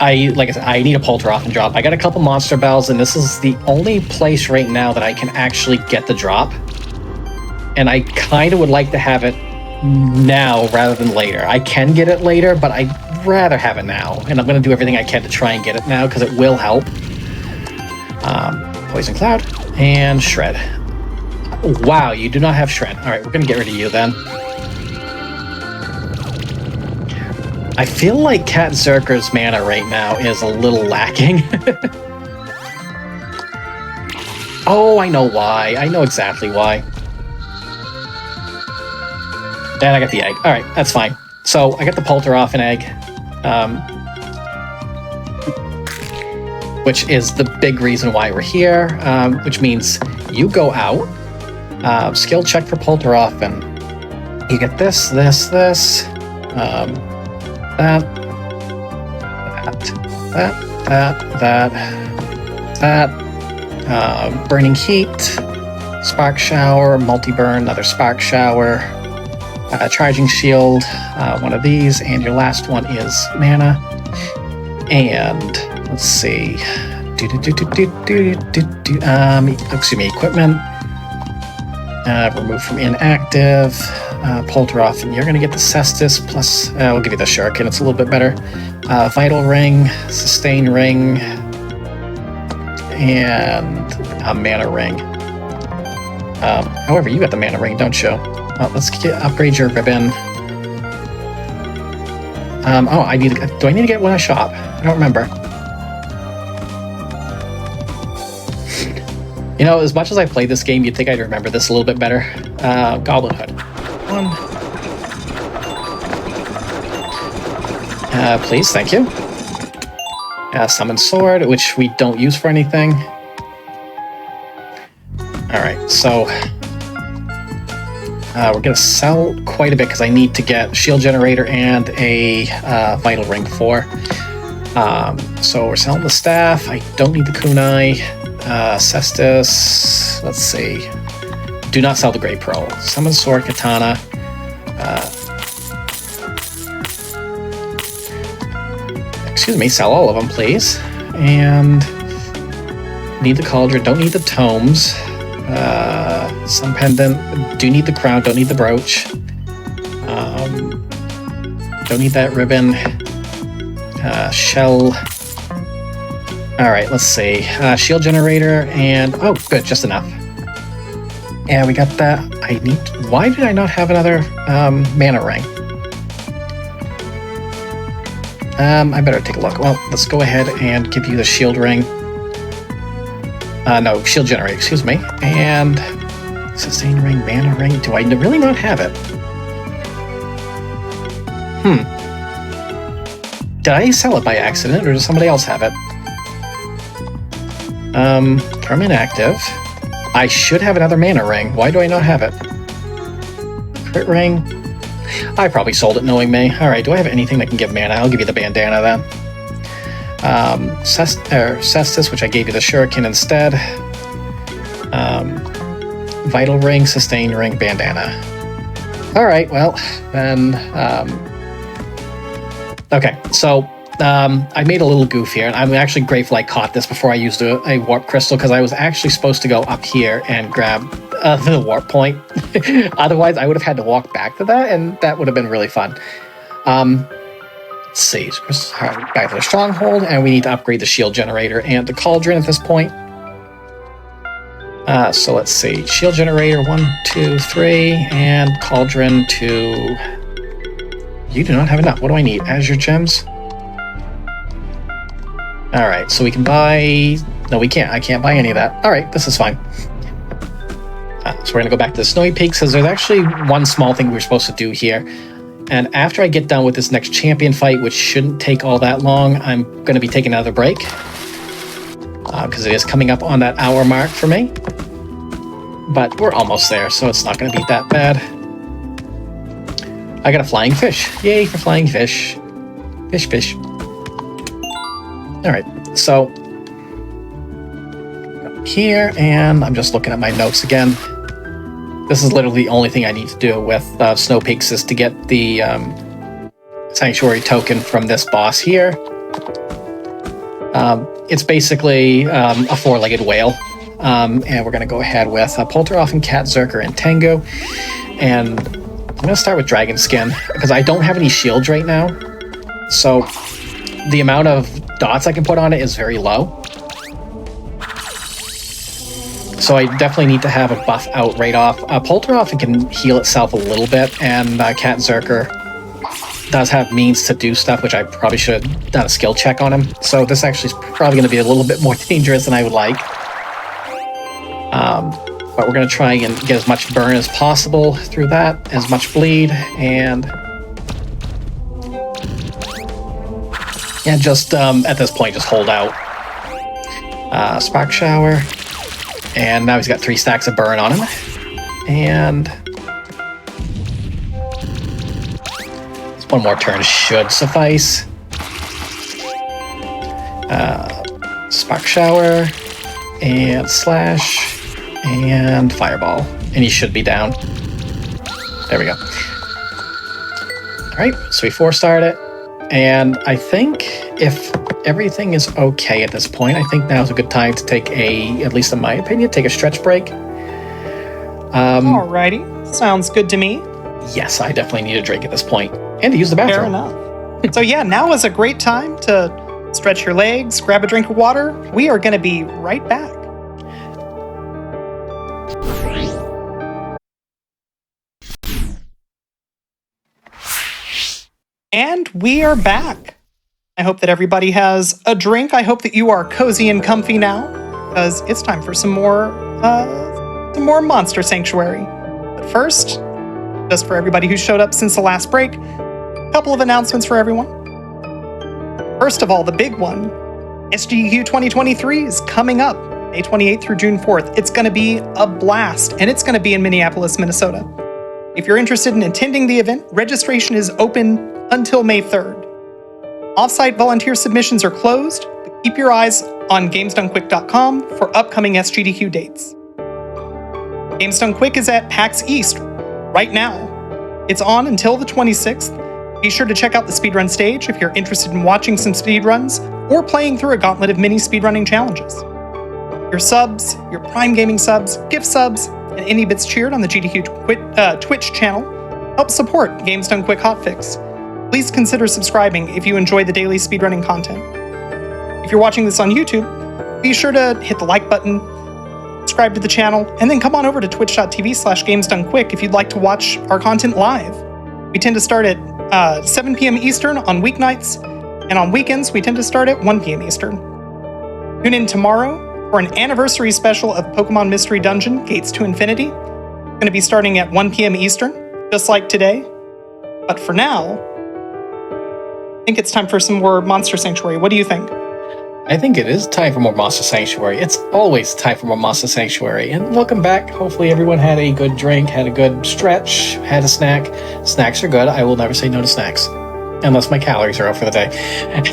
like I said, I need a Polteroffen drop. I got a couple Monster Bells, and this is the only place right now that I can actually get the drop. And I kind of would like to have it now rather than later. I can get it later, but I'd rather have it now. And I'm going to do everything I can to try and get it now, because it will help. Poison Cloud and Shred. Wow, you do not have Shred. All right, we're going to get rid of you then. I feel like Cat Zerker's mana right now is a little lacking. Oh, I know why. I know exactly why. And I got the egg. All right, that's fine. So I got the Polteroffen egg, which is the big reason why we're here, which means you go out, skill check for Polteroffen. You get this, that, Burning Heat, Spark Shower, Multi-Burn, another Spark Shower, Charging Shield, one of these, and your last one is mana. And let's see, excuse me, equipment, remove from inactive, Polteroffen, you're going to get the Cestus, plus, we'll give you the Shuriken, it's a little bit better. Vital Ring, Sustain Ring, and a Mana Ring. However, you got the Mana Ring, don't you? Let's upgrade your ribbon. Oh, do I need to get one a shop? I don't remember. You know, as much as I played this game, you'd think I'd remember this a little bit better. Goblin Hood. 1. Please, thank you. Summon Sword, which we don't use for anything. Alright, so... we're going to sell quite a bit because I need to get Shield Generator and a Vital Ring 4. So we're selling the Staff. I don't need the Kunai. Cestus. Let's see. Do not sell the Great Pearl. Summon Sword, Katana. sell all of them, please. And need the cauldron, don't need the tomes. Sun pendant, do need the crown, don't need the brooch. Don't need that ribbon. Shell. Alright, let's see. Shield generator, and... oh, good, just enough. And we got that. Why did I not have another mana ring? I better take a look. Well, let's go ahead and give you the shield ring. No, shield generator, excuse me. And sustain ring, mana ring. Do I really not have it? Did I sell it by accident, or does somebody else have it? Currently inactive. I should have another mana ring. Why do I not have it? Crit ring. I probably sold it knowing me. Alright, do I have anything that can give mana? I'll give you the bandana then. Cestus, which I gave you the shuriken instead. Vital ring, sustain ring, bandana. Alright, well, then... okay, so I made a little goof here, and I'm actually grateful I caught this before I used a warp crystal, because I was actually supposed to go up here and grab the warp point. Otherwise, I would have had to walk back to that, and that would have been really fun. Let's see, so back to the stronghold, and we need to upgrade the shield generator and the cauldron at this point. So let's see, shield generator 1, 2, 3, and cauldron 2. You do not have enough. What do I need? Azure gems? Alright, so we can buy... no, we can't. I can't buy any of that. Alright, this is fine. So we're going to go back to the Snowy Peaks, because there's actually one small thing we're supposed to do here. And after I get done with this next champion fight, which shouldn't take all that long, I'm going to be taking another break. Because it is coming up on that hour mark for me. But we're almost there, so it's not going to be that bad. I got a flying fish. Yay for flying fish. Fish, fish. Alright, so... here, and I'm just looking at my notes again. This is literally the only thing I need to do with Snow Peaks is to get the Sanctuary token from this boss here. It's basically a four-legged whale. And we're going to go ahead with Polteroff and Cat Zerker and Tengu. And I'm going to start with Dragon Skin, because I don't have any shields right now. So the amount of dots I can put on it is very low. So I definitely need to have a buff out right off. Polteroff can heal itself a little bit, and Cat Zerker does have means to do stuff, which I probably should have done a skill check on him. So this actually is probably going to be a little bit more dangerous than I would like. But we're going to try and get as much burn as possible through that, as much bleed, and... yeah, just at this point, just hold out. Spark Shower. And now he's got 3 stacks of burn on him. And... one more turn should suffice. Spark Shower. And Slash. And Fireball. And he should be down. There we go. Alright, so we 4-starred it. And I think if everything is okay at this point, I think now's a good time to take at least in my opinion, take a stretch break. Alrighty, sounds good to me. Yes, I definitely need a drink at this point. And to use the bathroom. Fair enough. So yeah, now is a great time to stretch your legs, grab a drink of water. We are going to be right back. And we are back. I hope that everybody has a drink. I hope that you are cozy and comfy now, because it's time for some more Monster Sanctuary. But first, just for everybody who showed up since the last break, a couple of announcements for everyone. First of all, the big one, SGDQ 2023 is coming up May 28th through June 4th. It's going to be a blast, and it's going to be in Minneapolis, Minnesota. If you're interested in attending the event, registration is open until May 3rd. Off-site volunteer submissions are closed, but keep your eyes on GamesDoneQuick.com for upcoming SGDQ dates. Games Done Quick is at PAX East right now. It's on until the 26th. Be sure to check out the speedrun stage if you're interested in watching some speedruns or playing through a gauntlet of mini speedrunning challenges. Your subs, your Prime Gaming subs, gift subs, and any bits cheered on the GDQ Twitch channel help support Games Done Quick Hotfix. Please consider subscribing if you enjoy the daily speedrunning content. If you're watching this on YouTube, be sure to hit the like button, subscribe to the channel, and then come on over to twitch.tv/GamesDoneQuick if you'd like to watch our content live. We tend to start at 7 p.m. Eastern on weeknights, and on weekends we tend to start at 1 p.m. Eastern. Tune in tomorrow for an anniversary special of Pokemon Mystery Dungeon Gates to Infinity. It's going to be starting at 1 p.m. Eastern, just like today. But for now, I think it's time for some more Monster Sanctuary. What do you think? I think it is time for more Monster Sanctuary. It's always time for more Monster Sanctuary. And welcome back. Hopefully everyone had a good drink, had a good stretch, had a snack. Snacks are good. I will never say no to snacks. Unless my calories are up for the day.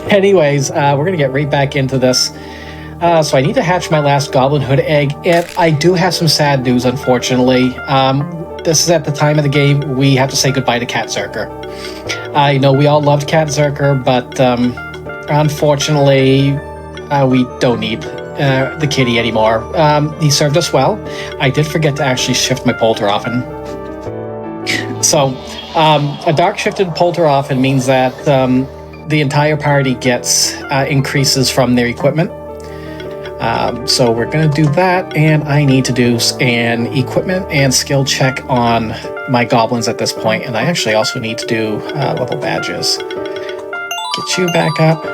Anyways, we're going to get right back into this. So I need to hatch my last Goblin Hood egg. And I do have some sad news, unfortunately. This is at the time of the game we have to say goodbye to Cat Zerker. I know we all loved Cat Zerker, but unfortunately... we don't need the kitty anymore. He served us well. I did forget to actually shift my Polter often. So, a dark shifted Polter often means that the entire party gets increases from their equipment. So we're going to do that, and I need to do an equipment and skill check on my goblins at this point, and I actually also need to do level badges. Get you back up.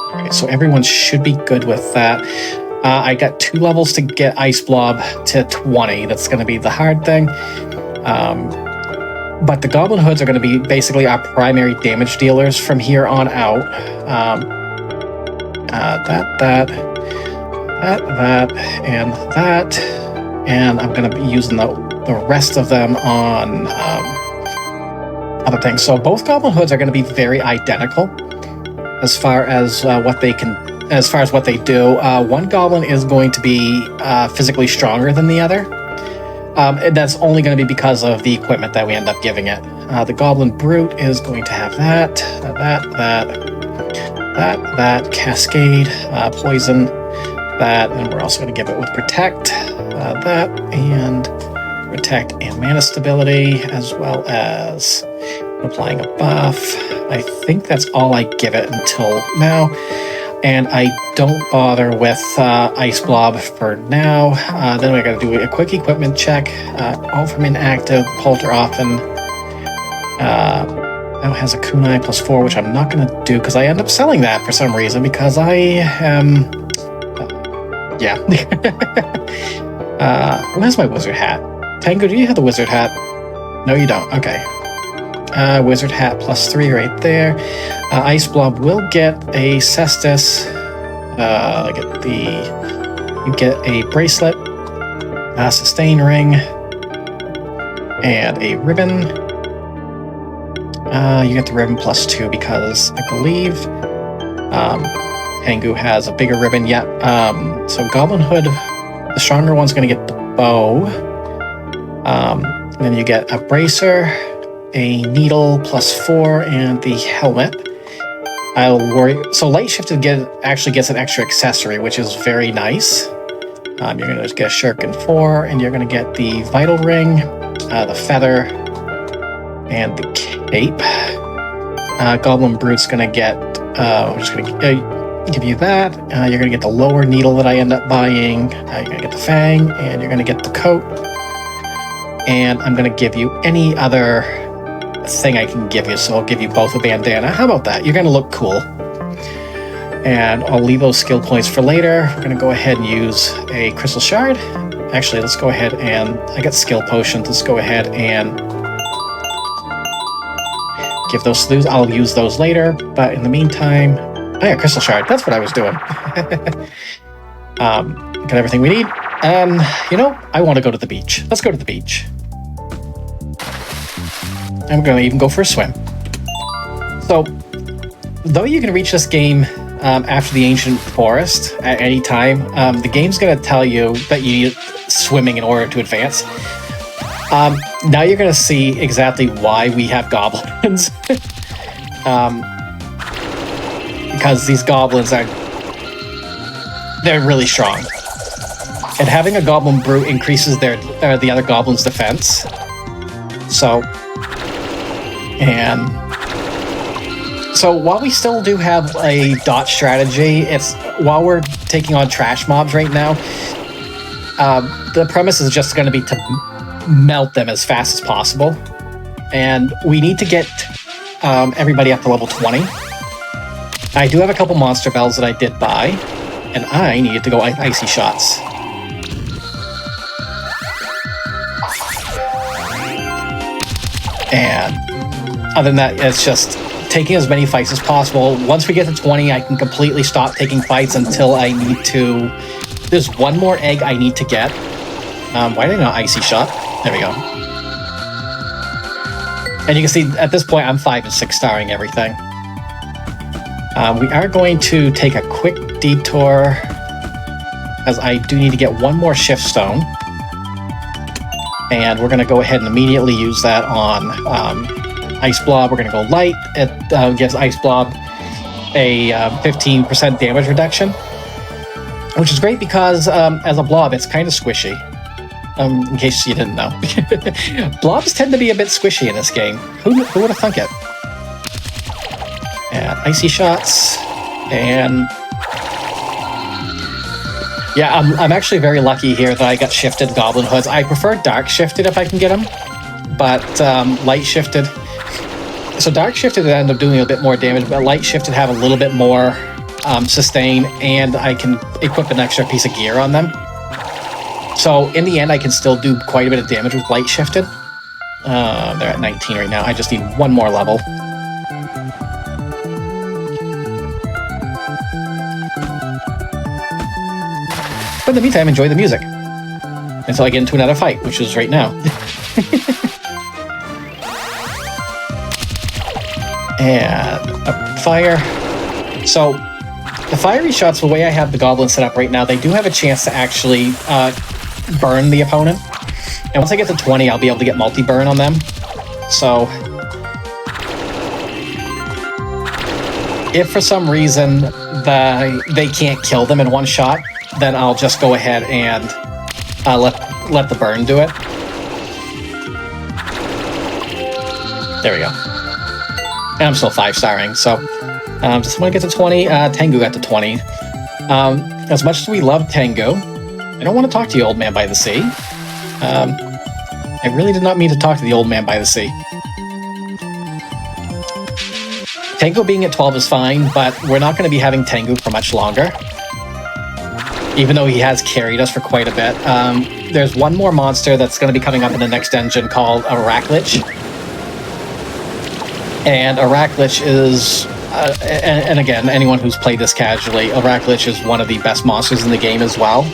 Alright, so everyone should be good with that. I got 2 levels to get Ice Blob to 20. That's going to be the hard thing. But the Goblin Hoods are going to be basically our primary damage dealers from here on out. That, and that. And I'm going to be using the rest of them on other things. So both Goblin Hoods are going to be very identical. As far as what they do, one goblin is going to be physically stronger than the other. And that's only going to be because of the equipment that we end up giving it. The Goblin Brute is going to have that, Cascade, Poison, that, and we're also going to give it with Protect, that, and Protect and Mana Stability, as well as applying a buff. I think that's all I give it until now. And I don't bother with Ice Blob for now. Then we got to do a quick equipment check. All from inactive, Polter often. Now has a Kunai +4, which I'm not going to do because I end up selling that for some reason because I am... yeah. Where's my wizard hat? Tengu, do you have the wizard hat? No, you don't. Okay. Wizard hat +3 right there. Ice Blob will get a Cestus. You get a bracelet, a sustain ring, and a ribbon. You get the ribbon +2 because I believe Tengu has a bigger ribbon yet. So Goblin Hood, the stronger one's going to get the bow. Then you get a bracer, a needle +4, and the helmet. I'll worry. So Light Shifted actually gets an extra accessory, which is very nice. You're going to get a Shuriken 4, and you're going to get the Vital Ring, the Feather, and the Cape. Goblin Brute's going to get... I'm just going to give you that. You're going to get the lower needle that I end up buying. You're going to get the Fang, and you're going to get the coat. And I'm going to give you any other thing I can give you, so I'll give you both a bandana. How about that? You're going to look cool. And I'll leave those skill points for later. We're going to go ahead and use a Crystal Shard. Actually, let's go ahead and... I got skill potions. Let's go ahead and give those to those. I'll use those later, but in the meantime... Oh yeah, Crystal Shard. That's what I was doing. Got everything we need. I want to go to the beach. Let's go to the beach. I'm going to even go for a swim. So, though you can reach this game after the Ancient Forest at any time, the game's going to tell you that you need swimming in order to advance. Now you're going to see exactly why we have goblins. Because these goblins they're really strong. And having a goblin brute increases the other goblins' defense. So while we still do have a dot strategy, while we're taking on trash mobs right now, the premise is just going to be to melt them as fast as possible. And we need to get everybody up to level 20. I do have a couple monster bells that I did buy, and I needed to go icy shots. And other than that, it's just taking as many fights as possible. Once we get to 20, I can completely stop taking fights until I need to... There's one more egg I need to get. Why did I not icy shot? There we go. And you can see, at this point, I'm 5 and 6 starring everything. We are going to take a quick detour, as I do need to get one more shift stone. And we're going to go ahead and immediately use that on Ice Blob. We're going to go light. It gives Ice Blob a 15% damage reduction, which is great because as a blob, it's kind of squishy. In case you didn't know. Blobs tend to be a bit squishy in this game. Who would have thunk it? And icy shots. And yeah, I'm actually very lucky here that I got shifted goblin hoods. I prefer dark shifted if I can get them, but light shifted. So dark shifted end up doing a bit more damage, but light shifted have a little bit more sustain, and I can equip an extra piece of gear on them. So in the end, I can still do quite a bit of damage with light shifted. They're at 19 right now. I just need one more level. But in the meantime, enjoy the music until I get into another fight, which is right now. And a fire. So the fiery shots, the way I have the goblins set up right now, they do have a chance to actually burn the opponent. And once I get to 20, I'll be able to get multi-burn on them. So if for some reason they can't kill them in one shot, then I'll just go ahead and let the burn do it. There we go. And I'm still 5-starring, so just want to get to 20. Tengu got to 20. As much as we love Tengu, I don't want to talk to you, old man by the sea. I really did not mean to talk to the old man by the sea. Tengu being at 12 is fine, but we're not going to be having Tengu for much longer. Even though he has carried us for quite a bit. There's one more monster that's going to be coming up in the next dungeon called a Raklich. And a Raklich is... and again, anyone who's played this casually, a Raklich is one of the best monsters in the game as well.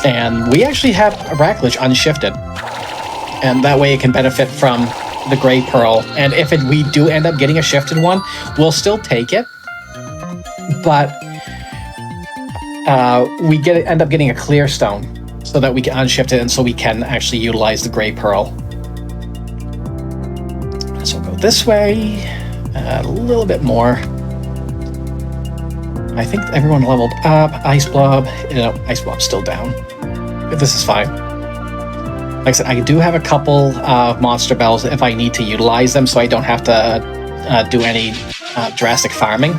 And we actually have a Raklich unshifted. And that way it can benefit from the Gray Pearl. And if we do end up getting a shifted one, we'll still take it. But we end up getting a clear stone so that we can unshift it and so we can actually utilize the Gray Pearl. So we'll go this way, a little bit more. I think everyone leveled up. Ice Blob, Ice Blob's still down. This is fine. Like I said, I do have a couple monster bells if I need to utilize them, so I don't have to do any drastic farming.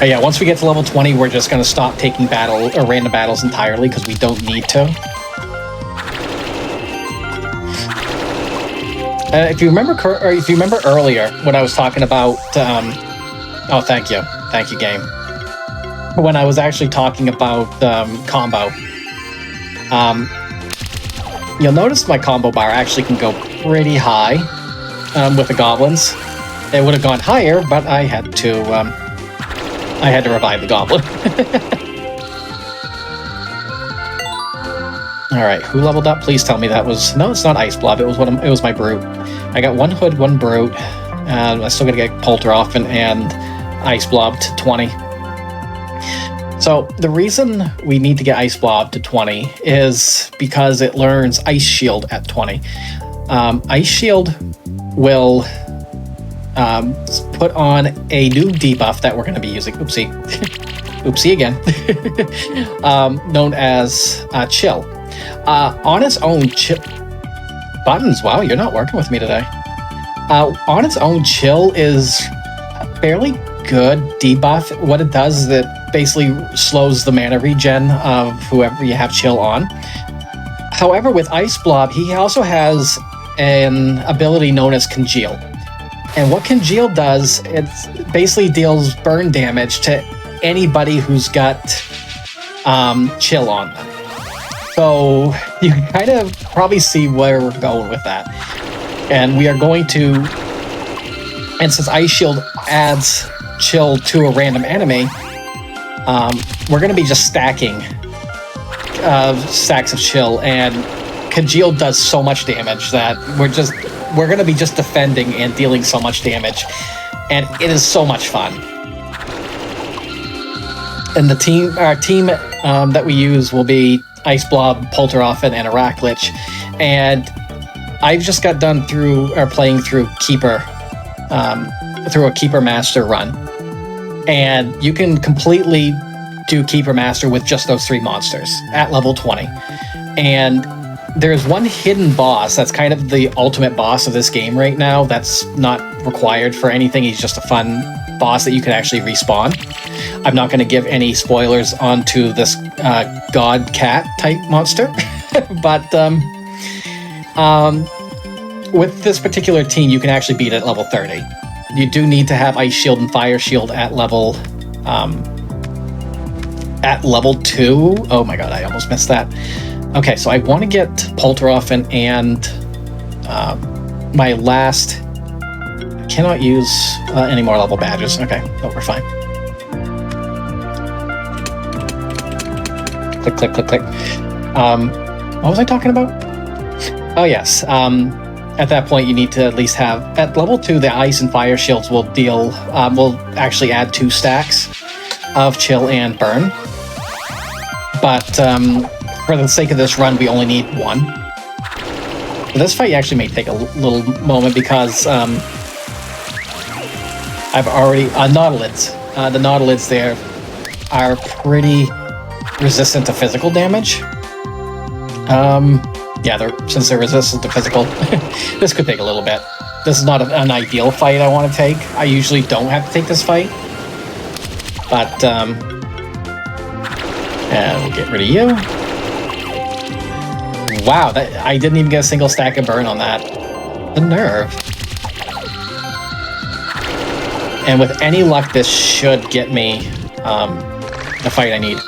Yeah, once we get to level 20, we're just going to stop taking random battles entirely because we don't need to. If you remember earlier when I was talking about, oh, thank you, game. When I was actually talking about combo, you'll notice my combo bar actually can go pretty high with the goblins. It would have gone higher, but I had to revive the goblin. Alright, who leveled up? Please tell me that was... No, it's not Ice Blob. It was my Brute. I got one Hood, one Brute. I still gotta get Polteroffen and Ice Blob to 20. So the reason we need to get Ice Blob to 20 is because it learns Ice Shield at 20. Ice Shield will put on a new debuff that we're going to be using. Oopsie. Oopsie again. Known as Chill. On its own, Buttons, wow, you're not working with me today. On its own, Chill is a fairly good debuff. What it does is it basically slows the mana regen of whoever you have Chill on. However, with Ice Blob, he also has an ability known as Congeal. And what Congeal does, it basically deals burn damage to anybody who's got Chill on them. So you can kind of probably see where we're going with that. And we are going to, and since Ice Shield adds Chill to a random enemy, we're going to be just stacking stacks of Chill, and Congeal does so much damage that we're going to be just defending and dealing so much damage, and it is so much fun. And our team that we use will be Ice Blob, Polteroffen, and Arachlich, and I've just got done playing through Keeper, through a Keeper Master run, and you can completely do Keeper Master with just those 3 monsters at level 20. And there's one hidden boss that's kind of the ultimate boss of this game right now that's not required for anything. He's just a fun boss that you can actually respawn. I'm not going to give any spoilers onto this god cat type monster, but with this particular team, you can actually beat it at level 30. You do need to have Ice Shield and Fire Shield at level 2. Oh my god, I almost missed that. Okay, so I want to get Polteroffen and my last... I cannot use any more level badges. Okay, oh, we're fine. Click, click, click, click. What was I talking about? Oh, yes. At that point, you need to at least have... At level 2, the Ice and Fire Shields will will actually add 2 stacks of Chill and Burn. But for the sake of this run, we only need 1. But this fight actually may take a little moment because I've already... Nautilids. The Nautilids there are pretty resistant to physical damage. Yeah, since they're resistant to physical, this could take a little bit. This is not an ideal fight I want to take. I usually don't have to take this fight. But, and we'll get rid of you. Wow, I didn't even get a single stack of burn on that. The nerve. And with any luck, this should get me the fight I need.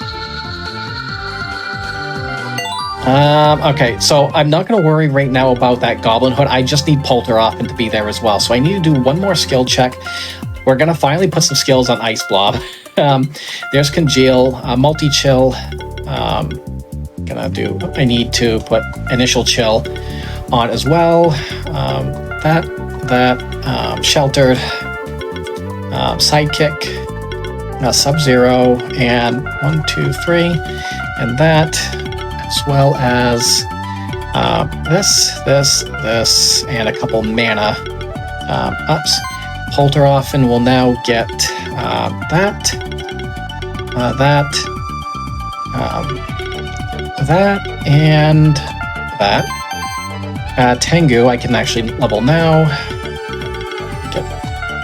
Okay, so I'm not going to worry right now about that Goblin Hood. I just need Polteroffen to be there as well. So I need to do one more skill check. We're going to finally put some skills on Ice Blob. There's Congeal, Multi-Chill. I need to put Initial Chill on as well. Sheltered, Sidekick, Sub-Zero, and 1, 2, 3, and that, as well as this, and a couple mana ups. Polteroffen will now get that, and that. Tengu, I can actually level now. Get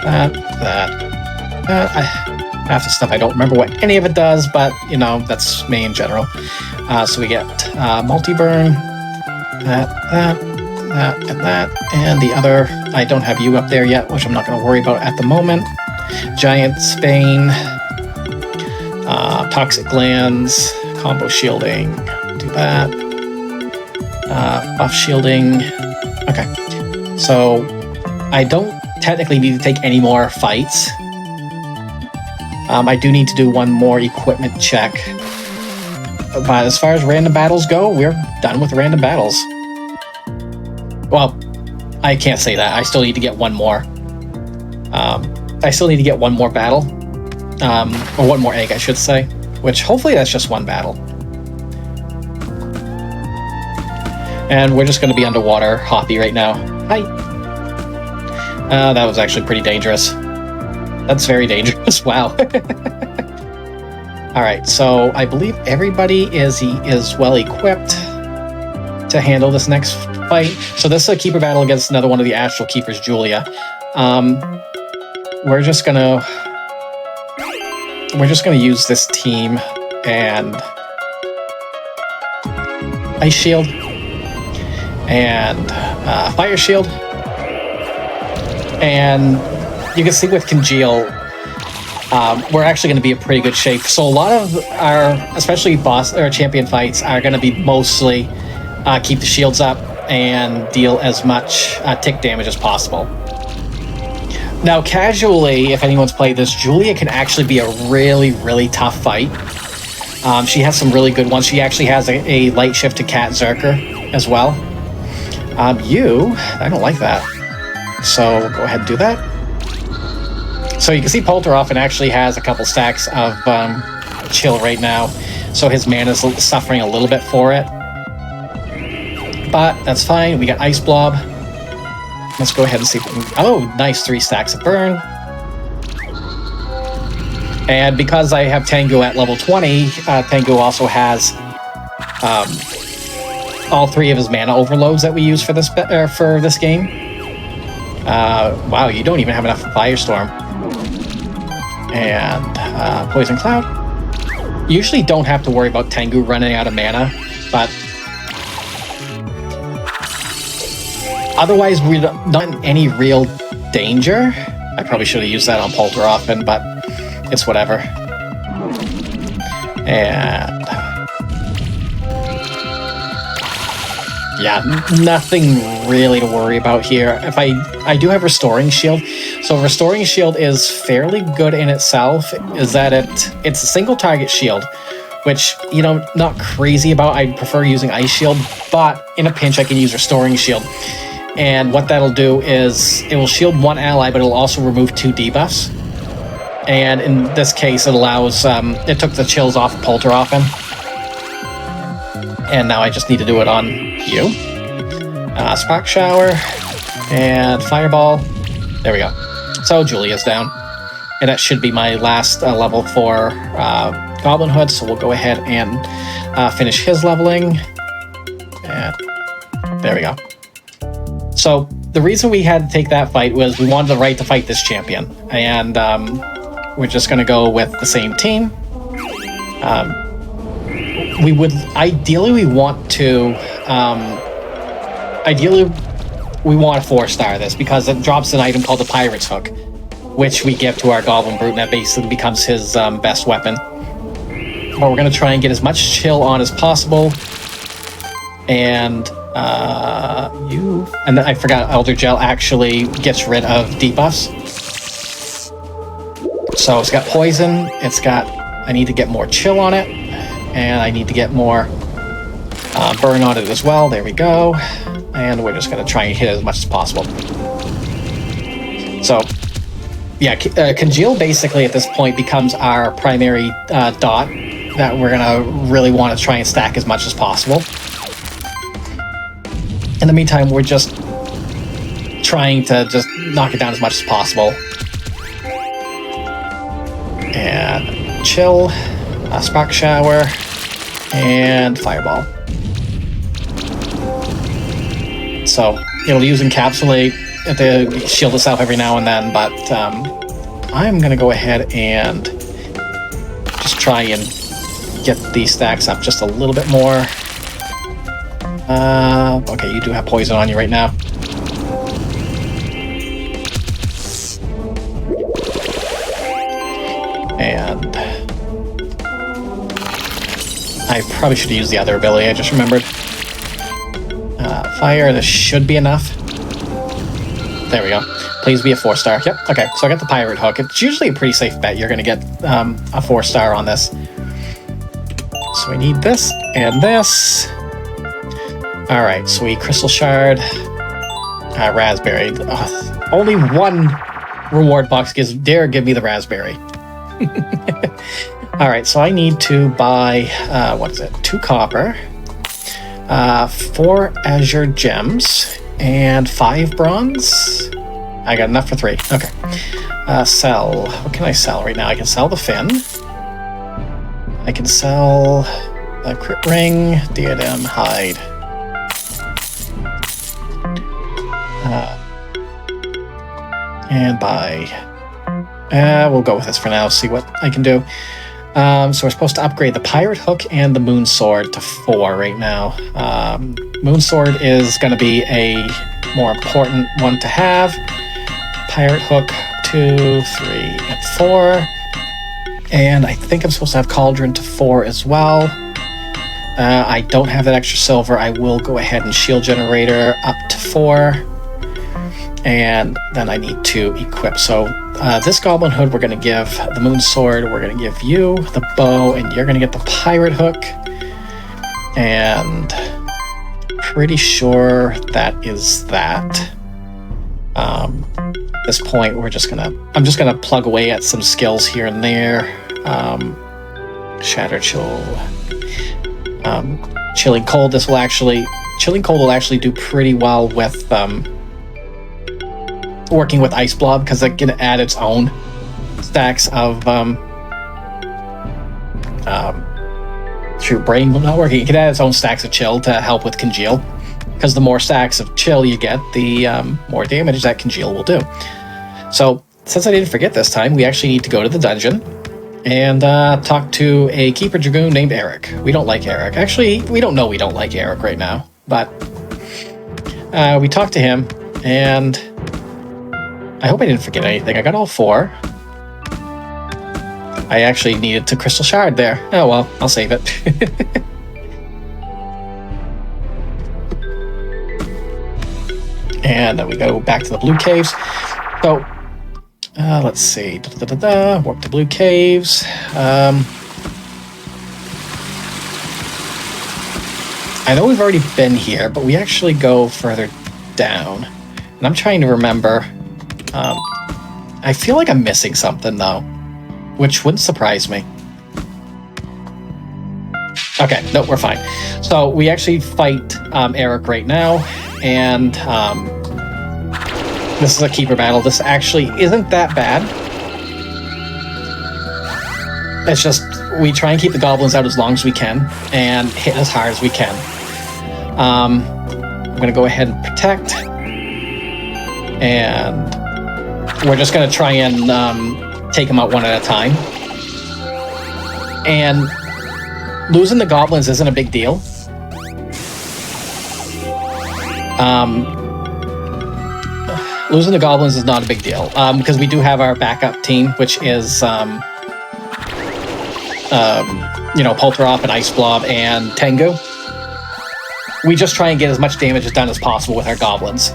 that. Half the stuff I don't remember what any of it does, but you know, that's me in general. So we get multi-burn, that, and the other, I don't have you up there yet, which I'm not going to worry about at the moment. Giant Spain, Toxic Glands, combo shielding, do that, buff shielding. Okay, so I don't technically need to take any more fights. I do need to do one more equipment check. But as far as random battles go, we're done with random battles. Well, I can't say that. I still need to get one more. I still need to get one more battle, or one more egg, I should say, which hopefully that's just one battle. And we're just going to be underwater Hoppy right now. Hi. That was actually pretty dangerous. That's very dangerous. Wow. All right, so I believe everybody is well equipped to handle this next fight. So this is a keeper battle against another one of the Astral Keepers, Julia. We're just gonna use this team and Ice Shield and Fire Shield, and you can see with Congeal, we're actually going to be in pretty good shape. So a lot of our, especially boss or champion fights, are going to be mostly keep the shields up and deal as much tick damage as possible. Now, casually, if anyone's played this, Julia can actually be a really, really tough fight. She has some really good ones. She actually has a light shift to Cat Zerker as well. I don't like that. So we'll go ahead and do that. So you can see Polteroffen actually has a couple stacks of chill right now. So his mana's suffering a little bit for it. But that's fine. We got Ice Blob. Let's go ahead and see if we can... Oh, nice 3 stacks of burn. And because I have Tengu at level 20, Tengu also has all 3 of his mana overloads that we use for this game. Wow, you don't even have enough Firestorm. And Poison Cloud. Usually don't have to worry about Tengu running out of mana, but otherwise we're not in any real danger. I probably should have used that on Polteroffen, but it's whatever. And yeah, nothing really to worry about here. If I do have Restoring Shield. So Restoring Shield is fairly good in itself, is that it's a single target shield, which, you know, not crazy about. I prefer using Ice Shield, but in a pinch I can use Restoring Shield. And what that'll do is it will shield one ally, but it'll also remove 2 debuffs. And in this case, it allows, it took the chills off Polteroffen. And now I just need to do it on you. Spark Shower and Fireball. There we go. So Julia's down. And that should be my last level for Goblin Hood. So we'll go ahead and finish his leveling. And there we go. So the reason we had to take that fight was we wanted the right to fight this champion. And we're just going to go with the same team. We want to 4-star this because it drops an item called the Pirate's Hook, which we give to our Goblin Brute, and that basically becomes his best weapon. But we're going to try and get as much chill on as possible. And and then I forgot Elder Gel actually gets rid of debuffs. So it's got poison, I need to get more chill on it, and I need to get more burn on it as well. There we go. And we're just going to try and hit it as much as possible. So, yeah, Congeal basically at this point becomes our primary dot that we're going to really want to try and stack as much as possible. In the meantime, we're just trying to just knock it down as much as possible. And chill, Spark Shower, and Fireball. So it'll use Encapsulate to shield itself every now and then, but I'm going to go ahead and just try and get these stacks up just a little bit more. Okay, you do have poison on you right now. And I probably should have used the other ability, I just remembered. Fire, this should be enough. There we go. Please be a 4-star. Yep, okay, so I got the Pirate Hook. It's usually a pretty safe bet you're going to get a 4-star on this. So we need this and this. Alright, sweet. Crystal Shard. Raspberry. Only one reward box dare give me the raspberry. All right, so I need to buy, what is it? 2 copper, 4 azure gems, and 5 bronze. I got enough for 3. Okay. Sell. What can I sell right now? I can sell the fin. I can sell a crit ring, diadem, hide. And buy. We'll go with this for now, see what I can do. So we're supposed to upgrade the pirate hook and the moon sword to 4 right now. Moon sword is going to be a more important one to have. Pirate hook 2, 3, and 4. And I think I'm supposed to have cauldron to 4 as well. I don't have that extra silver. I will go ahead and shield generator up to 4. And then I need to equip. So this goblin hood we're going to give the moon sword. We're going to give you the bow, and you're going to get the pirate hook. And pretty sure that is that. At this point, I'm just gonna plug away at some skills here and there. Shatter chill, chilling cold. Chilling cold will actually do pretty well with working with ice blob, because it can add its own stacks of brain not working. It can add its own stacks of chill to help with congeal, because the more stacks of chill you get, the more damage that congeal will do. So since I didn't forget this time, we actually need to go to the dungeon and talk to a keeper dragoon named Eric. We don't like Eric. Actually, we don't like Eric right now, but we talked to him, and I hope I didn't forget anything. I got all 4. I actually needed to crystal shard there. Oh well, I'll save it. And then we go back to the blue caves. So, let's see. Warp to blue caves. I know we've already been here, but we actually go further down. And I'm trying to remember. I feel like I'm missing something, though, which wouldn't surprise me. Okay, no, we're fine. So we actually fight Eric right now, and this is a keeper battle. This actually isn't that bad. It's just we try and keep the goblins out as long as we can and hit as hard as we can. I'm going to go ahead and protect, and we're just going to try and take them out one at a time. And losing the goblins isn't a big deal. Losing the goblins is not a big deal, because we do have our backup team, which is, Polteroth and Ice Blob and Tengu. We just try and get as much damage done as possible with our goblins.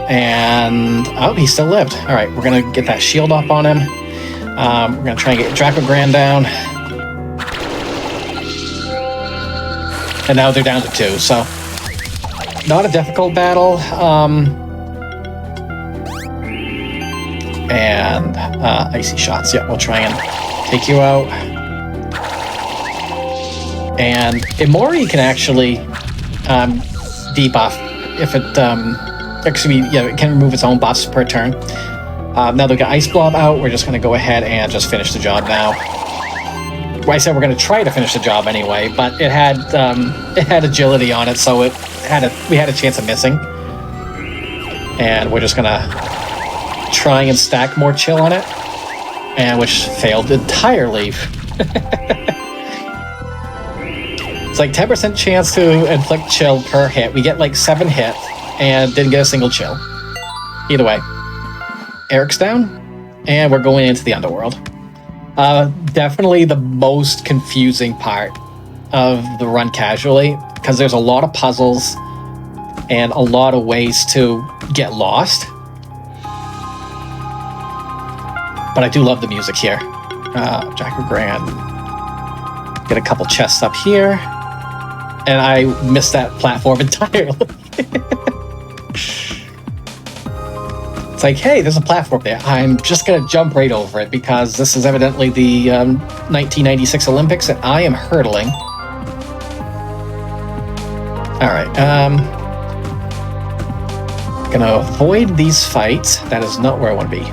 And, oh, he still lived. All right, we're going to get that shield up on him. We're going to try and get Draco Grand down. And now they're down to 2, so not a difficult battle. And icy shots. Yeah, we'll try and take you out. And Imori can actually debuff if it it can remove its own buffs per turn. Now they've got Ice Blob out. We're just going to go ahead and just finish the job now. Well, I said we're going to try to finish the job anyway, but it had agility on it, so we had a chance of missing. And we're just going to try and stack more chill on it, and which failed entirely. It's like 10% chance to inflict chill per hit. We get like 7 hits and didn't get a single chill. Either way, Eric's down, and we're going into the underworld. Definitely the most confusing part of the run casually, because there's a lot of puzzles and a lot of ways to get lost. But I do love the music here. Jack Grand. Get a couple chests up here. And I missed that platform entirely. It's like, hey, there's a platform there. I'm just going to jump right over it because this is evidently the 1996 Olympics and I am hurdling. All right. Going to avoid these fights. That is not where I want to be.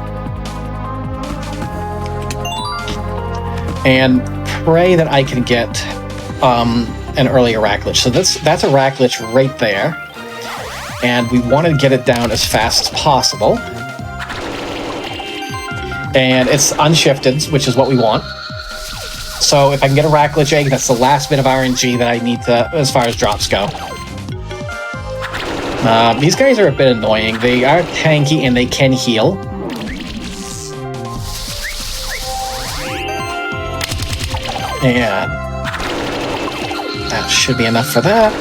And pray that I can get an early Arachlich. So that's Arachlich right there. And we want to get it down as fast as possible. And it's unshifted, which is what we want. So if I can get a Arachlich egg, that's the last bit of RNG that I need to, as far as drops go. These guys are a bit annoying. They are tanky and they can heal. And that should be enough for that.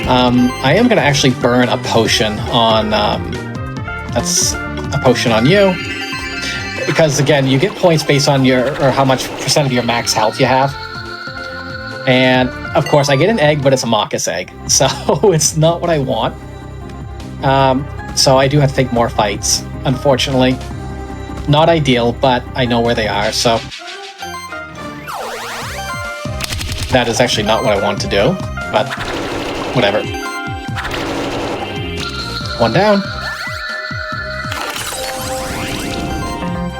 I am going to actually burn a potion on, that's a potion on you. Because again, you get points based on or how much percent of your max health you have. And of course I get an egg, but it's a Marcus egg. So it's not what I want. So I do have to take more fights, unfortunately. Not ideal, but I know where they are, so. That is actually not what I want to do, but whatever. One down.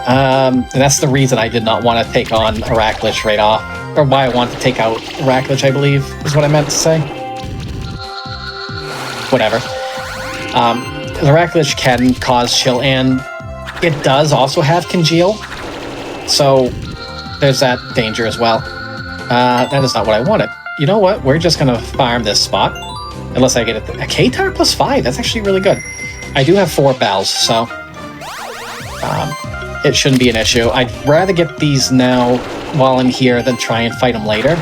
And that's the reason I did not want to take on Arachlich right off. Or why I want to take out Arachlich, I believe, is what I meant to say. Whatever. Arachlich can cause chill, and it does also have congeal. So there's that danger as well. That is not what I wanted. You know what? We're just going to farm this spot. Unless I get a K-Tar plus 5. That's actually really good. I do have 4 bells, so it shouldn't be an issue. I'd rather get these now while I'm here than try and fight them later.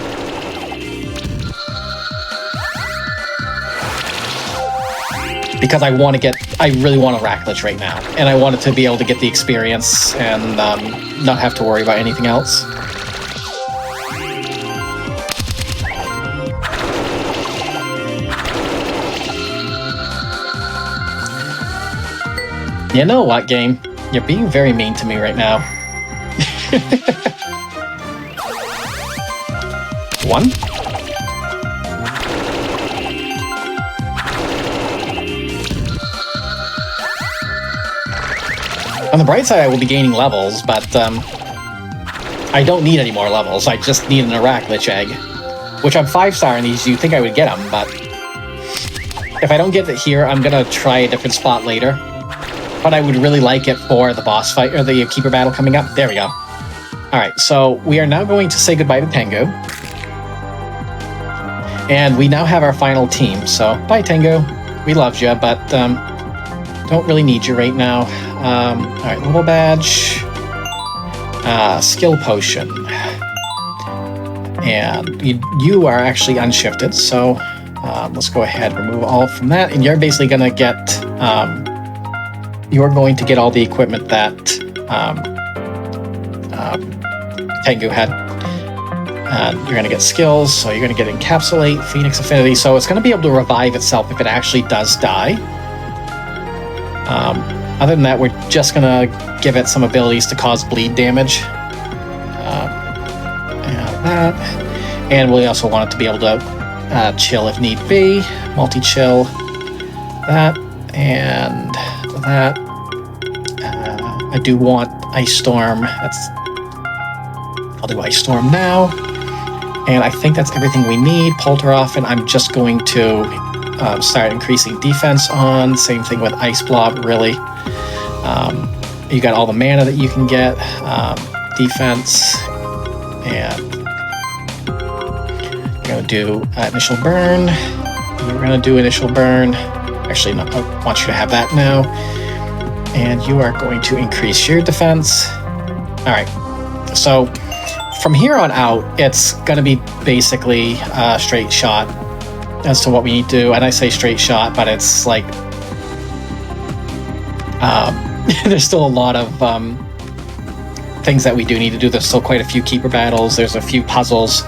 Because I really want a Arachlich right now. And I wanted to be able to get the experience and not have to worry about anything else. You know what, game? You're being very mean to me right now. One. On the bright side, I will be gaining levels, but I don't need any more levels. I just need an Arachlich egg, which I'm 5-star in these. You'd think I would get them, but if I don't get it here, I'm going to try a different spot later. But I would really like it for the boss fight, or the keeper battle coming up. There we go. Alright, so we are now going to say goodbye to Tengu. And we now have our final team, so bye Tengu. We loved you, but don't really need you right now. Alright, level badge. Skill potion. And you are actually unshifted, so let's go ahead and remove all from that. And you're basically going to get... you're going to get all the equipment that Tengu had. You're going to get skills, so you're going to get Encapsulate, Phoenix Affinity, so it's going to be able to revive itself if it actually does die. Other than that, we're just going to give it some abilities to cause bleed damage. And that. And we also want it to be able to chill if need be. Multi-chill. That. And that. I do want Ice Storm. I'll do Ice Storm now. And I think that's everything we need. Polter off, and I'm just going to start increasing defense on. Same thing with Ice Blob, really. You got all the mana that you can get. Defense. And you're going to do Initial Burn. You're going to do Initial Burn. Actually, no, I want you to have that now. And you are going to increase your defense. Alright, so from here on out, it's going to be basically a straight shot as to what we need to do. And I say straight shot, but it's like... there's still a lot of things that we do need to do. There's still quite a few keeper battles. There's a few puzzles.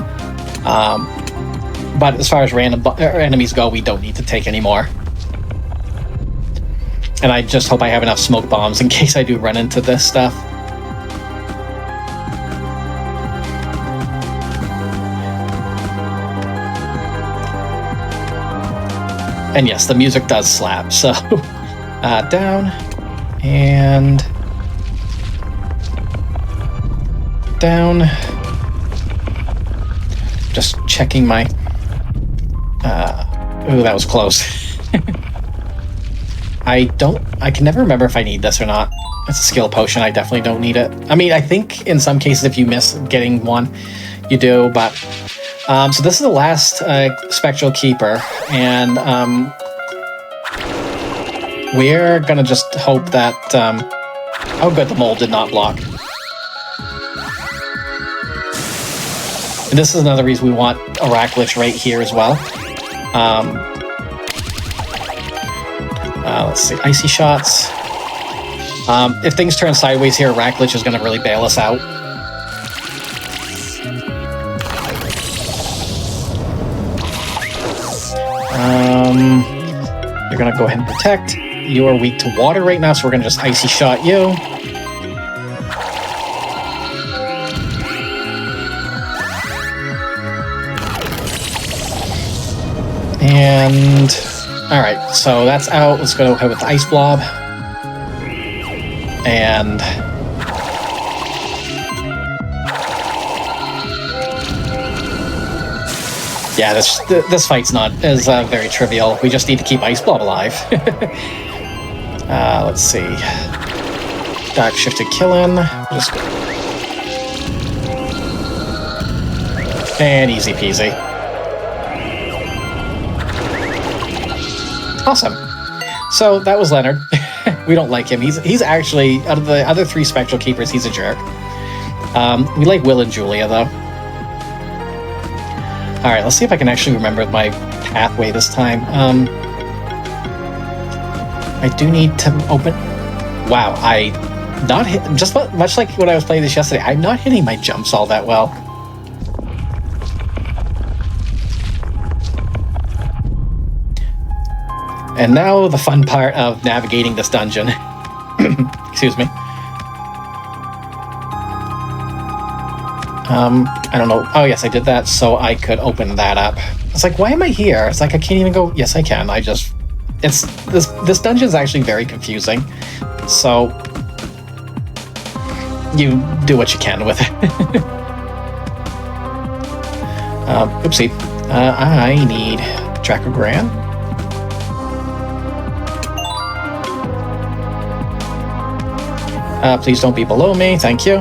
But as far as random enemies go, we don't need to take any more. And I just hope I have enough smoke bombs in case I do run into this stuff. And yes, the music does slap, so down and down. Just checking my... ooh, that was close. I can never remember if I need this or not. It's a skill potion, I definitely don't need it. I mean, I think in some cases if you miss getting one, you do, but... so this is the last Spectral Keeper, and we're gonna just hope that... oh good, the mole did not block. And this is another reason we want a Racklich right here as well. Let's see, Icy Shots. If things turn sideways here, Racklich is gonna really bail us out. You're gonna go ahead and protect. You are weak to water right now, so we're gonna just Icy Shot you. And alright, so that's out. Let's go ahead with the Ice Blob. And yeah, this fight's not as very trivial. We just need to keep Ice Blob alive. Let's see. Dark Shifted Killing. Just... and easy peasy. Awesome. So that was Leonard. We don't like him. He's actually, out of the other 3 Spectral Keepers, he's a jerk. We like Will and Julia, though. Alright, let's see if I can actually remember my pathway this time. I do need to open... wow, not hit... just much like when I was playing this yesterday, I'm not hitting my jumps all that well. And now the fun part of navigating this dungeon. Excuse me. I don't know. Oh, yes, I did that so I could open that up. It's like, why am I here? It's like, I can't even go... yes, I can. I just... it's... this dungeon is actually very confusing. So... you do what you can with it. Oopsie. I need Dracogran. Please don't be below me, thank you.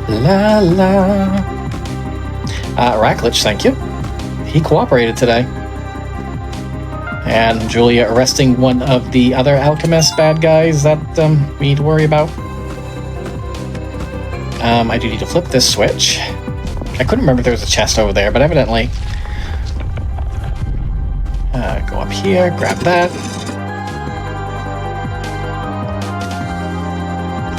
La la. Racklich, thank you. He cooperated today. And Julia arresting one of the other alchemist bad guys that we need to worry about. I do need to flip this switch. I couldn't remember if there was a chest over there, but evidently. Go up here, grab that.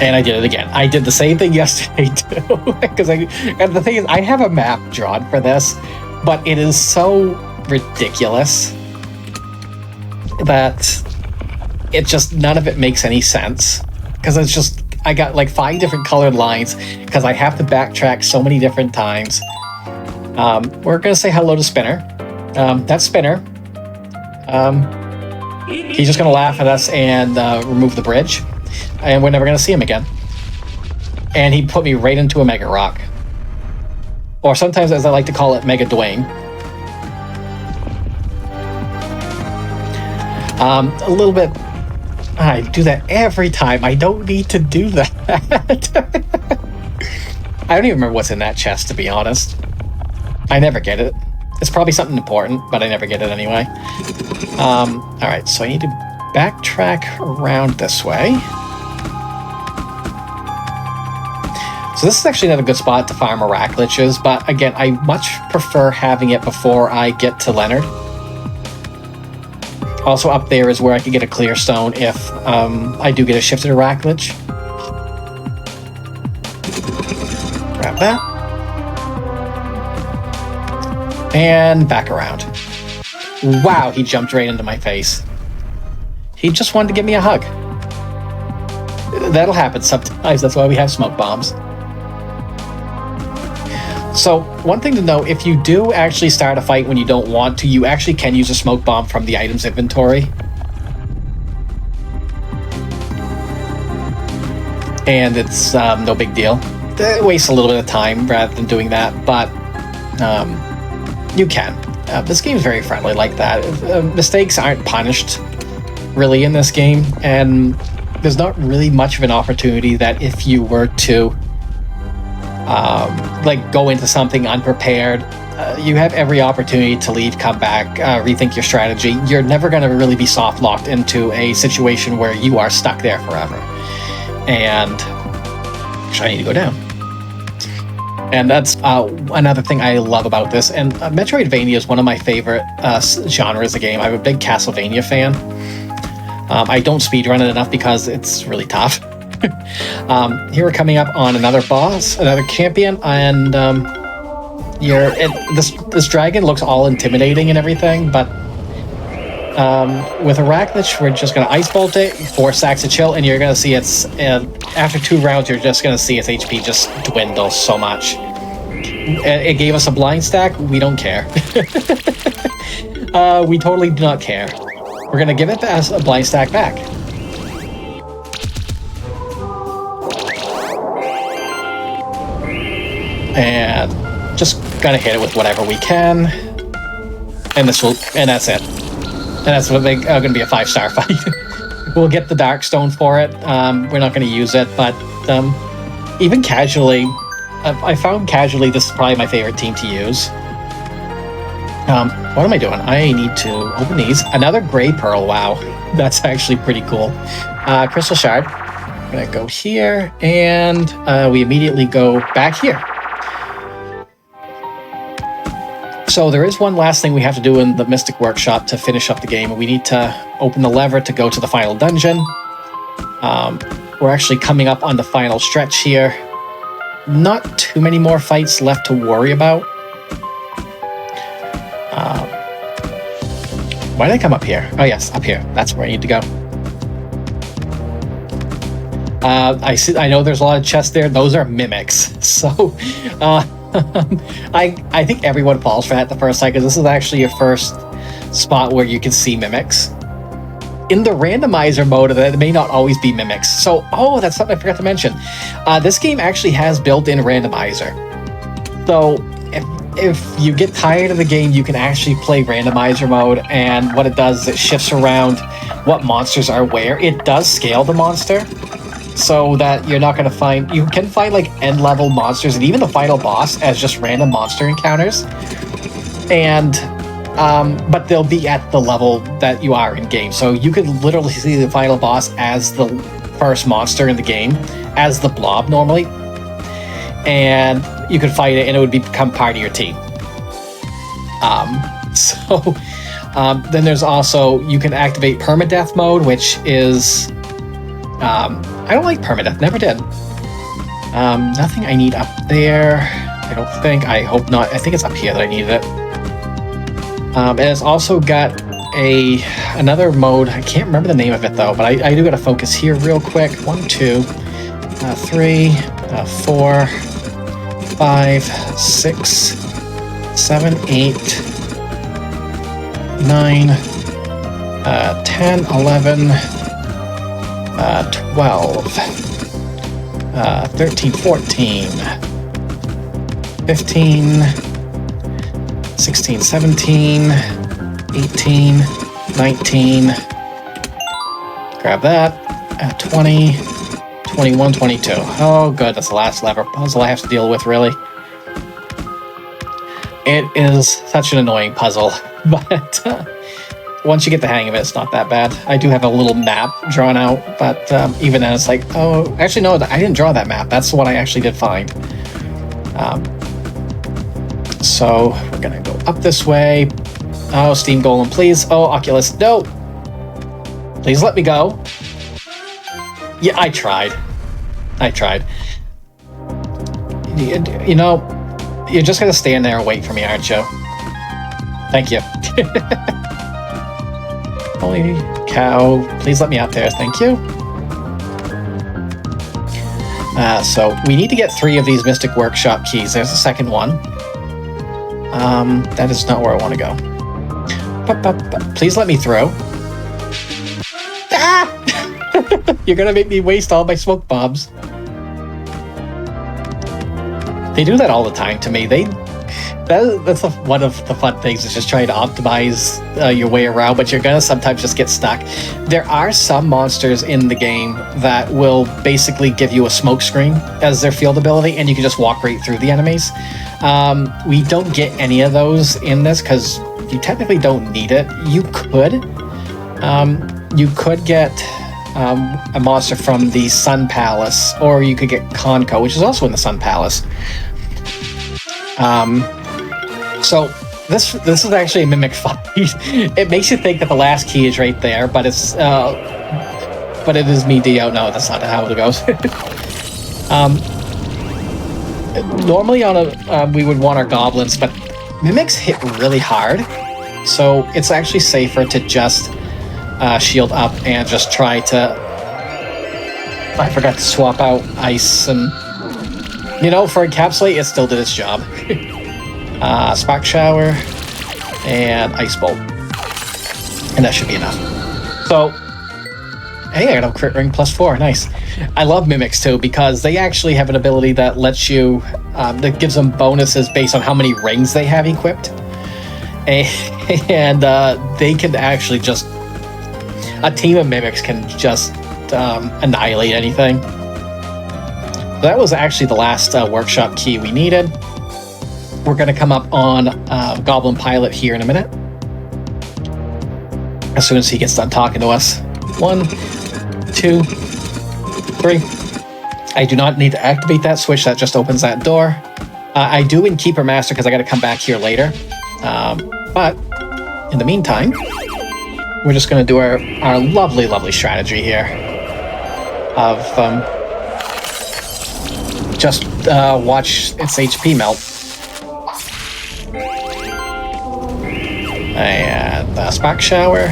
And I did it again. I did the same thing yesterday too. Because and the thing is, I have a map drawn for this, but it is so ridiculous that it just, none of it makes any sense. Because it's just, I got like 5 different colored lines because I have to backtrack so many different times. We're gonna say hello to Spinner. That's Spinner. He's just gonna laugh at us and remove the bridge. And we're never going to see him again. And he put me right into a Mega Rock. Or sometimes, as I like to call it, Mega Dwayne. A little bit... I do that every time. I don't need to do that. I don't even remember what's in that chest, to be honest. I never get it. It's probably something important, but I never get it anyway. Alright, so I need to backtrack around this way. So this is actually another good spot to farm a Rackliches, but again, I much prefer having it before I get to Leonard. Also up there is where I could get a clear stone if I do get a shifted Racklich. Grab that. And back around. Wow, he jumped right into my face. He just wanted to give me a hug. That'll happen sometimes. That's why we have smoke bombs. So, one thing to know, if you do actually start a fight when you don't want to, you actually can use a smoke bomb from the item's inventory. And it's no big deal. It wastes a little bit of time rather than doing that, but you can. This game's very friendly like that. Mistakes aren't punished, really, in this game, and there's not really much of an opportunity that if you were to like go into something unprepared, you have every opportunity to leave, come back, rethink your strategy. You're never going to really be soft locked into a situation where you are stuck there forever. And actually, I need to go down. And that's another thing I love about this. And Metroidvania is one of my favorite genres of game. I'm a big Castlevania fan. I don't speedrun it enough because it's really tough. Here we're coming up on another boss, another champion, and this dragon looks all intimidating and everything, but with Arachnich, we're just going to Ice Bolt it, 4 stacks of chill, and you're going to see it's, after 2 rounds, you're just going to see its HP just dwindle so much. It gave us a blind stack, we don't care. We totally do not care. We're going to give it a blind stack back. And just gotta hit it with whatever we can, and that's it. And that's what going to be a 5-star fight. We'll get the Darkstone for it. We're not going to use it, but even casually, I found casually this is probably my favorite team to use. What am I doing? I need to open these. Another Gray Pearl. Wow, that's actually pretty cool. Crystal Shard. I'm gonna go here, and we immediately go back here. So there is one last thing we have to do in the Mystic Workshop to finish up the game. We need to open the lever to go to the final dungeon. We're actually coming up on the final stretch here. Not too many more fights left to worry about. Why did I come up here? Oh yes, up here. That's where I need to go. I know there's a lot of chests there. Those are mimics. So I think everyone falls for that the first time, because this is actually your first spot where you can see mimics. In the randomizer mode, it may not always be mimics. So, that's something I forgot to mention. This game actually has built-in randomizer. So if you get tired of the game, you can actually play randomizer mode, and what it does is it shifts around what monsters are where. It does scale the monster, so that you're not going to find... You can find, like, end-level monsters, and even the final boss as just random monster encounters. And, but they'll be at the level that you are in-game. So you could literally see the final boss as the first monster in the game, as the blob, normally. And you could fight it, and it would become part of your team. Then there's also... You can activate permadeath mode, which is... I don't like permadeath, never did. Nothing I need up there, I don't think. I hope not. I think it's up here that I needed it. And it's also got another mode. I can't remember the name of it though, but I do gotta focus here real quick. 1, 2, 3, 4, 5, 6, 7, 8, 9, 10, 11, 12, 13, 14, 15, 16, 17, 18, 19, grab that, 20, 21, 22. Oh good, that's the last lever puzzle I have to deal with, really. It is such an annoying puzzle, but once you get the hang of it, it's not that bad. I do have a little map drawn out, but even then it's like, oh, actually no, I didn't draw that map. That's the one I actually did find. So we're gonna go up this way. Oh, Steam Golem, please. Oh, Oculus, no. Please let me go. Yeah, I tried. You know, you're just gonna stand there and wait for me, aren't you? Thank you. Holy cow. Please let me out there. Thank you. So we need to get 3 of these Mystic Workshop keys. There's the second one. That is not where I want to go. Please let me through. Ah! You're gonna make me waste all my smoke bombs. They do that all the time to me. That's one of the fun things, is just trying to optimize your way around, but you're gonna sometimes just get stuck. There are some monsters in the game that will basically give you a smoke screen as their field ability, and you can just walk right through the enemies. We don't get any of those in this because you technically don't need it. You could get a monster from the Sun Palace, or you could get Conco, which is also in the Sun Palace. So this is actually a mimic fight. It makes you think that the last key is right there, but it is me, Dio. No, that's not how it goes. Normally we would want our goblins, but mimics hit really hard, so it's actually safer to just shield up and just try to... I forgot to swap out ice, and for encapsulate, it still did its job. Spark shower and ice bolt, and that should be enough. So, hey, I got a crit ring +4. Nice. I love mimics too, because they actually have an ability that lets you that gives them bonuses based on how many rings they have equipped, and they can actually just... a team of mimics can just annihilate anything. That was actually the last workshop key we needed. We're going to come up on Goblin Pilot here in a minute, as soon as he gets done talking to us. 1, 2, 3. I do not need to activate that switch. That just opens that door. I do in Keeper Master because I got to come back here later. But in the meantime, we're just going to do our lovely, lovely strategy here of just watch its HP melt. And Spark Shower.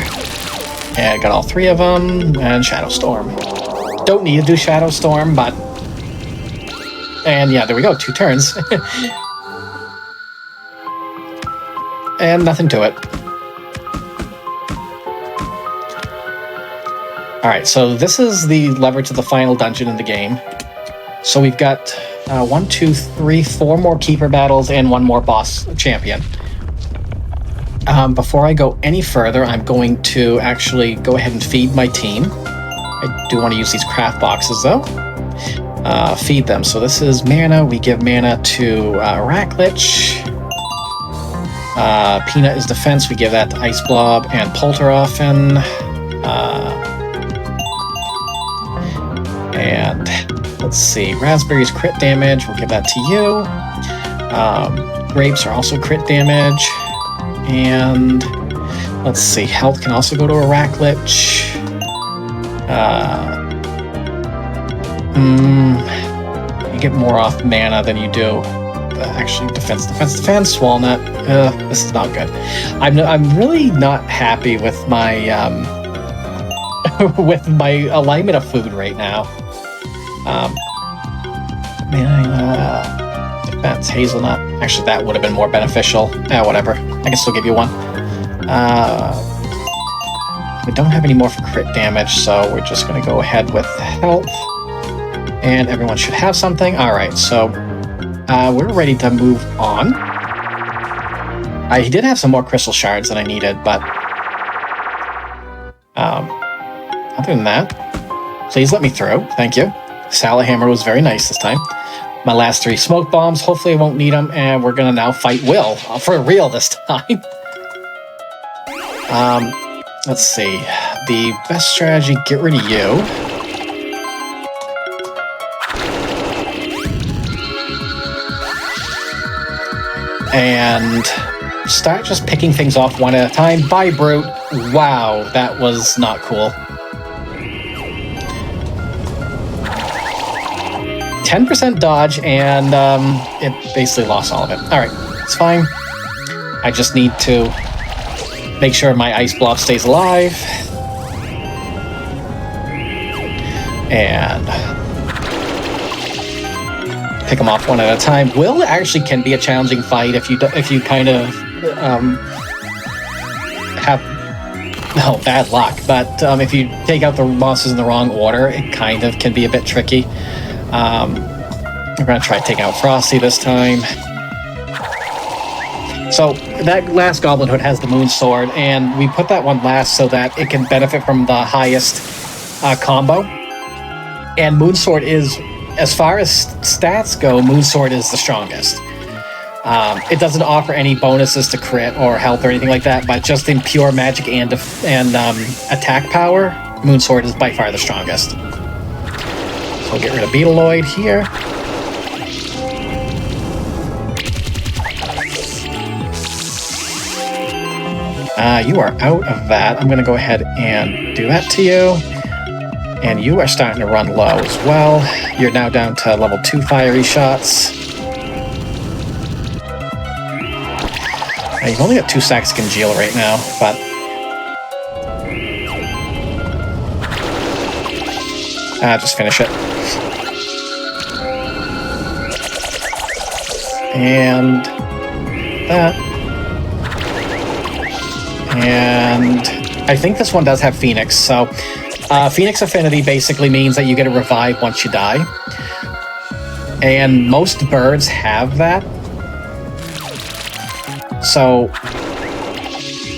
And got all 3 of them. And Shadow Storm. Don't need to do Shadow Storm, but... And yeah, there we go. 2 turns. And nothing to it. Alright, so this is the lever to the final dungeon in the game. So we've got 1, 2, 3, 4 more Keeper battles and 1 more boss champion. Before I go any further, I'm going to actually go ahead and feed my team. I do want to use these craft boxes, though. Feed them. So this is mana. We give mana to Racklich. Peanut is defense. We give that to Ice Blob and Polteroffen. And let's see. Raspberries crit damage. We'll give that to you. Grapes are also crit damage. And let's see, health can also go to a Racklich. You get more off mana than you do. Actually, defense, Walnut. This is not good. I'm really not happy with my with my alignment of food right now. Defense, hazelnut. Actually, that would have been more beneficial. Whatever. I can still give you 1. We don't have any more for crit damage, so we're just going to go ahead with health. And everyone should have something. Alright, so we're ready to move on. He did have some more crystal shards than I needed, but other than that, please let me through. Thank you. Salahammer was very nice this time. My last 3 smoke bombs. Hopefully I won't need them, and we're gonna now fight Will for real this time. Let's see. The best strategy: get rid of you. And start just picking things off one at a time. Bye, Brute. Wow, that was not cool. 10% dodge, and it basically lost all of it. Alright, it's fine. I just need to make sure my ice blob stays alive. And pick them off one at a time. Will actually can be a challenging fight if you kind of have bad luck. But if you take out the monsters in the wrong order, it kind of can be a bit tricky. We're gonna try taking out Frosty this time. So that last Goblin Hood has the Moon Sword, and we put that one last so that it can benefit from the highest combo. And Moon Sword is, as far as stats go, Moon Sword is the strongest. It doesn't offer any bonuses to crit or health or anything like that, but just in pure magic and attack power, Moon Sword is by far the strongest. So we'll get rid of Beetleoid here. You are out of that. I'm going to go ahead and do that to you. And you are starting to run low as well. You're now down to level 2 fiery shots. You've only got 2 stacks of congeal right now, but... just finish it. And... that. And... I think this one does have Phoenix, so... Phoenix Affinity basically means that you get a revive once you die. And most birds have that. So,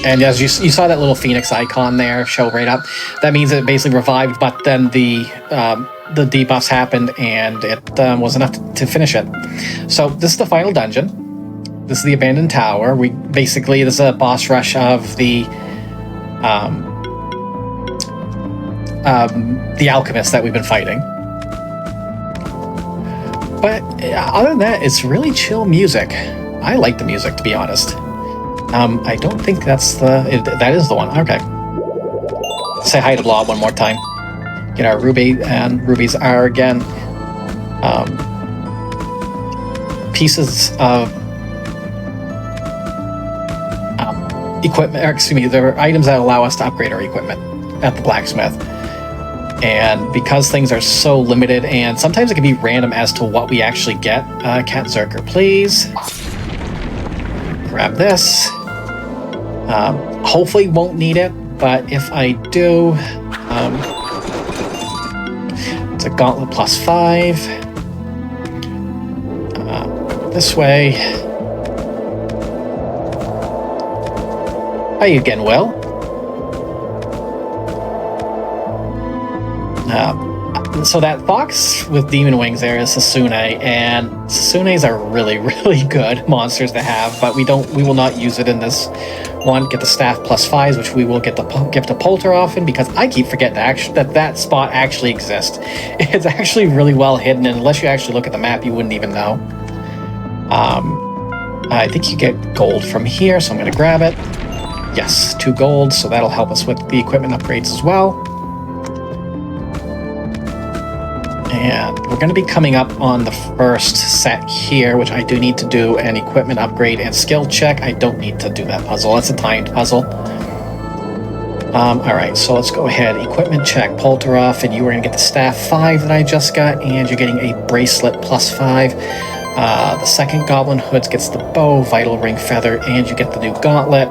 and as you saw that little Phoenix icon there show right up, that means it basically revived, but then the debuffs happened and it was enough to finish it. So this is the final dungeon. This is the Abandoned Tower. This is a boss rush of the alchemist that we've been fighting. But other than that, it's really chill music. I like the music, to be honest. I don't think that's that is the one. Okay. Say hi to Blob one more time. Get our ruby, and rubies are again pieces of equipment. Or excuse me, they're items that allow us to upgrade our equipment at the blacksmith. And because things are so limited, and sometimes it can be random as to what we actually get. Cat Zerker, please. Grab this. Hopefully won't need it, but if I do, it's a gauntlet +5. This way. How you getting, Will? So that fox with demon wings there is Sasune, and Sasunes are really, really good monsters to have, but we will not use it in this one. Get the staff +5s, which we will get the gift of Polter often, because I keep forgetting that spot actually exists. It's actually really well hidden, and unless you actually look at the map, you wouldn't even know. I think you get gold from here, so I'm going to grab it. Yes, 2 gold, so that'll help us with the equipment upgrades as well. And we're going to be coming up on the first set here, which I do need to do an equipment upgrade and skill check. I don't need to do that puzzle. That's a timed puzzle. Alright, so let's go ahead. Equipment check, Polter off, and you are going to get the staff 5 that I just got, and you're getting a bracelet +5. The second Goblin Hood gets the bow, vital ring feather, and you get the new gauntlet.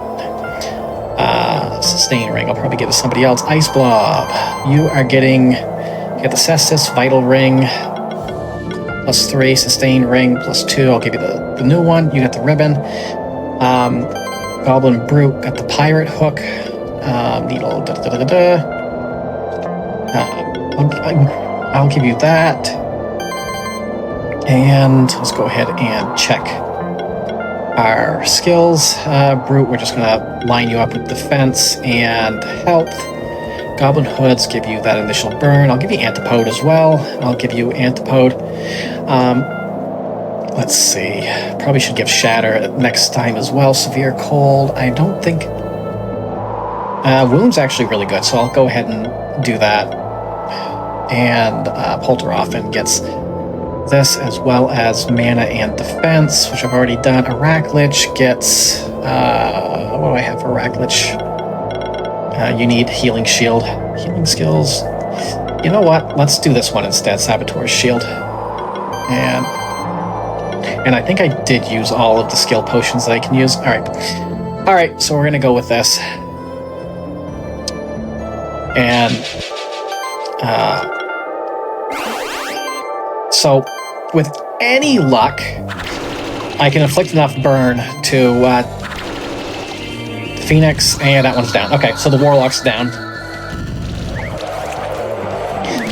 Sustain ring, I'll probably give it to somebody else. Ice blob, you are getting... Get the Cestus, Vital Ring, +3, Sustain Ring, +2. I'll give you the new one. You got the ribbon. Goblin Brute got the Pirate Hook. Needle, I'll give you that. And let's go ahead and check our skills. Brute, we're just going to line you up with defense and health. Goblin Hoods give you that initial burn. I'll give you Antipode as well. I'll give you Antipode. Let's see. Probably should give Shatter next time as well. Severe Cold. I don't think... Wound's actually really good, so I'll go ahead and do that. And Polteroffen gets this, as well as Mana and Defense, which I've already done. Araklich gets... what do I have for Araklich? You need healing shield. Healing skills. You know what? Let's do this one instead. Saboteur's shield. And I think I did use all of the skill potions that I can use. All right, so we're gonna go with this. And so with any luck, I can inflict enough burn to Phoenix, and that one's down. Okay, so the Warlock's down.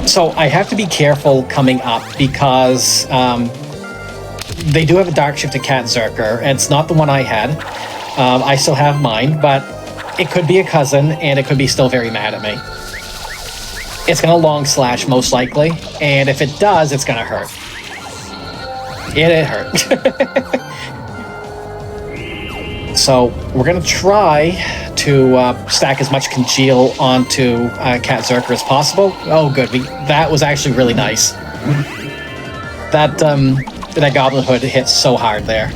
So I have to be careful coming up because they do have a Dark Shifted Cat Zerker, and it's not the one I had. I still have mine, but it could be a cousin, and it could be still very mad at me. It's going to long slash, most likely, and if it does, it's going to hurt. It hurt. So we're going to try to stack as much congeal onto Cat Zerker as possible. Oh, good. That was actually really nice. That Goblin Hood hit so hard there.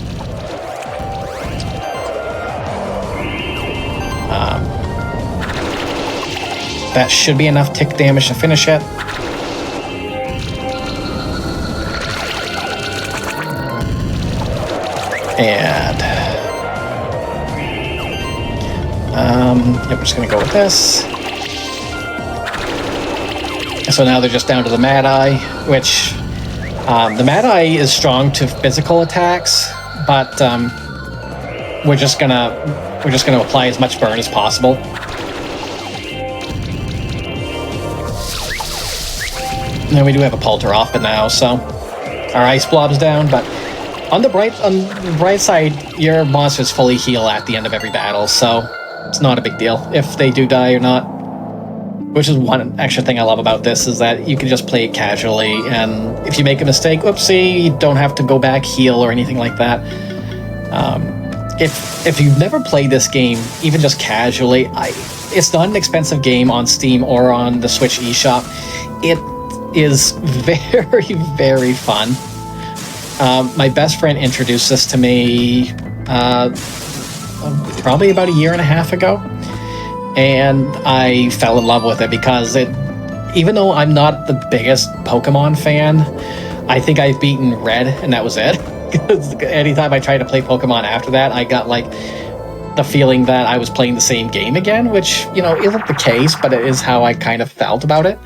That should be enough tick damage to finish it. And yep, we're just gonna go with this. So now they're just down to the Mad Eye, which the Mad Eye is strong to physical attacks, but we're just gonna apply as much burn as possible. And then we do have a Polter off it now, so our Ice Blob's down, but on the bright side, your monsters fully heal at the end of every battle, so it's not a big deal if they do die or not. Which is one extra thing I love about this, is that you can just play it casually, and if you make a mistake, oopsie, you don't have to go back, heal, or anything like that. If you've never played this game, even just casually, it's not an expensive game on Steam or on the Switch eShop. It is very, very fun. My best friend introduced this to me probably about a year and a half ago, and I fell in love with it because even though I'm not the biggest Pokemon fan, I think I've beaten Red, and that was it. Anytime I tried to play Pokemon after that, I got like the feeling that I was playing the same game again, which, you know, isn't the case, but it is how I kind of felt about it.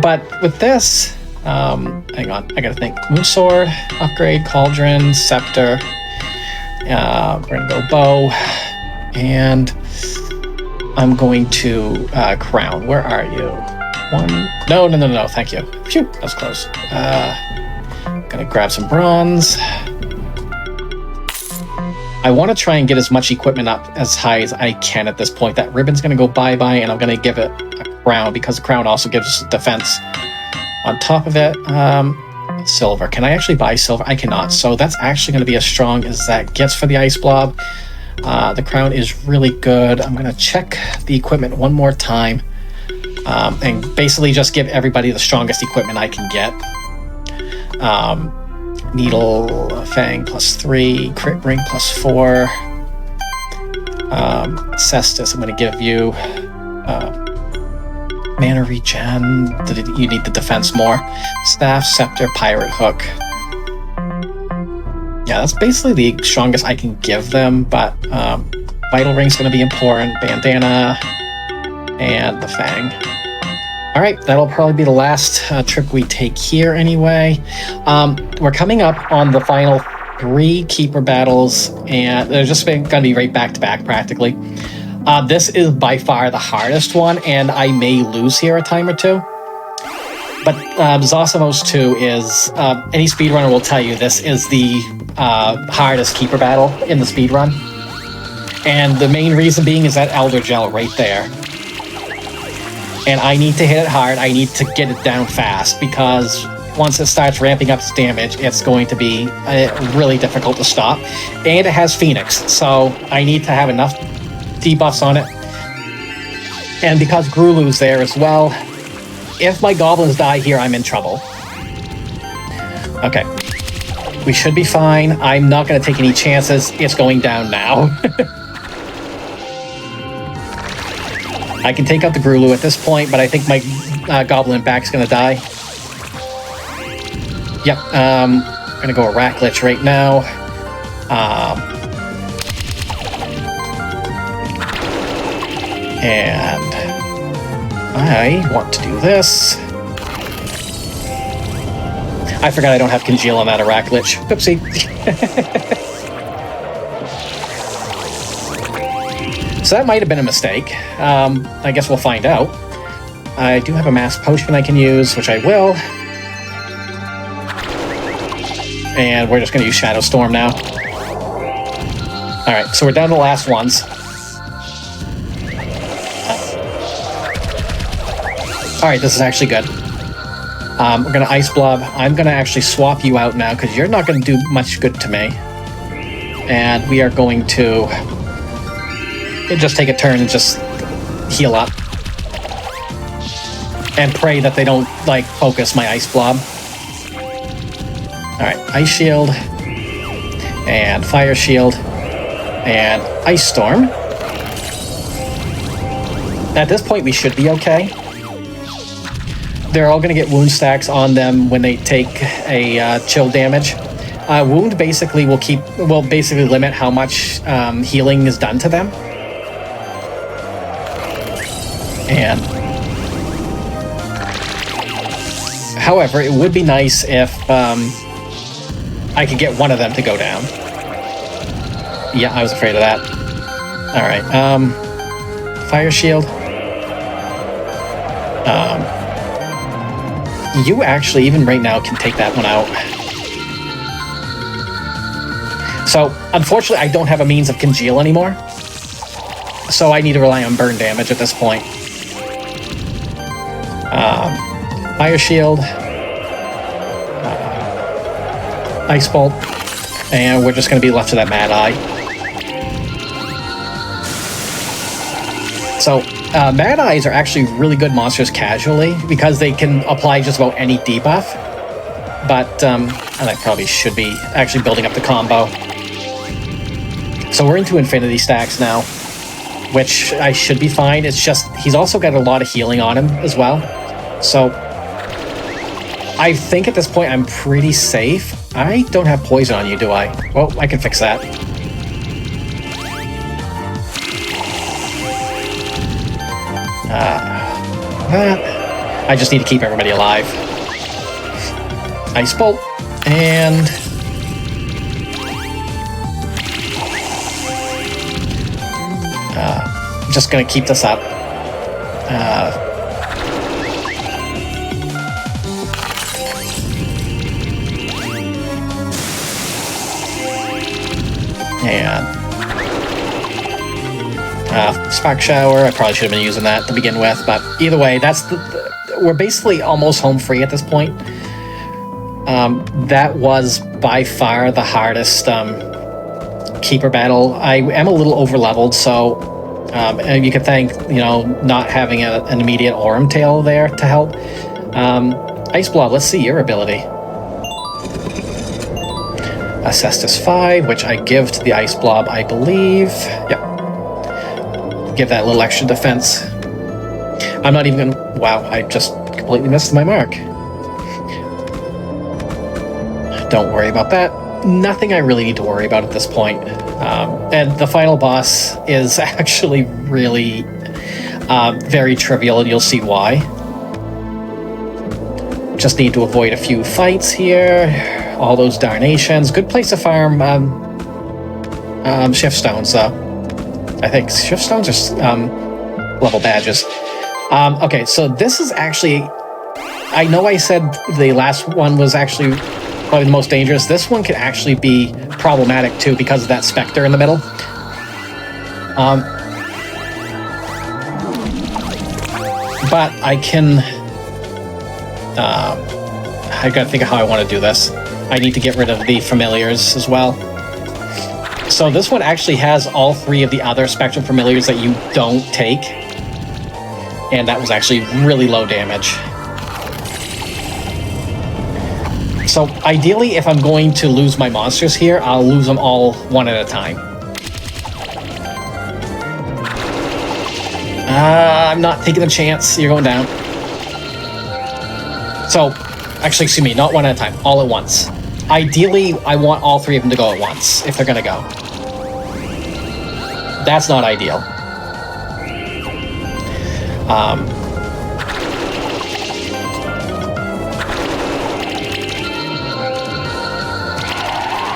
But with this, hang on, I gotta think. Moonsword, upgrade, Cauldron, Scepter. We're gonna go Bow, and I'm going to Crown. Where are you? One. No, thank you. Phew, that was close. Gonna grab some bronze. I want to try and get as much equipment up as high as I can at this point. That ribbon's gonna go bye-bye, and I'm gonna give it a crown, because the crown also gives defense. On top of it, silver. Can I actually buy silver? I cannot. So that's actually going to be as strong as that gets for the Ice Blob. The crown is really good. I'm going to check the equipment one more time, and basically just give everybody the strongest equipment I can get. Needle, Fang +3, Crit Ring +4. Cestus, I'm going to give you mana regen. You need the defense more. Staff, Scepter, Pirate Hook. Yeah, that's basically the strongest I can give them, but Vital Ring's going to be important. Bandana, and the Fang. Alright, that'll probably be the last trip we take here anyway. We're coming up on the final 3 Keeper battles, and they're just going to be right back to back practically. This is by far the hardest one, and I may lose here a time or two. But Zosimos 2 is, any speedrunner will tell you, this is the hardest Keeper battle in the speedrun. And the main reason being is that Elder Gel right there. And I need to hit it hard, I need to get it down fast, because once it starts ramping up its damage, it's going to be really difficult to stop. And it has Phoenix, so I need to have enough debuffs on it. And because Grulu's there as well, if my goblins die here, I'm in trouble. Okay. We should be fine. I'm not going to take any chances. It's going down now. I can take out the Grulu at this point, but I think my Goblin back's gonna die. Yep, I'm gonna go a Racklich right now. And I want to do this. I forgot I don't have Congeal on that Racklich. Oopsie. So that might have been a mistake. I guess we'll find out. I do have a Mass Potion I can use, which I will. And we're just going to use Shadow Storm now. Alright, so we're down to the last ones. Alright, this is actually good. We're going to Ice Blob. I'm going to actually swap you out now, because you're not going to do much good to me. And we are going to just take a turn and just heal up. And pray that they don't, like, focus my Ice Blob. Alright, Ice Shield. And Fire Shield. And Ice Storm. At this point, we should be okay. They're all going to get wound stacks on them when they take a chill damage. Wound basically will basically limit how much healing is done to them. And however, it would be nice if I could get one of them to go down. Yeah, I was afraid of that. All right, Fire Shield. You actually, even right now, can take that one out. So, unfortunately, I don't have a means of Congeal anymore. So I need to rely on burn damage at this point. Fire Shield. Ice Bolt. And we're just going to be left to that Mad Eye. So, Mad Eyes are actually really good monsters casually because they can apply just about any debuff. But, and I probably should be actually building up the combo. So we're into Infinity Stacks now, which I should be fine. It's just, he's also got a lot of healing on him as well. So, I think at this point I'm pretty safe. I don't have poison on you, do I? Well, I can fix that. I just need to keep everybody alive. Ice Bolt, and just gonna keep this up. Spark Shower, I probably should have been using that to begin with, but either way, that's we're basically almost home free at this point. That was by far the hardest keeper battle. I am a little over leveled, so and you can thank, not having an immediate Aurum Tail there to help. Ice Blob, let's see your ability. Cestus 5, which I give to the Ice Blob, I believe. Yep. Give that little extra defense. I'm not even gonna... Wow, I just completely missed my mark. Don't worry about that. Nothing I really need to worry about at this point. And the final boss is actually really very trivial, and you'll see why. Just need to avoid a few fights here. All those Darnations. Good place to farm Shift Stones, though. I think Shift Stones are level badges. Okay, so this is actually... I know I said the last one was actually probably the most dangerous. This one can actually be problematic, too, because of that Spectre in the middle. But I can... I gotta think of how I want to do this. I need to get rid of the Familiars as well. So this one actually has all three of the other Spectrum Familiars that you don't take. And that was actually really low damage. So ideally, if I'm going to lose my monsters here, I'll lose them all one at a time. I'm not taking a chance. You're going down. So, actually, excuse me, not one at a time, all at once. Ideally, I want all three of them to go at once, if they're gonna go. That's not ideal.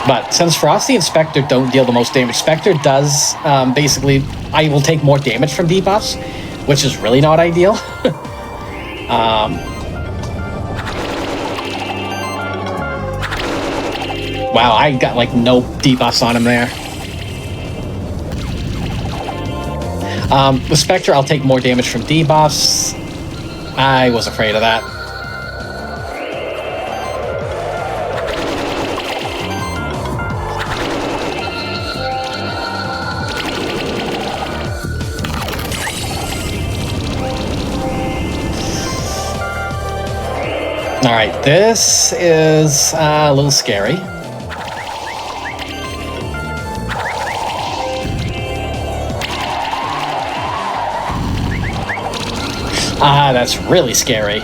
But since Frosty and Spectre don't deal the most damage, Spectre does, basically, I will take more damage from debuffs, which is really not ideal. Wow, I got like no debuffs on him there. With Spectre, I'll take more damage from debuffs. I was afraid of that. Alright, this is a little scary. That's really scary.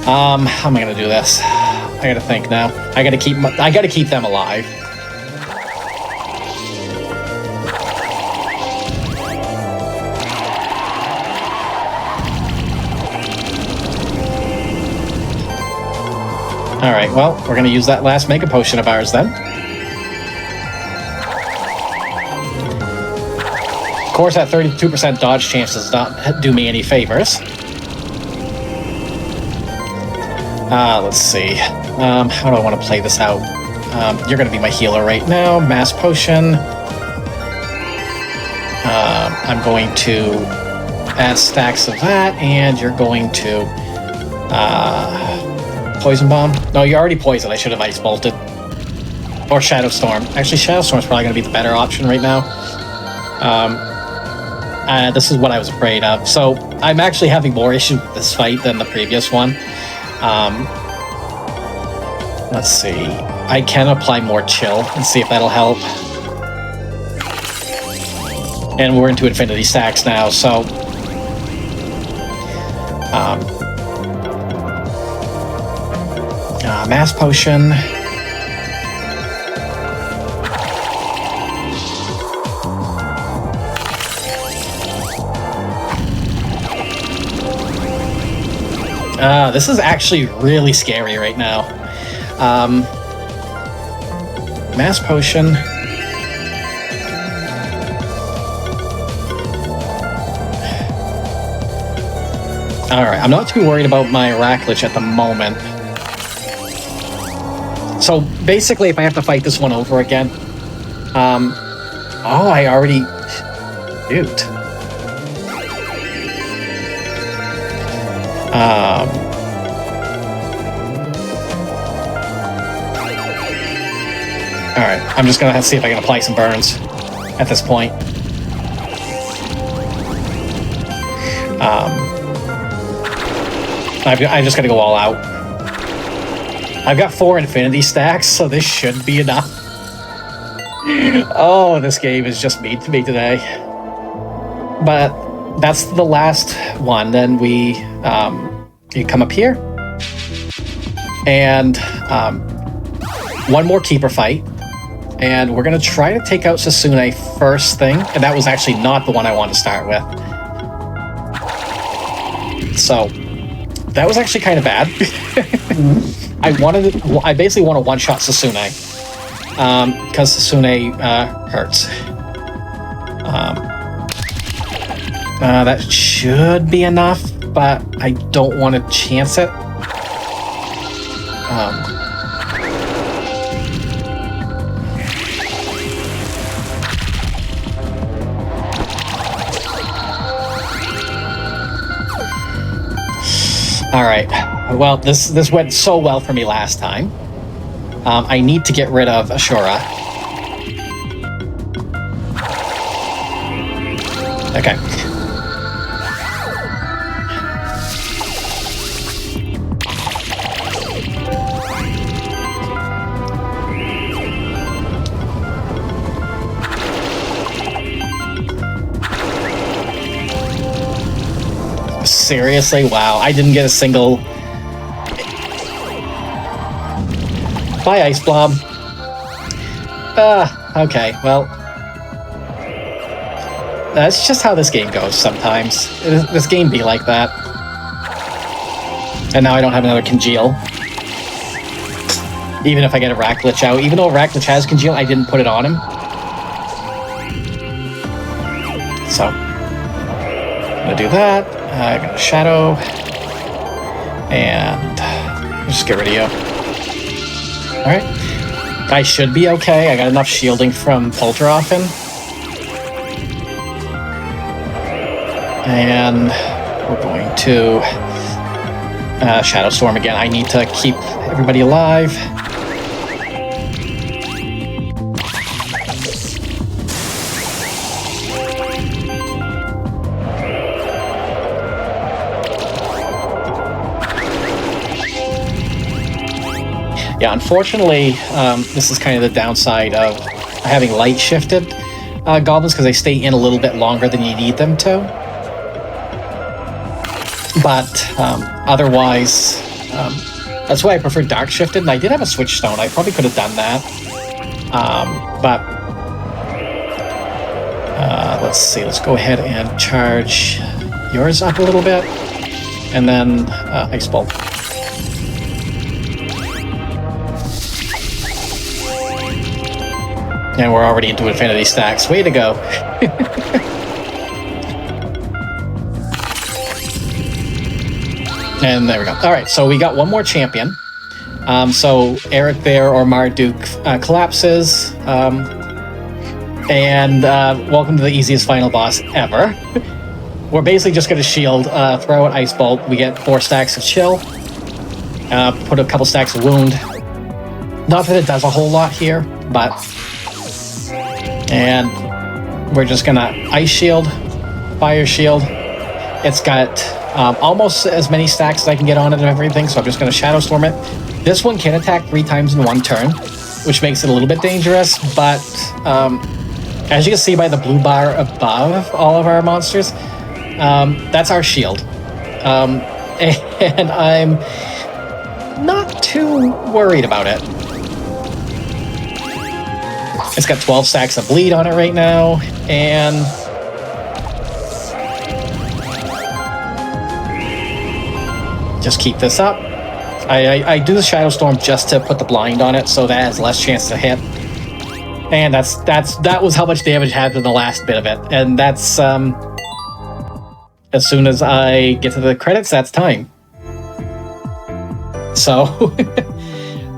How am I gonna do this? I gotta think now. I gotta keep them alive. Alright, well, we're gonna use that last Mega Potion of ours then. Of course, that 32% dodge chance does not do me any favors. Let's see. How do I want to play this out? You're going to be my healer right now. Mass Potion. I'm going to add stacks of that, and you're going to... Poison Bomb? No, you're already poisoned. I should have Ice Bolted. Or Shadow Storm. Actually, Shadow Storm's probably going to be the better option right now. This is what I was afraid of. So I'm actually having more issues with this fight than the previous one. Let's see. I can apply more chill and see if that'll help. And we're into infinity stacks now, so... Mass Potion... this is actually really scary right now. Mass Potion. Alright, I'm not too worried about my Racklich at the moment. So basically, if I have to fight this one over again... oh, I already... Shoot. Alright, I'm just gonna have to see if I can apply some burns at this point. I just gotta go all out. I've got 4 infinity stacks, so this should be enough. Oh, this game is just mean to me today. But that's the last one. Then we come up here. And one more keeper fight. And we're going to try to take out Sasune first thing. And that was actually not the one I wanted to start with. So, that was actually kind of bad. I basically want to one-shot Sasune. Because Sasune hurts. That should be enough, but I don't want to chance it. Alright, well, this went so well for me last time. I need to get rid of Ashura. Okay. seriously? Wow, I didn't get a single... Bye, Ice Blob. Okay, well... That's just how this game goes sometimes. This game be like that. And now I don't have another Congeal. Even if I get a Rack Glitch out. Even though Rack Glitch has Congeal, I didn't put it on him. So, I'm gonna do that. I'm gonna Shadow. And just get rid of you. Alright. I should be okay. I got enough shielding from Polteroffen. And we're going to Shadow Storm again. I need to keep everybody alive. Yeah, unfortunately, this is kind of the downside of having light shifted goblins, because they stay in a little bit longer than you need them to. But otherwise, that's why I prefer dark shifted. And I did have a switch stone. I probably could have done that. But let's see. Let's go ahead and charge yours up a little bit, and then Ice Bolt. And we're already into infinity stacks. Way to go. And there we go. All right, so we got one more champion. So Eric Bear or Marduk collapses. And welcome to the easiest final boss ever. We're basically just going to shield, throw an Ice Bolt. We get 4 stacks of chill. Put a couple stacks of wound. Not that it does a whole lot here, but... And we're just going to Ice Shield, Fire Shield. It's got... almost as many stacks as I can get on it and everything, so I'm just going to Shadow Storm it. This one can attack 3 times in one turn, which makes it a little bit dangerous, but as you can see by the blue bar above all of our monsters, that's our shield. And I'm not too worried about it. It's got 12 stacks of bleed on it right now, and... just keep this up. I do the Shadow Storm just to put the blind on it, so that has less chance to hit. And that was how much damage it had in the last bit of it. And that's as soon as I get to the credits, that's time. So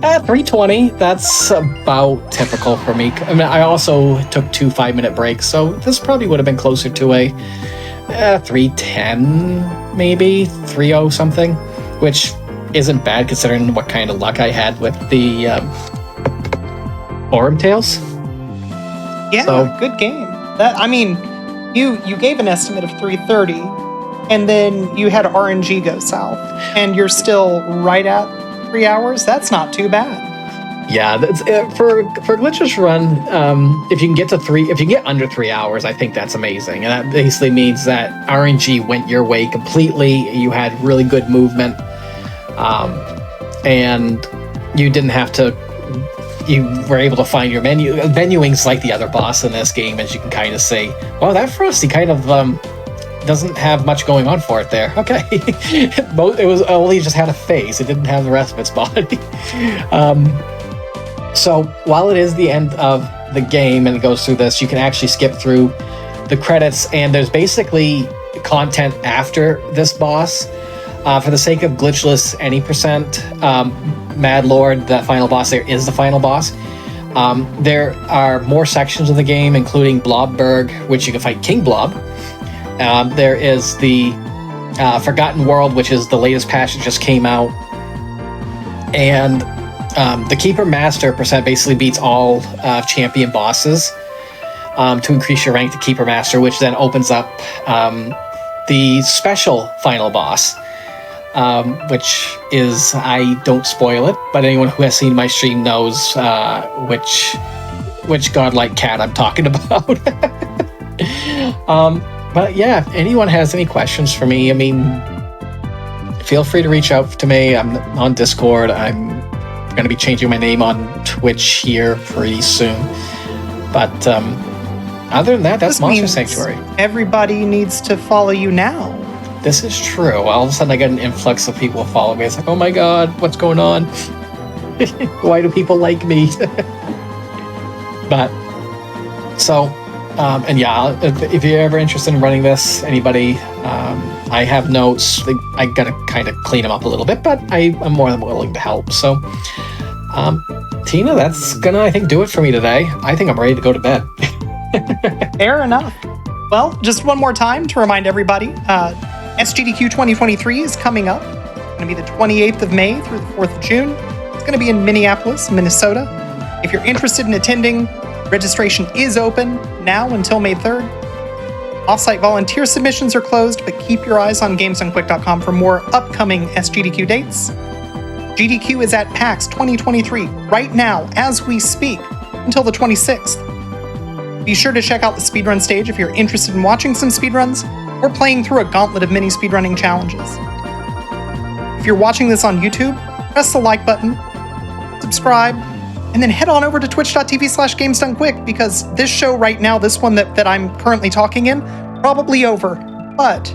at 320, that's about typical for me. I mean, I also took 2 5-minute breaks, so this probably would have been closer to a 310, maybe 30 something, which isn't bad considering what kind of luck I had with the Aurum Tails. Yeah, so, good game. That, I mean, you gave an estimate of 330, and then you had RNG go south, and you're still right at 3 hours. That's not too bad. Yeah, that's, for Glitch's run, if you can get to if you can get under 3 hours, I think that's amazing. And that basically means that RNG went your way completely. You had really good movement, and you didn't have to. You were able to find your menu. Menuing's like the other boss in this game, as you can kind of say. Wow, that Frosty kind of doesn't have much going on for it there. Okay, it was only just had a face. It didn't have the rest of its body. So while it is the end of the game and it goes through this, you can actually skip through the credits, and there's basically content after this boss. For the sake of glitchless any percent, Mad Lord, the final boss there, is the final boss. There are more sections of the game, including Blobberg, which you can fight King Blob. There is the Forgotten World, which is the latest patch that just came out. And the Keeper Master percent basically beats all champion bosses to increase your rank to Keeper Master, which then opens up the special final boss. Which is, I don't spoil it, but anyone who has seen my stream knows which godlike cat I'm talking about. But yeah, if anyone has any questions for me, I mean, feel free to reach out to me. I'm on Discord. I'm going to be changing my name on Twitch here pretty soon. But other than that, that's This Monster means Sanctuary. Everybody needs to follow you now. This is true. All of a sudden, I get an influx of people follow me. It's like, oh my god, what's going on? Why do people like me? But so, and yeah, if you're ever interested in running this, anybody, I have notes. I gotta kind of clean them up a little bit, but I'm more than willing to help. So, Tina, that's gonna, I think, do it for me today. I think I'm ready to go to bed. Fair enough. Well, just one more time to remind everybody, SGDQ 2023 is coming up. It's going to be the 28th of May through the 4th of June. It's going to be in Minneapolis, Minnesota. If you're interested in attending, registration is open now until May 3rd. Offsite volunteer submissions are closed, but keep your eyes on gamesdonequick.com for more upcoming SGDQ dates. GDQ is at PAX 2023 right now as we speak until the 26th. Be sure to check out the speedrun stage if you're interested in watching some speedruns or playing through a gauntlet of mini speedrunning challenges. If you're watching this on YouTube, press the like button, subscribe, and then head on over to twitch.tv/gamesdonequick because this show right now, this one that I'm currently talking in, probably over, but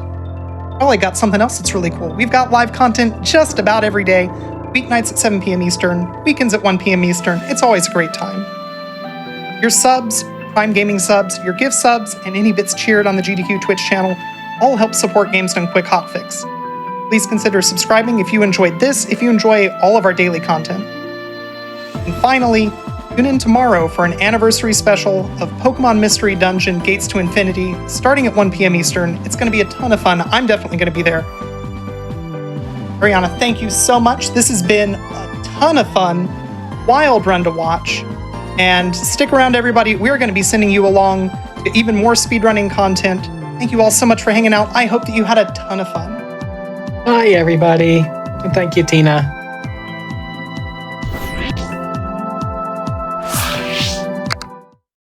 probably got something else that's really cool. We've got live content just about every day, weeknights at 7 p.m. Eastern, weekends at 1 p.m. Eastern. It's always a great time. Your subs, Prime Gaming subs, your gift subs, and any bits cheered on the GDQ Twitch channel all help support Games Done Quick Hotfix. Please consider subscribing if you enjoyed this, if you enjoy all of our daily content. And finally, tune in tomorrow for an anniversary special of Pokemon Mystery Dungeon Gates to Infinity, starting at 1 p.m. Eastern. It's going to be a ton of fun. I'm definitely going to be there. Ariana, thank you so much. This has been a ton of fun, wild run to watch. And stick around, everybody. We're going to be sending you along to even more speedrunning content. Thank you all so much for hanging out. I hope that you had a ton of fun. Bye, everybody. And thank you, Tina.